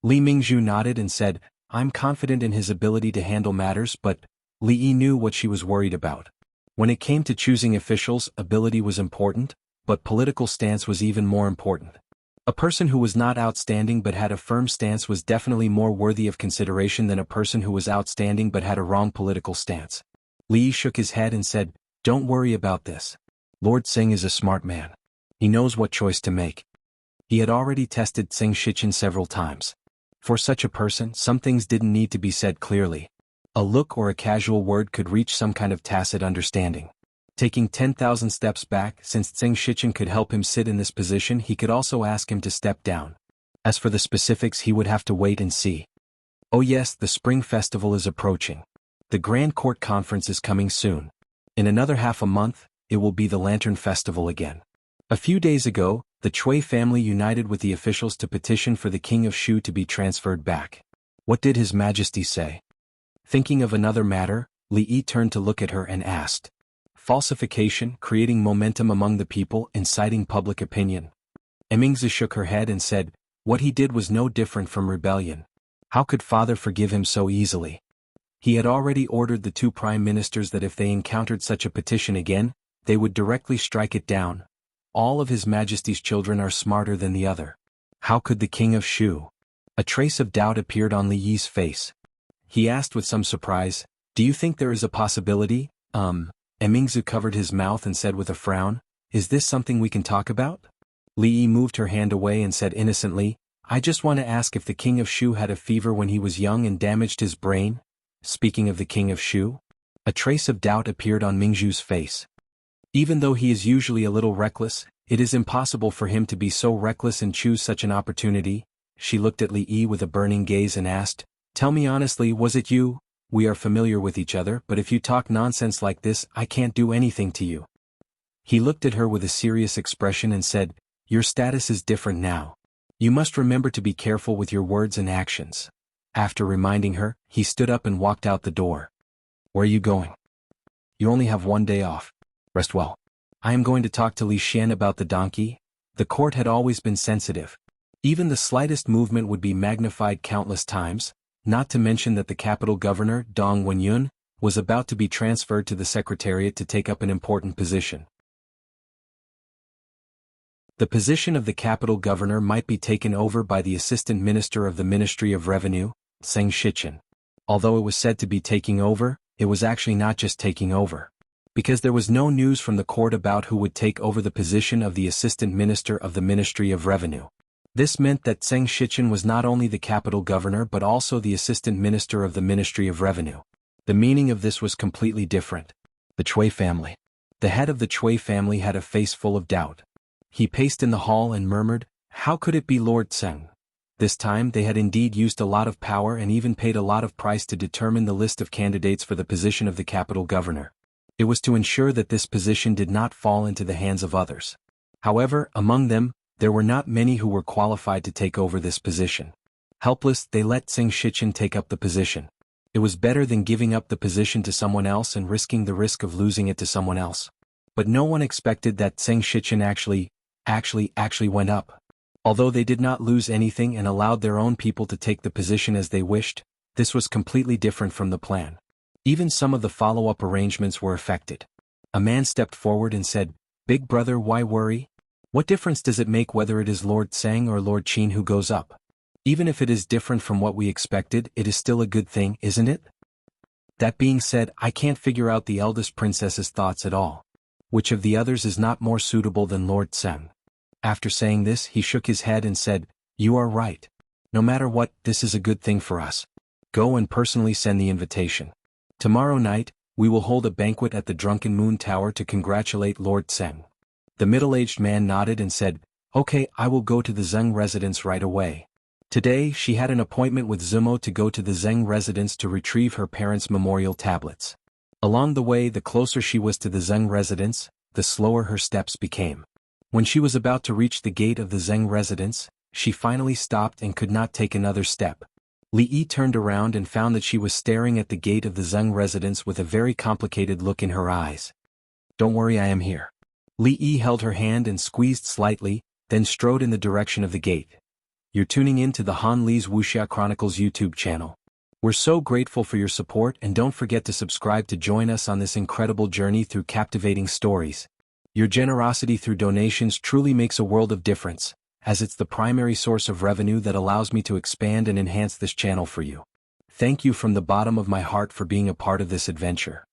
[SPEAKER 1] Li Mingzhu nodded and said, "I'm confident in his ability to handle matters, but..." Li Yi knew what she was worried about. When it came to choosing officials, ability was important, but political stance was even more important. A person who was not outstanding but had a firm stance was definitely more worthy of consideration than a person who was outstanding but had a wrong political stance. Li Yi shook his head and said, "Don't worry about this. Lord Xing is a smart man. He knows what choice to make." He had already tested Xing Shichen several times. For such a person, some things didn't need to be said clearly. A look or a casual word could reach some kind of tacit understanding. Taking 10,000 steps back, since Xing Shichen could help him sit in this position, he could also ask him to step down. As for the specifics, he would have to wait and see. Oh yes, the Spring Festival is approaching. The Grand Court Conference is coming soon. In another half a month, it will be the Lantern Festival again. A few days ago, the Chui family united with the officials to petition for the King of Shu to be transferred back. What did His Majesty say? Thinking of another matter, Li Yi turned to look at her and asked. Falsification, creating momentum among the people, inciting public opinion. Emingzi shook her head and said, "What he did was no different from rebellion. How could father forgive him so easily?" He had already ordered the two prime ministers that if they encountered such a petition again, they would directly strike it down. All of His Majesty's children are smarter than the other. How could the King of Shu? A trace of doubt appeared on Li Yi's face. He asked with some surprise, "Do you think there is a possibility?" Emingzu covered his mouth and said with a frown, "Is this something we can talk about?" Li Yi moved her hand away and said innocently, "I just want to ask if the King of Shu had a fever when he was young and damaged his brain." Speaking of the King of Shu, a trace of doubt appeared on Mingzhu's face. Even though he is usually a little reckless, it is impossible for him to be so reckless and choose such an opportunity. She looked at Li Yi with a burning gaze and asked, "Tell me honestly, was it you? We are familiar with each other, but if you talk nonsense like this, I can't do anything to you." He looked at her with a serious expression and said, "Your status is different now. You must remember to be careful with your words and actions." After reminding her, he stood up and walked out the door. "Where are you going?" "You only have one day off. Rest well. I am going to talk to Li Xian about the donkey. The court had always been sensitive. Even the slightest movement would be magnified countless times, not to mention that the capital governor, Dong Wenyun, was about to be transferred to the secretariat to take up an important position. The position of the capital governor might be taken over by the assistant minister of the Ministry of Revenue, Zheng Shichen. Although it was said to be taking over, it was actually not just taking over. Because there was no news from the court about who would take over the position of the assistant minister of the Ministry of Revenue. This meant that Zheng Shichen was not only the capital governor but also the assistant minister of the Ministry of Revenue. The meaning of this was completely different. The Chui family. The head of the Chui family had a face full of doubt. He paced in the hall and murmured, "How could it be Lord Zheng?" This time they had indeed used a lot of power and even paid a lot of price to determine the list of candidates for the position of the capital governor. It was to ensure that this position did not fall into the hands of others. However, among them, there were not many who were qualified to take over this position. Helpless, they let Zheng Shichen take up the position. It was better than giving up the position to someone else and risking the risk of losing it to someone else. But no one expected that Zheng Shichen actually went up. Although they did not lose anything and allowed their own people to take the position as they wished, this was completely different from the plan. Even some of the follow-up arrangements were affected. A man stepped forward and said, "Big brother, why worry? What difference does it make whether it is Lord Zheng or Lord Qin who goes up? Even if it is different from what we expected, it is still a good thing, isn't it?" That being said, I can't figure out the eldest princess's thoughts at all. Which of the others is not more suitable than Lord Zheng? After saying this, he shook his head and said, "You are right. No matter what, this is a good thing for us. Go and personally send the invitation. Tomorrow night, we will hold a banquet at the Drunken Moon Tower to congratulate Lord Zheng." The middle-aged man nodded and said, "Okay, I will go to the Zheng residence right away." Today, she had an appointment with Zumo to go to the Zheng residence to retrieve her parents' memorial tablets. Along the way, the closer she was to the Zheng residence, the slower her steps became. When she was about to reach the gate of the Zheng residence, she finally stopped and could not take another step. Li Yi turned around and found that she was staring at the gate of the Zheng residence with a very complicated look in her eyes. "Don't worry, I am here." Li Yi held her hand and squeezed slightly, then strode in the direction of the gate. You're tuning in to the Han Li's Wuxia Chronicles YouTube channel. We're so grateful for your support, and don't forget to subscribe to join us on this incredible journey through captivating stories. Your generosity through donations truly makes a world of difference, as it's the primary source of revenue that allows me to expand and enhance this channel for you. Thank you from the bottom of my heart for being a part of this adventure.